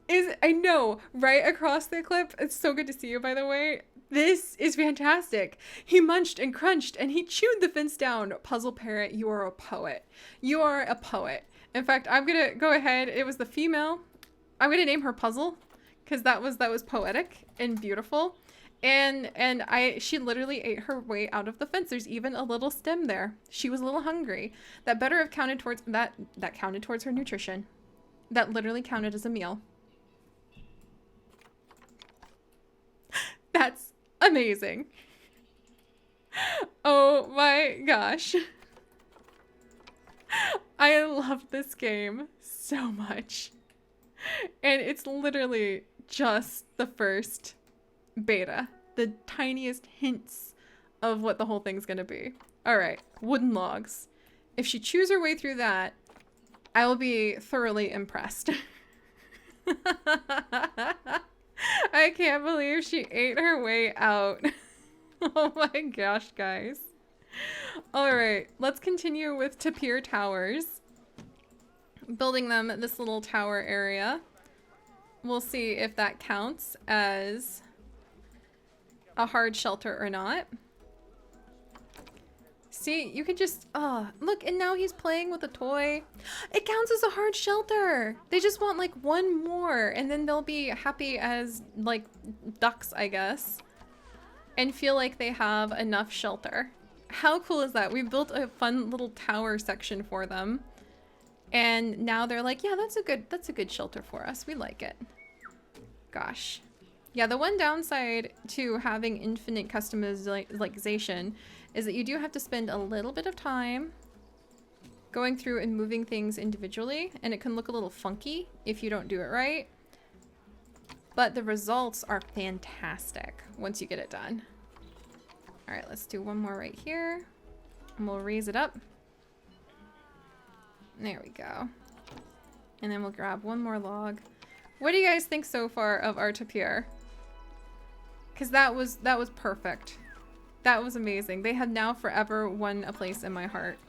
I know, right across the clip. It's so good to see you, by the way. This is fantastic. He munched and crunched and he chewed the fence down. Puzzle Parrot, you are a poet. You are a poet. In fact, I'm gonna go ahead. It was the female. I'm gonna name her Puzzle because that was poetic and beautiful. And she literally ate her way out of the fence. There's even a little stem there. She was a little hungry. That better have counted towards that counted towards her nutrition. That literally counted as a meal. That's amazing. Oh my gosh. I love this game so much. And it's literally just the first beta. The tiniest hints of what the whole thing's gonna be. Alright, wooden logs. If she chews her way through that, I will be thoroughly impressed. I can't believe she ate her way out. Oh my gosh, guys. Alright, let's continue with tapir towers. Building them this little tower area. We'll see if that counts as a hard shelter or not. See, you can just, look, and now he's playing with a toy. It counts as a hard shelter. They just want like one more and then they'll be happy as like ducks, I guess, and feel like they have enough shelter. How cool is that? We built a fun little tower section for them. And now they're like, yeah, that's a good shelter for us. We like it. Gosh. Yeah, the one downside to having infinite customization is that you do have to spend a little bit of time going through and moving things individually, and it can look a little funky if you don't do it right. But the results are fantastic once you get it done. All right, let's do one more right here, and we'll raise it up. There we go. And then we'll grab one more log. What do you guys think so far of our tapir? Because that was perfect. That was amazing. They have now forever won a place in my heart.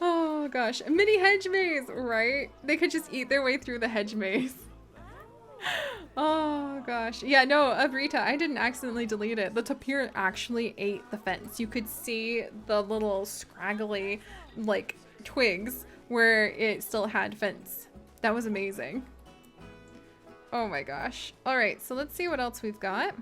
Oh gosh, mini hedge maze, right? They could just eat their way through the hedge maze. Oh gosh. Yeah, no, Avrita, I didn't accidentally delete it. The tapir actually ate the fence. You could see the little scraggly, like, twigs where it still had fence. That was amazing. Oh my gosh. All right, so let's see what else we've got.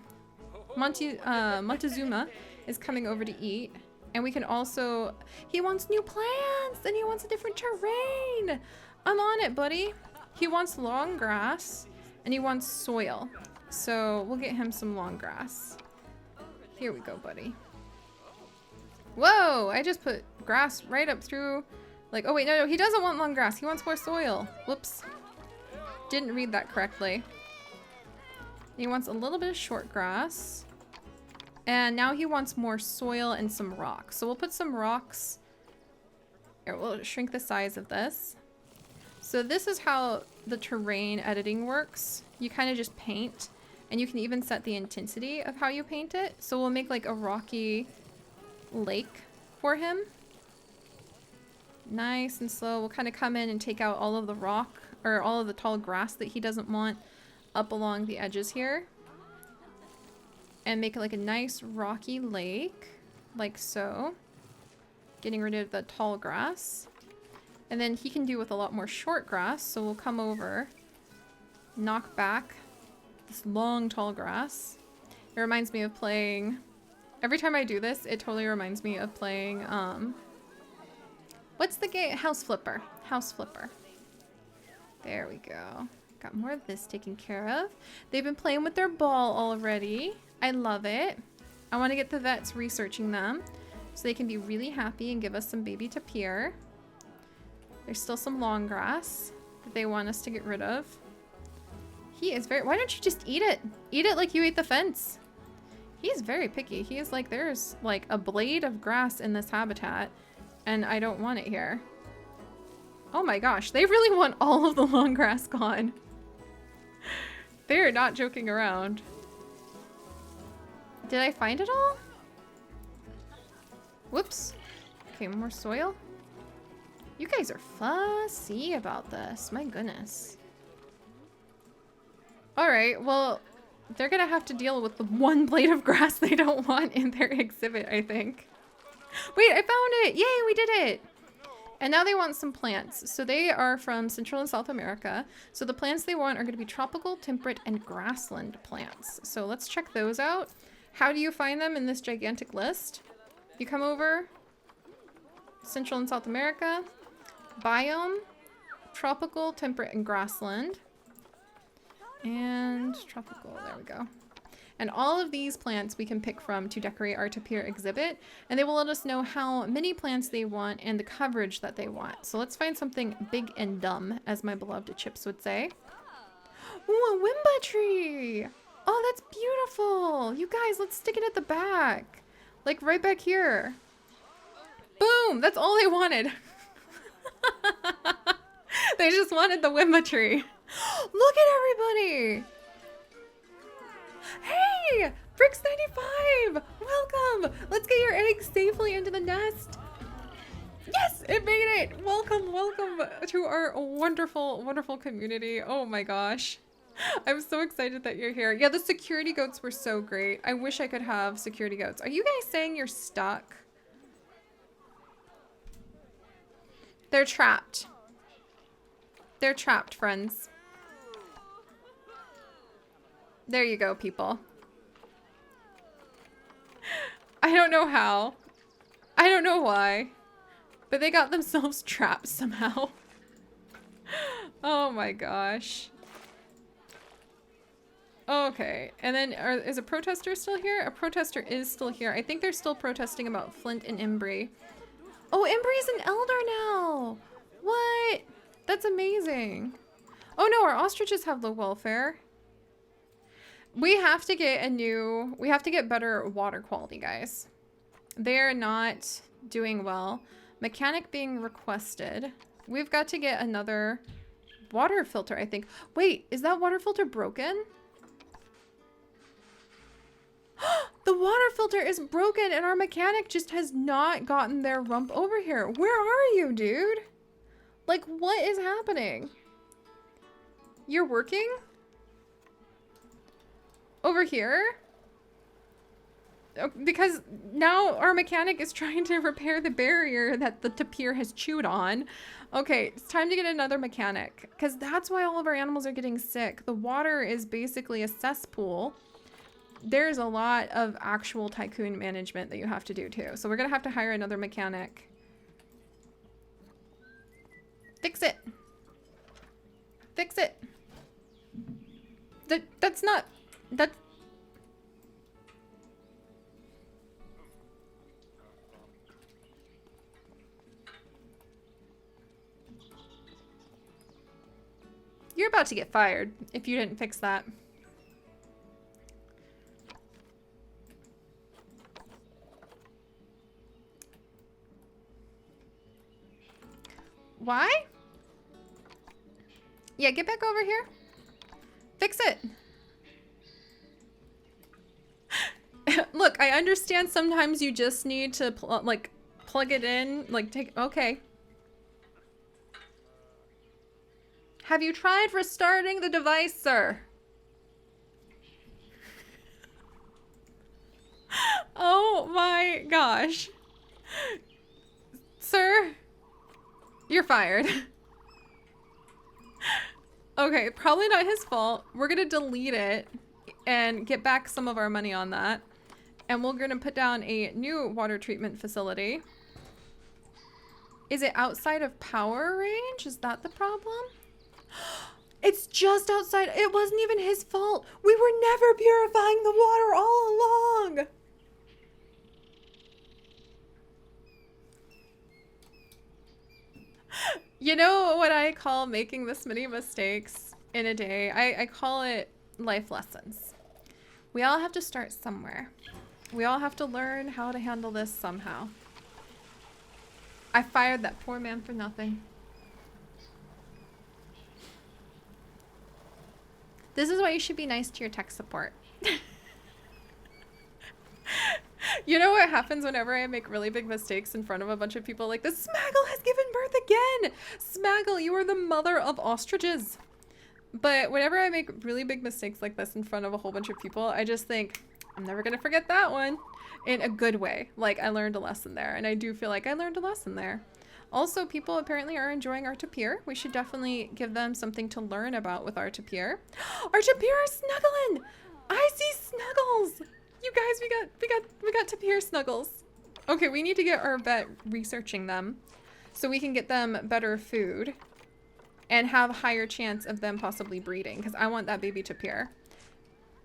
Montezuma is coming over to eat. And we can also... He wants new plants! And he wants a different terrain! I'm on it, buddy. He wants long grass. And he wants soil. So we'll get him some long grass. Here we go, buddy. Whoa! I just put grass right up through... Like, oh wait, no, he doesn't want long grass. He wants more soil. Whoops. Didn't read that correctly. He wants a little bit of short grass. And now he wants more soil and some rocks. So we'll put some rocks. Here, we'll shrink the size of this. So this is how the terrain editing works. You kind of just paint. And you can even set the intensity of how you paint it. So we'll make like a rocky lake for him. Nice and slow. We'll kind of come in and take out all of the rock or all of the tall grass that he doesn't want up along the edges here. And make it like a nice rocky lake, like so. Getting rid of the tall grass. And then he can do with a lot more short grass, so we'll come over, knock back this long tall grass. It reminds me of playing, every time I do this, it totally reminds me of playing, what's the game? House Flipper. House Flipper. There we go. Got more of this taken care of. They've been playing with their ball already. I love it. I want to get the vets researching them so they can be really happy and give us some baby tapir. There's still some long grass that they want us to get rid of. He is very... Why don't you just eat it? Eat it like you ate the fence. He's very picky. He is like, there's like a blade of grass in this habitat and I don't want it here. Oh my gosh, they really want all of the long grass gone. They're not joking around. Did I find it all? Whoops. Okay, more soil. You guys are fussy about this. My goodness. Alright, well, they're gonna have to deal with the one blade of grass they don't want in their exhibit, I think. Wait, I found it! Yay, we did it! And now they want some plants. So they are from Central and South America. So the plants they want are going to be tropical, temperate, and grassland plants. So let's check those out. How do you find them in this gigantic list? You come over, Central and South America, biome, tropical, temperate, and grassland. And tropical, there we go. And all of these plants we can pick from to decorate our tapir exhibit. And they will let us know how many plants they want and the coverage that they want. So let's find something big and dumb, as my beloved Chips would say. Ooh, a wimba tree! Oh, that's beautiful! You guys, let's stick it at the back. Like right back here. Boom! That's all they wanted. They just wanted the wimba tree. Look at everybody! Hey! Bricks95! Welcome! Let's get your eggs safely into the nest. Yes! It made it! Welcome, welcome to our wonderful, wonderful community. Oh my gosh. I'm so excited that you're here. Yeah, the security goats were so great. I wish I could have security goats. Are you guys saying you're stuck? They're trapped. They're trapped, friends. There you go, people. I don't know how. I don't know why. But they got themselves trapped somehow. Oh my gosh. Okay, and then is a protester still here? A protester is still here. I think they're still protesting about Flint and Embry. Oh, Embry's an elder now! What? That's amazing. Oh no, our ostriches have low welfare. We have to get we have to get better water quality, guys. They're not doing well. Mechanic being requested. We've got to get another water filter, I think. Wait, is that water filter broken? The water filter is broken and our mechanic just has not gotten their rump over here. Where are you, dude? Like, what is happening? You're working? Over here? Because now our mechanic is trying to repair the barrier that the tapir has chewed on. Okay, it's time to get another mechanic, because that's why all of our animals are getting sick. The water is basically a cesspool. There's a lot of actual Tycoon management that you have to do too. So we're gonna have to hire another mechanic. Fix it. Fix it. That's not... That's... You're about to get fired if you didn't fix that. Why? Yeah, get back over here. Fix it. Look, I understand sometimes you just need to plug it in, like okay. Have you tried restarting the device, sir? Oh my gosh. Sir, you're fired. Okay, probably not his fault. We're gonna delete it and get back some of our money on that. And we're gonna put down a new water treatment facility. Is it outside of power range? Is that the problem? It's just outside. It wasn't even his fault. We were never purifying the water all along. You know what I call making this many mistakes in a day? I call it life lessons. We all have to start somewhere. We all have to learn how to handle this somehow. I fired that poor man for nothing. This is why you should be nice to your tech support. You know what happens whenever I make really big mistakes in front of a bunch of people like this? Smaggle has given birth again! Smaggle, you are the mother of ostriches. But whenever I make really big mistakes like this in front of a whole bunch of people, I just think, I'm never gonna forget that one. In a good way. Like, I learned a lesson there. And I do feel like I learned a lesson there. Also, people apparently are enjoying our tapir. We should definitely give them something to learn about with our tapir. Our tapir are snuggling! I see snuggles! You guys, we got tapir snuggles. Okay, we need to get our vet researching them so we can get them better food and have a higher chance of them possibly breeding, because I want that baby tapir.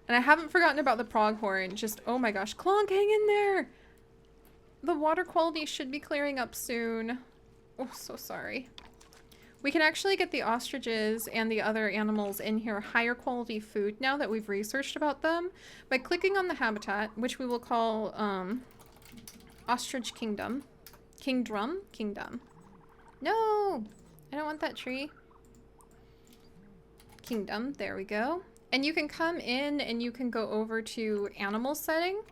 And I haven't forgotten about the pronghorn. Just, oh my gosh, Clonk, hang in there! The water quality should be clearing up soon. Oh, so sorry. We can actually get the ostriches and the other animals in here higher quality food now that we've researched about them by clicking on the habitat, which we will call Ostrich Kingdom. Kingdom. No! I don't want that tree. Kingdom, there we go. And you can come in and you can go over to animal setting.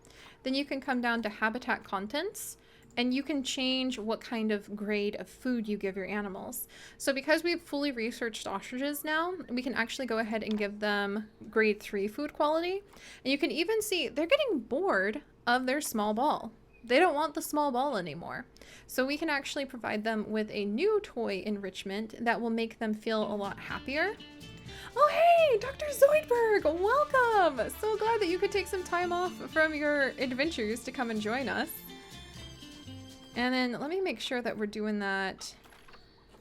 Then you can come down to habitat contents. And you can change what kind of grade of food you give your animals. So because we've fully researched ostriches now, we can actually go ahead and give them grade 3 food quality. And you can even see they're getting bored of their small ball. They don't want the small ball anymore. So we can actually provide them with a new toy enrichment that will make them feel a lot happier. Oh hey, Dr. Zoidberg, welcome! So glad that you could take some time off from your adventures to come and join us. And then let me make sure that we're doing that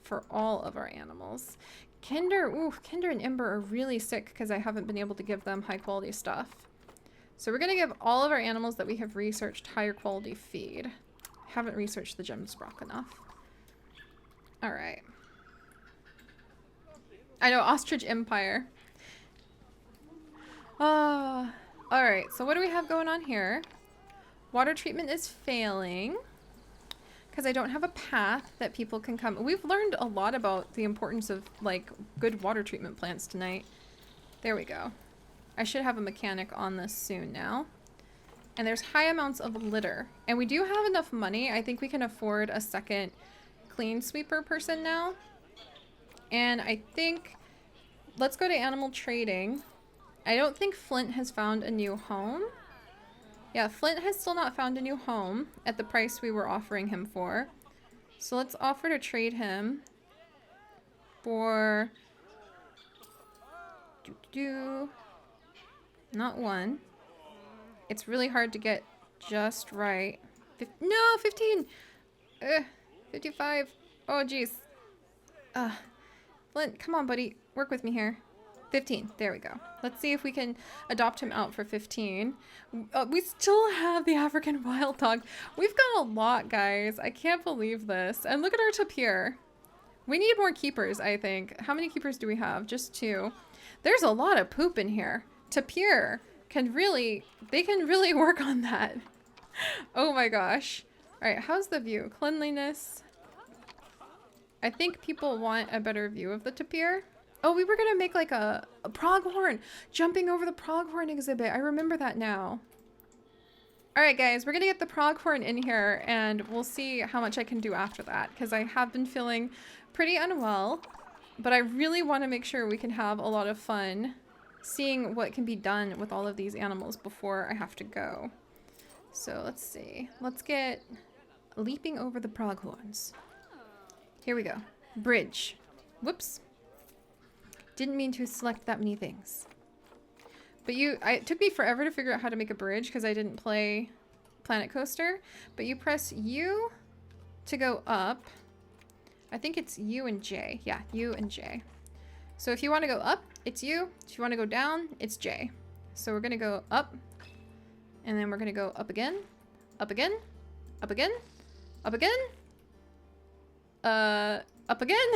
for all of our animals. Kinder and Ember are really sick because I haven't been able to give them high quality stuff. So we're going to give all of our animals that we have researched higher quality feed. Haven't researched the Gemsprock enough. Alright. I know, Ostrich Empire. Alright, so what do we have going on here? Water treatment is failing. Because I don't have a path that people can come. We've learned a lot about the importance of, like, good water treatment plants tonight. There we go. I should have a mechanic on this soon now. And there's high amounts of litter. And we do have enough money. I think we can afford a second clean sweeper person now. And I think... Let's go to animal trading. I don't think Flint has found a new home. Yeah, Flint has still not found a new home at the price we were offering him for. So let's offer to trade him for... Not one. It's really hard to get just right. No, 15! 55. Oh, jeez. Flint, come on, buddy. Work with me here. 15. There we go. Let's see if we can adopt him out for 15. We still have the African wild dog. We've got a lot, guys. I can't believe this. And look at our tapir. We need more keepers, I think. How many keepers do we have? Just 2. There's a lot of poop in here. Tapir can really... They can really work on that. Oh my gosh. Alright, how's the view? Cleanliness. I think people want a better view of the tapir. Oh, we were gonna make like a pronghorn. Jumping over the pronghorn exhibit. I remember that now. Alright guys, we're gonna get the pronghorn in here and we'll see how much I can do after that. Because I have been feeling pretty unwell. But I really want to make sure we can have a lot of fun seeing what can be done with all of these animals before I have to go. So let's see. Let's get leaping over the pronghorns. Here we go. Bridge. Whoops. Didn't mean to select that many things. But it took me forever to figure out how to make a bridge because I didn't play Planet Coaster. But you press U to go up. I think it's U and J. Yeah, U and J. So if you want to go up, it's U. If you want to go down, it's J. So we're going to go up. And then we're going to go up again. Up again. Up again. Up again. Up again.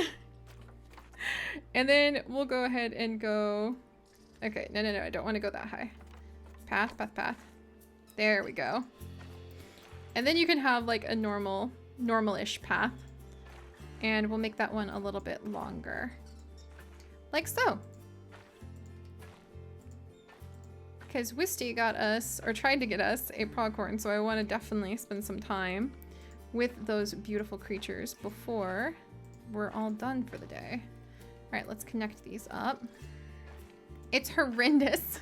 And then we'll go ahead and go... Okay, no, I don't want to go that high. Path, path, path. There we go. And then you can have like a normal-ish path. And we'll make that one a little bit longer. Like so. Because Wisty got us, or tried to get us, a pronghorn, so I want to definitely spend some time with those beautiful creatures before we're all done for the day. Alright, let's connect these up. It's horrendous.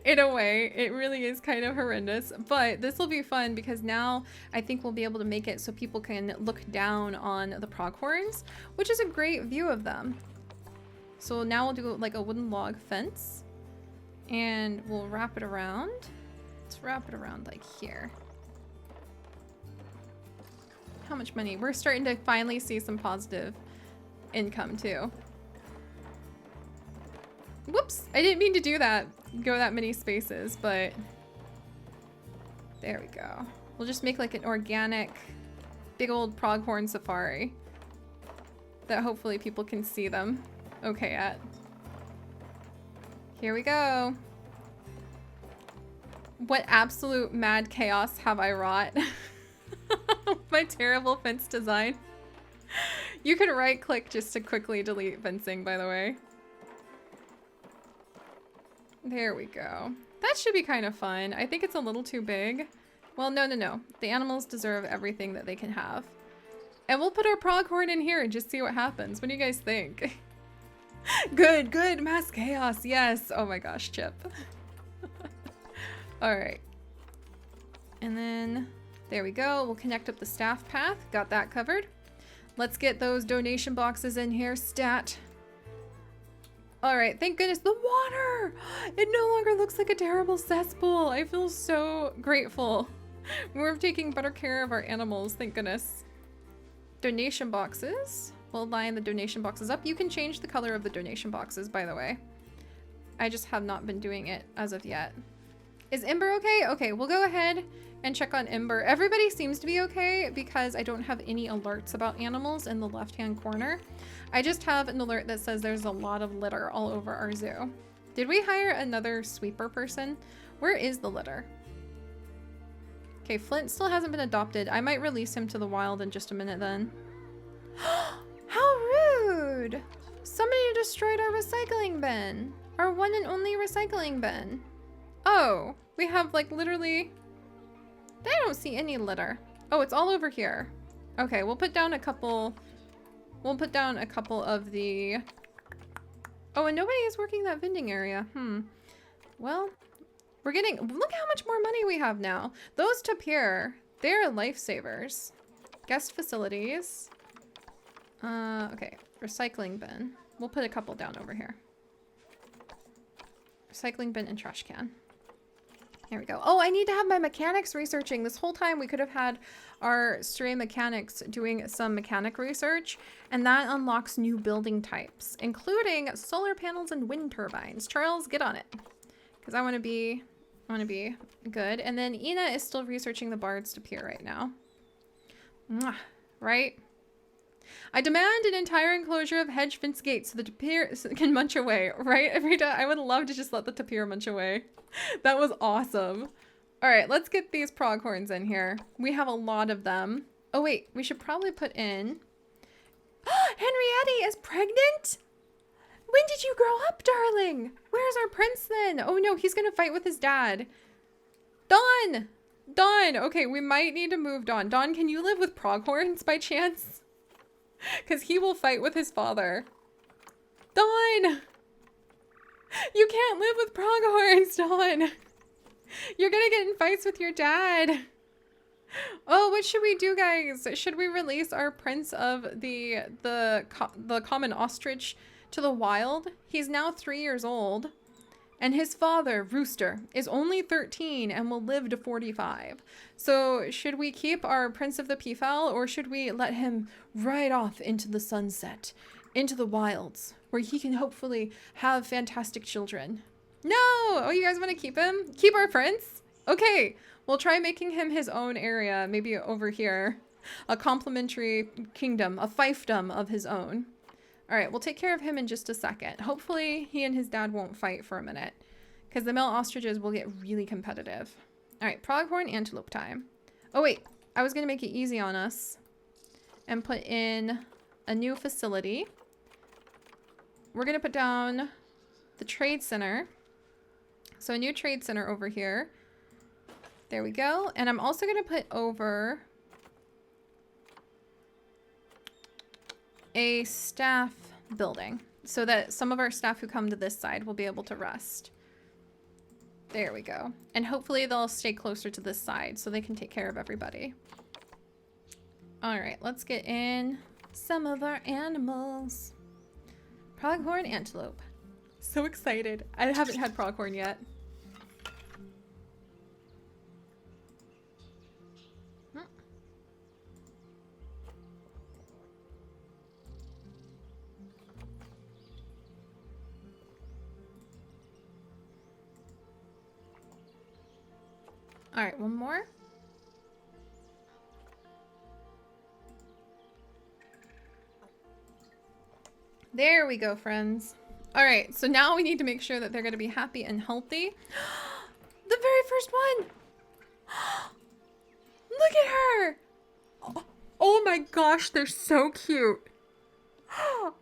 In a way, it really is kind of horrendous, but this will be fun because now I think we'll be able to make it so people can look down on the pronghorns, which is a great view of them. So now we'll do like a wooden log fence and we'll wrap it around. Let's wrap it around like here. How much money? We're starting to finally see some positive income too. Whoops, I didn't mean to do that, go that many spaces, but there we go. We'll just make like an organic big old pronghorn safari that hopefully people can see them okay at. Here we go. What absolute mad chaos have I wrought? My terrible fence design. You can right click just to quickly delete fencing, by the way. There we go. That should be kind of fun. I think it's a little too big. Well, no. The animals deserve everything that they can have. And we'll put our pronghorn in here and just see what happens. What do you guys think? Good. Mass chaos. Yes. Oh my gosh, Chip. All right. And then there we go. We'll connect up the staff path. Got that covered. Let's get those donation boxes in here. Stat. All right, thank goodness. The water! It no longer looks like a terrible cesspool. I feel so grateful. We're taking better care of our animals, thank goodness. Donation boxes. We'll line the donation boxes up. You can change the color of the donation boxes, by the way. I just have not been doing it as of yet. Is Ember okay? Okay, we'll go ahead and check on Ember. Everybody seems to be okay because I don't have any alerts about animals in the left-hand corner. I just have an alert that says there's a lot of litter all over our zoo. Did we hire another sweeper person? Where is the litter? Okay, Flint still hasn't been adopted. I might release him to the wild in just a minute then. How rude! Somebody destroyed our recycling bin. Our one and only recycling bin. Oh, we have like literally... I don't see any litter. Oh, it's all over here. Okay, we'll put down a couple... We'll put down a couple of the... Oh, and nobody is working that vending area. Well, We're getting, look how much more money we have now. Those tapir, they're lifesavers. Guest facilities. Okay, recycling bin. We'll put a couple down over here. Recycling bin and trash can. There we go. Oh, I need to have my mechanics researching. This whole time we could have had our stray mechanics doing some mechanic research, and that unlocks new building types, including solar panels and wind turbines. Charles, get on it, because I want to be good. And then Ina is still researching the bards to pier right now. Mwah, right? I demand an entire enclosure of hedge fence gates so the tapir can munch away, right? I would love to just let the tapir munch away. That was awesome. All right, let's get these pronghorns in here. We have a lot of them. Oh wait, we should probably put in... Henriette is pregnant? When did you grow up, darling? Where's our prince then? Oh no, he's gonna fight with his dad. Dawn! Dawn! Okay, we might need to move Dawn. Dawn, can you live with pronghorns by chance? Because he will fight with his father. Dawn! You can't live with pronghorns, Dawn. You're gonna get in fights with your dad. Oh, what should we do, guys? Should we release our prince of the common ostrich to the wild? He's now 3 years old. And his father, Rooster, is only 13 and will live to 45. So should we keep our Prince of the Peafowl, or should we let him ride off into the sunset, into the wilds, where he can hopefully have fantastic children? No! Oh, you guys want to keep him? Keep our prince? Okay, we'll try making him his own area, maybe over here. A complimentary kingdom, a fiefdom of his own. All right, we'll take care of him in just a second. Hopefully he and his dad won't fight for a minute, because the male ostriches will get really competitive. All right, pronghorn antelope time. Oh wait, I was gonna make it easy on us and put in a new facility. We're gonna put down the trade center. So a new trade center over here. There we go. And I'm also gonna put over a staff building so that some of our staff who come to this side will be able to rest. There we go. And hopefully they'll stay closer to this side so they can take care of everybody. All right, let's get in some of our animals. Pronghorn antelope. So excited. I haven't had pronghorn yet. All right, one more. There we go, friends. All right, so now we need to make sure that they're gonna be happy and healthy. The very first one. Look at her. Oh my gosh, they're so cute.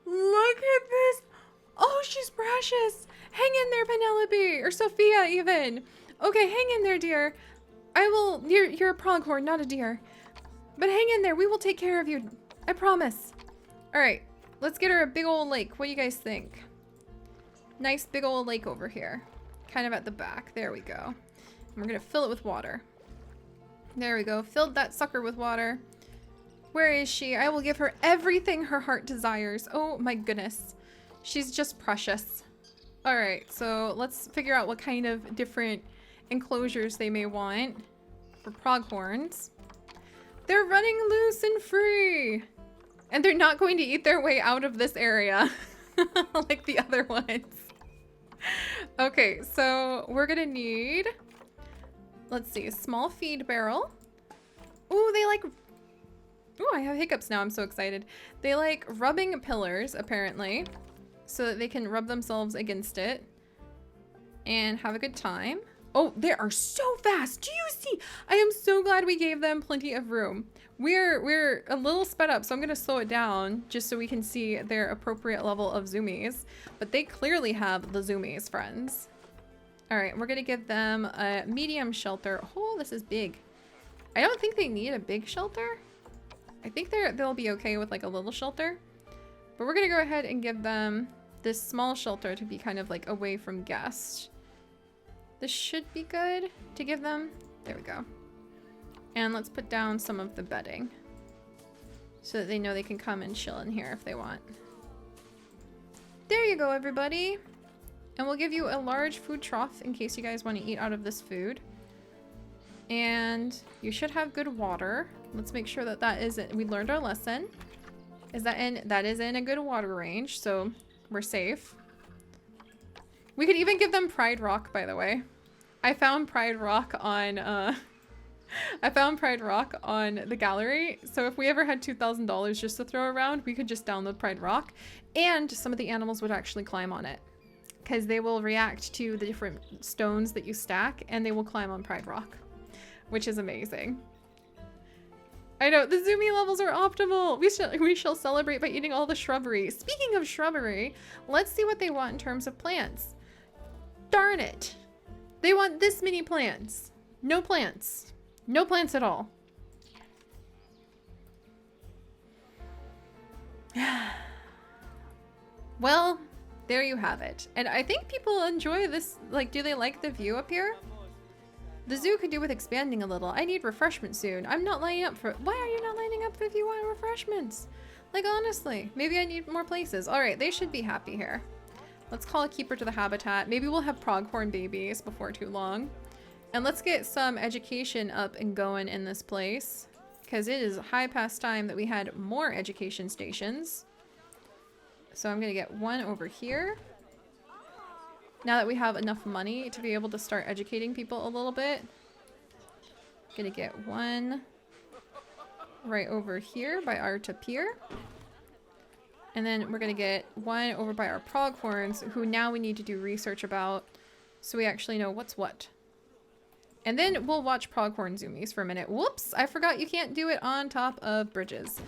Look at this. Oh, she's precious. Hang in there, Penelope, or Sophia even. Okay, hang in there, dear. I will, you're a pronghorn, not a deer. But hang in there, we will take care of you. I promise. All right, let's get her a big old lake. What do you guys think? Nice big old lake over here. Kind of at the back, there we go. And we're gonna fill it with water. There we go, filled that sucker with water. Where is she? I will give her everything her heart desires. Oh my goodness. She's just precious. All right, so let's figure out what kind of different enclosures they may want for pronghorns. They're running loose and free, and they're not going to eat their way out of this area like the other ones. Okay, so we're gonna need, let's see, a small feed barrel. Ooh, they like, ooh, I have hiccups now, I'm so excited. They like rubbing pillars apparently, so that they can rub themselves against it and have a good time. Oh, they are so fast. Do you see? I am so glad we gave them plenty of room. We're a little sped up, so I'm gonna slow it down just so we can see their appropriate level of zoomies. But they clearly have the zoomies, friends. All right, we're gonna give them a medium shelter. Oh, this is big. I don't think they need a big shelter. I think they'll be okay with like a little shelter. But we're gonna go ahead and give them this small shelter to be kind of like away from guests. This should be good to give them. There we go. And let's put down some of the bedding so that they know they can come and chill in here if they want. There you go, everybody. And we'll give you a large food trough in case you guys want to eat out of this food. And you should have good water. Let's make sure that that is it. We learned our lesson. That is in a good water range, so we're safe. We could even give them Pride Rock, by the way. I found Pride Rock on the gallery. So if we ever had $2,000 just to throw around, we could just download Pride Rock, and some of the animals would actually climb on it because they will react to the different stones that you stack, and they will climb on Pride Rock, which is amazing. I know, the Zoomy levels are optimal. We shall celebrate by eating all the shrubbery. Speaking of shrubbery, let's see what they want in terms of plants. Darn it. They want this many plants. No plants. No plants at all. Well, there you have it. And I think people enjoy this. Like, do they like the view up here? The zoo could do with expanding a little. I need refreshment soon. I'm not lining up for... Why are you not lining up if you want refreshments? Like, honestly, maybe I need more places. All right, they should be happy here. Let's call a keeper to the habitat. Maybe we'll have pronghorn babies before too long. And let's get some education up and going in this place, because it is high past time that we had more education stations. So I'm going to get one over here. Now that we have enough money to be able to start educating people a little bit. Gonna get one right over here by our tapir. And then we're gonna get one over by our pronghorns, who now we need to do research about so we actually know what's what. And then we'll watch pronghorn zoomies for a minute. Whoops, I forgot you can't do it on top of bridges.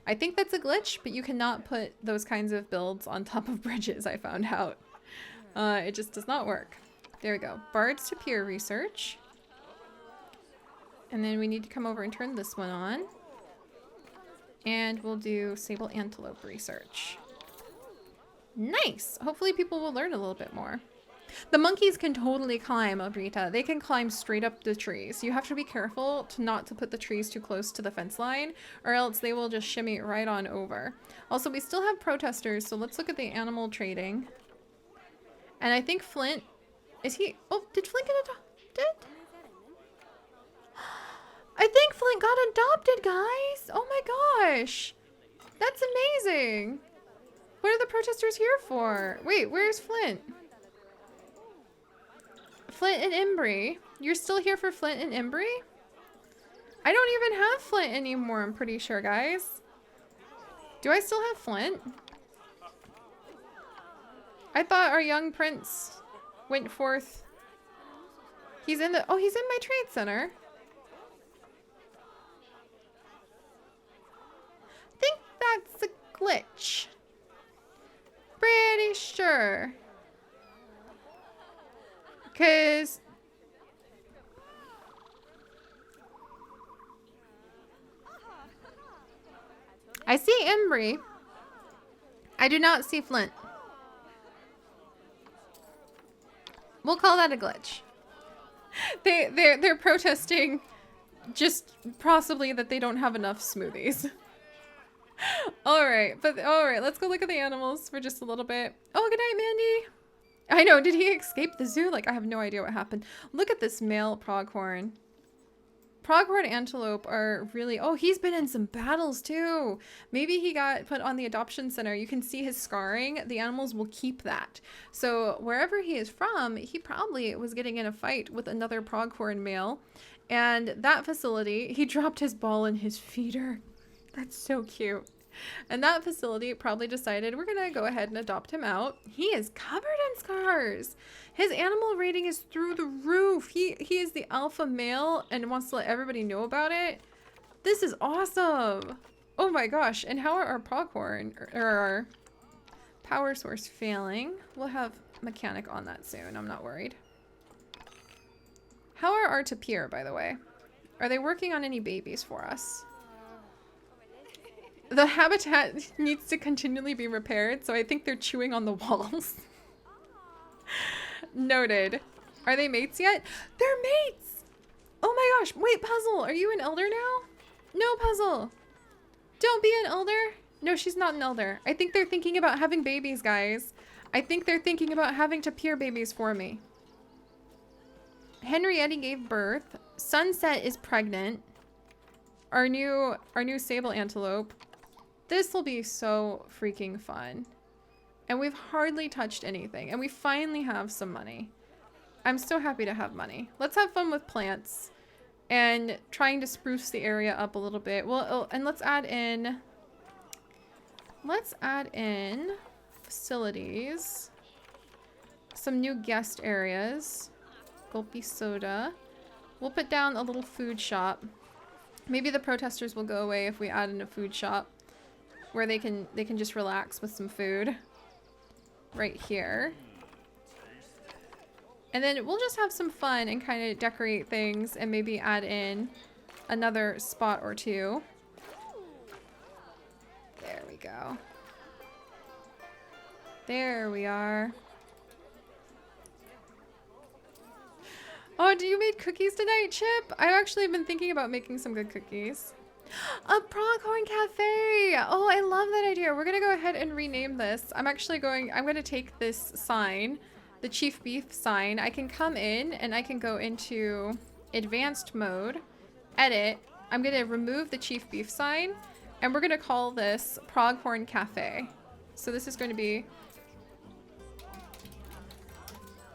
I think that's a glitch, but you cannot put those kinds of builds on top of bridges, I found out. It just does not work. There we go. Bard's tapir research. And then we need to come over and turn this one on. And we'll do sable antelope research. Nice! Hopefully people will learn a little bit more. The monkeys can totally climb, Abrita. They can climb straight up the trees. You have to be careful not to put the trees too close to the fence line, or else they will just shimmy right on over. Also, we still have protesters, so let's look at the animal trading. And I think Flint, is he, oh, did Flint get adopted? I think Flint got adopted, guys. Oh my gosh. That's amazing. What are the protesters here for? Wait, where's Flint? Flint and Embry. You're still here for Flint and Embry? I don't even have Flint anymore, I'm pretty sure, guys. Do I still have Flint? I thought our young prince went forth. He's in the, oh, he's in my trade center. I think that's a glitch. Pretty sure. Because I see Embry. I do not see Flint. We'll call that a glitch. They're protesting just possibly that they don't have enough smoothies. All right, let's go look at the animals for just a little bit. Oh, good night, Mandy. I know, did he escape the zoo? Like, I have no idea what happened. Look at this male pronghorn. Pronghorn antelope are really... Oh, he's been in some battles too. Maybe he got put on the adoption center. You can see his scarring. The animals will keep that. So wherever he is from, he probably was getting in a fight with another pronghorn male. And that facility, he dropped his ball in his feeder. That's so cute. And that facility probably decided we're gonna go ahead and adopt him out. He is covered in scars. His animal rating is through the roof. He is the alpha male and wants to let everybody know about it. This is awesome. Oh my gosh. And how are our pronghorn or our power source failing? We'll have mechanic on that soon. I'm not worried. How are our tapir, by the way? Are they working on any babies for us? The habitat needs to continually be repaired, so I think they're chewing on the walls. Noted. Are they mates yet? They're mates! Oh my gosh. Wait, Puzzle, are you an elder now? No, Puzzle. Don't be an elder. No, she's not an elder. I think they're thinking about having babies, guys. I think they're thinking about having to peer babies for me. Henrietta gave birth. Sunset is pregnant. Our new sable antelope. This will be so freaking fun. And we've hardly touched anything. And we finally have some money. I'm so happy to have money. Let's have fun with plants. And trying to spruce the area up a little bit. Well, and let's add in facilities. Some new guest areas. Gulpy soda. We'll put down a little food shop. Maybe the protesters will go away if we add in a food shop where they can just relax with some food right here. And then we'll just have some fun and kind of decorate things and maybe add in another spot or two. There we go. There we are. Oh, do you make cookies tonight, Chip? I've actually been thinking about making some good cookies. A pronghorn cafe! Oh, I love that idea. We're gonna go ahead and rename this. I'm gonna take this sign, the Chief Beef sign. I can come in and I can go into advanced mode, edit. I'm gonna remove the Chief Beef sign and we're gonna call this Pronghorn Cafe. So this is going to be,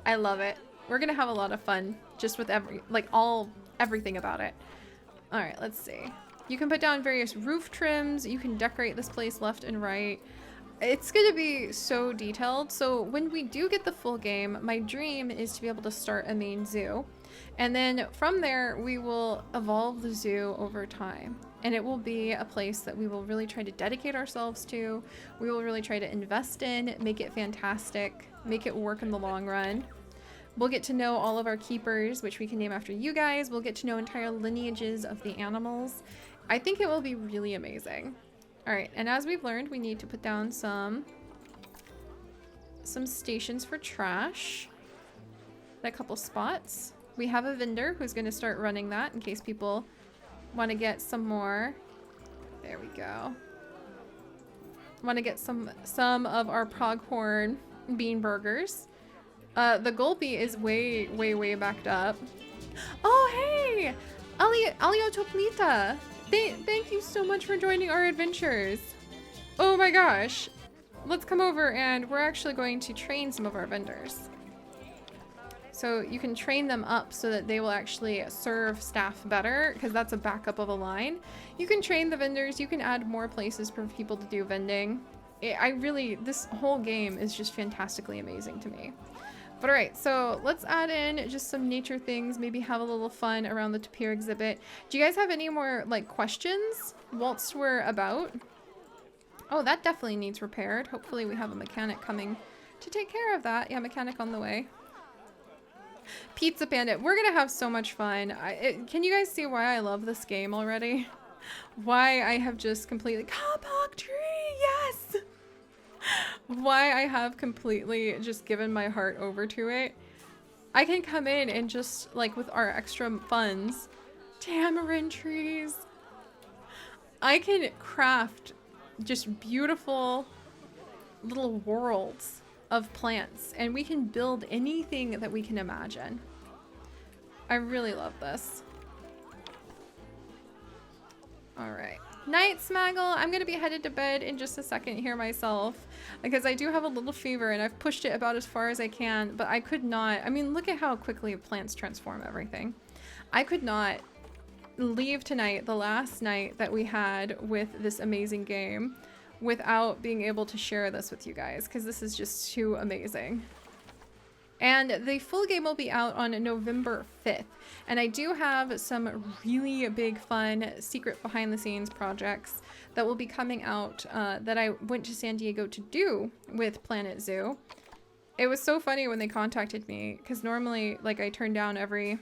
I love it. We're gonna have a lot of fun just with everything about it. All right, let's see. You can put down various roof trims. You can decorate this place left and right. It's gonna be so detailed. So when we do get the full game, my dream is to be able to start a main zoo. And then from there, we will evolve the zoo over time. And it will be a place that we will really try to dedicate ourselves to. We will really try to invest in, make it fantastic, make it work in the long run. We'll get to know all of our keepers, which we can name after you guys. We'll get to know entire lineages of the animals. I think it will be really amazing. All right, and as we've learned, we need to put down some stations for trash. A couple spots. We have a vendor who's going to start running that in case people want to get some more. There we go. Want to get some of our pronghorn bean burgers. The Gulpy is way backed up. Oh, hey! Aliotoplita! Thank you so much for joining our adventures. Oh my gosh. Let's come over and we're actually going to train some of our vendors. So you can train them up so that they will actually serve staff better because that's a backup of a line. You can train the vendors. You can add more places for people to do vending. This whole game is just fantastically amazing to me. But alright, so let's add in just some nature things, maybe have a little fun around the tapir exhibit. Do you guys have any more questions whilst we're about? Oh, that definitely needs repaired. Hopefully we have a mechanic coming to take care of that. Yeah, mechanic on the way. Pizza Bandit, we're gonna have so much fun. Can you guys see why I love this game already? Why I have just completely... Kapok tree, yes! Why I have completely just given my heart over to it. I can come in and just with our extra funds, tamarind trees. I can craft just beautiful little worlds of plants and we can build anything that we can imagine. I really love this. All right. Night, Smaggle. I'm going to be headed to bed in just a second here myself because I do have a little fever and I've pushed it about as far as I can, but I could not. I mean, look at how quickly plants transform everything. I could not leave tonight, the last night that we had with this amazing game, without being able to share this with you guys because this is just too amazing. And the full game will be out on November 5th. And I do have some really big fun secret behind the scenes projects that will be coming out that I went to San Diego to do with Planet Zoo. It was so funny when they contacted me because normally I turn down every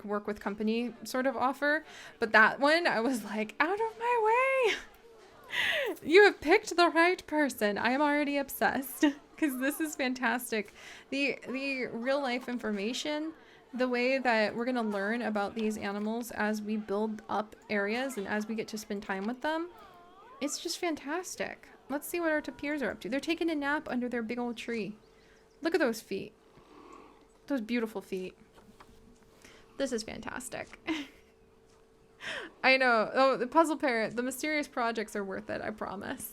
work with company sort of offer. But that one I was like, out of my way. You have picked the right person. I am already obsessed because this is fantastic. The real life information the way that we're going to learn about these animals as we build up areas and as we get to spend time with them, it's just fantastic. Let's see what our tapirs are up to. They're taking a nap under their big old tree. Look at those feet. Those beautiful feet. This is fantastic. I know. Oh, the puzzle parrot. The mysterious projects are worth it, I promise.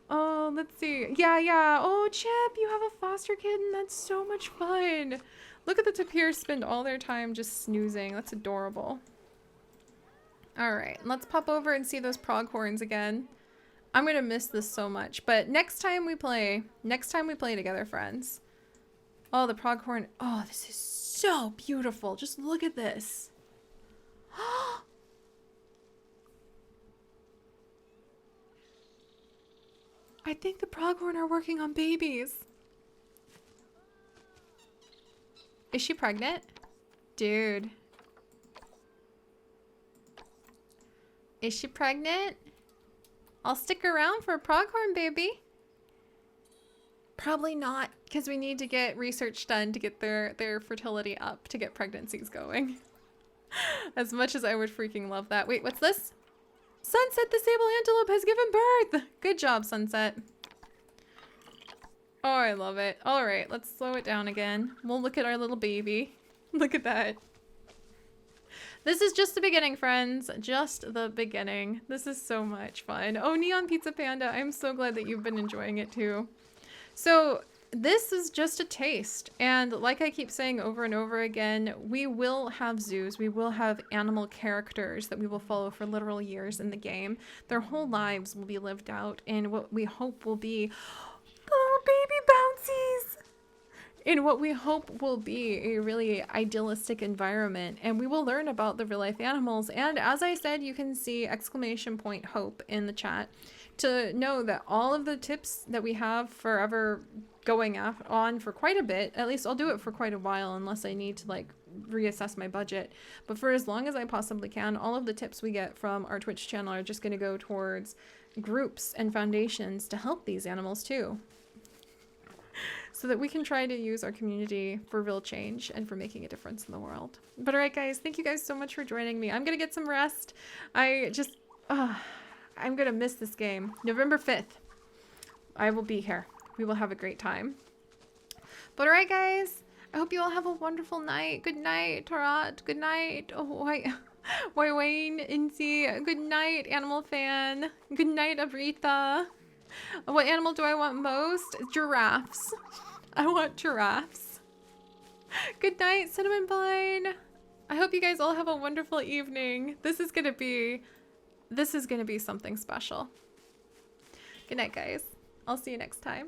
Oh, let's see. Yeah. Oh, Chip, you have a foster kitten. That's so much fun. Look at the tapirs spend all their time just snoozing. That's adorable. All right, let's pop over and see those pronghorns again. I'm gonna miss this so much, but next time we play together, friends. Oh, the pronghorn. Oh, this is so beautiful. Just look at this. I think the pronghorn are working on babies. Is she pregnant? Dude. Is she pregnant? I'll stick around for a pronghorn baby. Probably not, because we need to get research done to get their fertility up, to get pregnancies going. As much as I would freaking love that. Wait, what's this? Sunset, the sable antelope has given birth! Good job, Sunset. Oh, I love it. All right, let's slow it down again. We'll look at our little baby. Look at that. This is just the beginning, friends. Just the beginning. This is so much fun. Oh, Neon Pizza Panda, I'm so glad that you've been enjoying it too. So this is just a taste. And like I keep saying over and over again, we will have zoos. We will have animal characters that we will follow for literal years in the game. Their whole lives will be lived out in what we hope will be little baby bouncies. In what we hope will be a really idealistic environment, and we will learn about the real life animals. And as I said, you can see ! hope in the chat to know that all of the tips that we have forever going on for quite a bit, at least I'll do it for quite a while unless I need to like reassess my budget, but for as long as I possibly can, all of the tips we get from our Twitch channel are just going to go towards groups and foundations to help these animals too, so that we can try to use our community for real change and for making a difference in the world. But all right, guys, thank you guys so much for joining me. I'm gonna get some rest. I'm gonna miss this game. November 5th, I will be here. We will have a great time. But all right, guys, I hope you all have a wonderful night. Good night, Tarat. Good night. Oh, Wayne, Incy. Good night, Animal Fan. Good night, Abrita. What animal do I want most? Giraffes. I want giraffes. Good night, Cinnamon Vine. I hope you guys all have a wonderful evening. This is gonna be something special. Good night, guys. I'll see you next time.